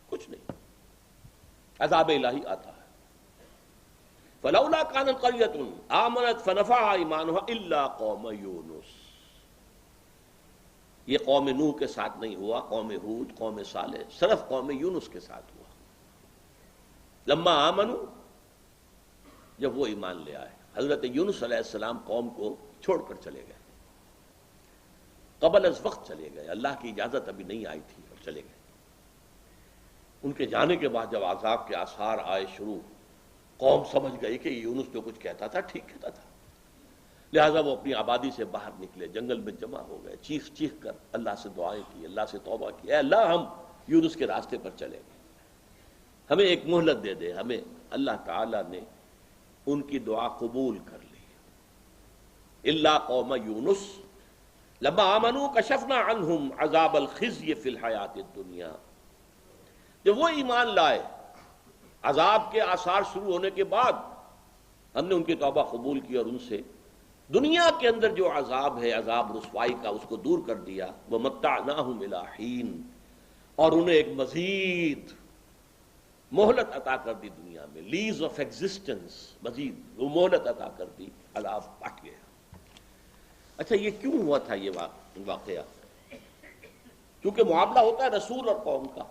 A: کچھ نہیں، عذاب الہی آتا ہے۔ فَلَوْلَا كَانَتْ قَرْيَةٌ آمَنَتْ فَنَفَعَهَا إِيمَانُهَا إِلَّا قَوْمَ يُونُسَ، یہ قوم نوح کے ساتھ نہیں ہوا، قوم ہود، قوم صالح، صرف قوم یونس کے ساتھ ہوا۔ لما آمنوا، جب وہ ایمان لے آئے، حضرت یونس علیہ السلام قوم کو چھوڑ کر چلے گئے، قبل از وقت چلے گئے، اللہ کی اجازت ابھی نہیں آئی تھی اور چلے گئے۔ ان کے جانے کے بعد جب عذاب کے آثار آئے شروع، قوم سمجھ گئی کہ یونس جو کچھ کہتا تھا ٹھیک کہتا تھا، لہذا وہ اپنی آبادی سے باہر نکلے، جنگل میں جمع ہو گئے، چیخ چیخ کر اللہ سے دعائیں کی، اللہ سے توبہ کی، اے اللہ ہم یونس کے راستے پر چلیں گے، ہمیں ایک مہلت دے دے۔ ہمیں اللہ تعالی نے ان کی دعا قبول کر لی۔ الا قوم یونس لما آمنوا کشفنا عنہم عذاب الخزي فی الحیات الدنیا، جب وہ ایمان لائے عذاب کے آثار شروع ہونے کے بعد، ہم نے ان کی توبہ قبول کی اور ان سے دنیا کے اندر جو عذاب ہے، عذاب رسوائی کا، اس کو دور کر دیا۔ وَمَتَّعْنَاهُمْ إِلَىٰ حِينٍ، اور انہیں ایک مزید مہلت عطا کر دی دنیا میں، لیز آف ایگزسٹنس، مزید وہ مہلت عطا کر دی، عذاب پٹ گیا۔ اچھا یہ کیوں ہوا تھا یہ واقعہ؟ کیونکہ معاملہ ہوتا ہے رسول اور قوم کا۔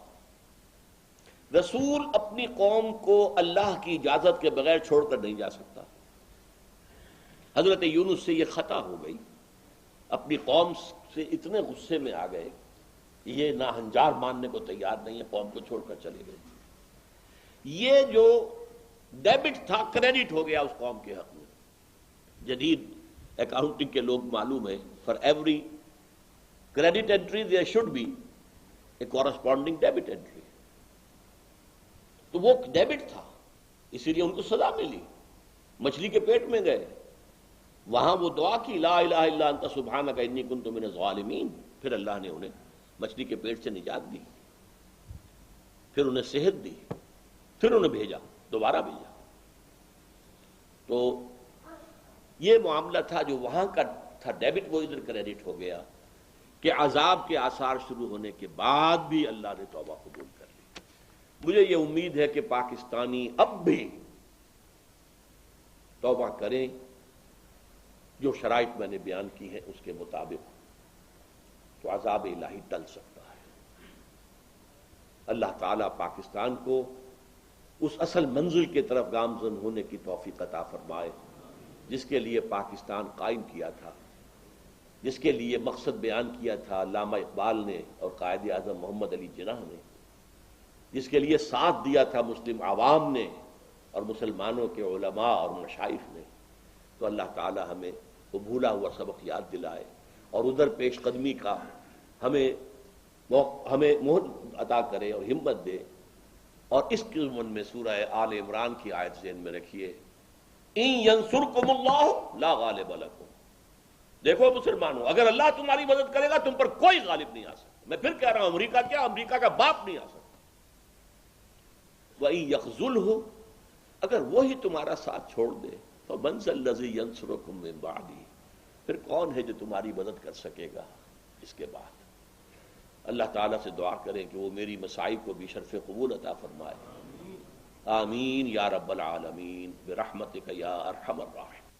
A: رسول اپنی قوم کو اللہ کی اجازت کے بغیر چھوڑ کر نہیں جا سکتا۔ حضرت یونس سے یہ خطا ہو گئی، اپنی قوم سے اتنے غصے میں آ گئے، یہ ناہنجار ماننے کو تیار نہیں ہے، قوم کو چھوڑ کر چلے گئے۔ یہ جو ڈیبٹ تھا کریڈٹ ہو گیا اس قوم کے حق میں۔ جدید اکاؤنٹنگ کے لوگ معلوم ہے، for every credit entry there should be a corresponding debit entry, تو وہ ڈیبٹ تھا، اسی لیے ان کو سزا ملی، مچھلی کے پیٹ میں گئے، وہاں وہ دعا کی لا الہ الا انت سبحانک انی کنت من الظالمین، پھر اللہ نے انہیں مچھلی کے پیٹ سے نجات دی، پھر انہیں صحت دی، پھر انہیں بھیجا، دوبارہ بھیجا۔ تو یہ معاملہ تھا جو وہاں کا تھا ڈیبٹ، وہ ادھر کریڈٹ ہو گیا کہ عذاب کے آثار شروع ہونے کے بعد بھی اللہ نے توبہ قبول کر لی۔ مجھے یہ امید ہے کہ پاکستانی اب بھی توبہ کریں، جو شرائط میں نے بیان کی ہیں اس کے مطابق، تو عذاب الہی ٹل سکتا ہے۔ اللہ تعالیٰ پاکستان کو اس اصل منزل کی طرف گامزن ہونے کی توفیق عطا فرمائے جس کے لیے پاکستان قائم کیا تھا، جس کے لیے مقصد بیان کیا تھا علامہ اقبال نے اور قائد اعظم محمد علی جناح نے، جس کے لیے ساتھ دیا تھا مسلم عوام نے اور مسلمانوں کے علماء اور مشائخ نے۔ تو اللہ تعالی ہمیں وہ بھولا ہوا سبق یاد دلائے اور ادھر پیش قدمی کا ہمیں وہ ہمیں مہلت عطا کرے اور ہمت دے. اور اس کے ضمن میں سورہ آل عمران کی آیت ذہن میں رکھیے، ان ینصرکم اللہ لا غالب لکم. دیکھو مسلمانوں، اگر اللہ تمہاری مدد کرے گا تم پر کوئی غالب نہیں آ سکتا. میں پھر کہہ رہا ہوں، امریکہ کیا، امریکہ کا باپ نہیں آ سکتا. وَإِن يَخْذُلْهُ، اگر وہی تمہارا ساتھ چھوڑ دے، فَمَنْ ذَا الَّذِي يَنصُرُكُم مِّن بَعْدِهِ، پھر کون ہے جو تمہاری مدد کر سکے گا اس کے بعد. اللہ تعالیٰ سے دعا کریں کہ وہ میری مساعی کو بھی شرف قبول عطا فرمائے. آمین یا رب العالمین برحمتک یا ارحم الراحمین.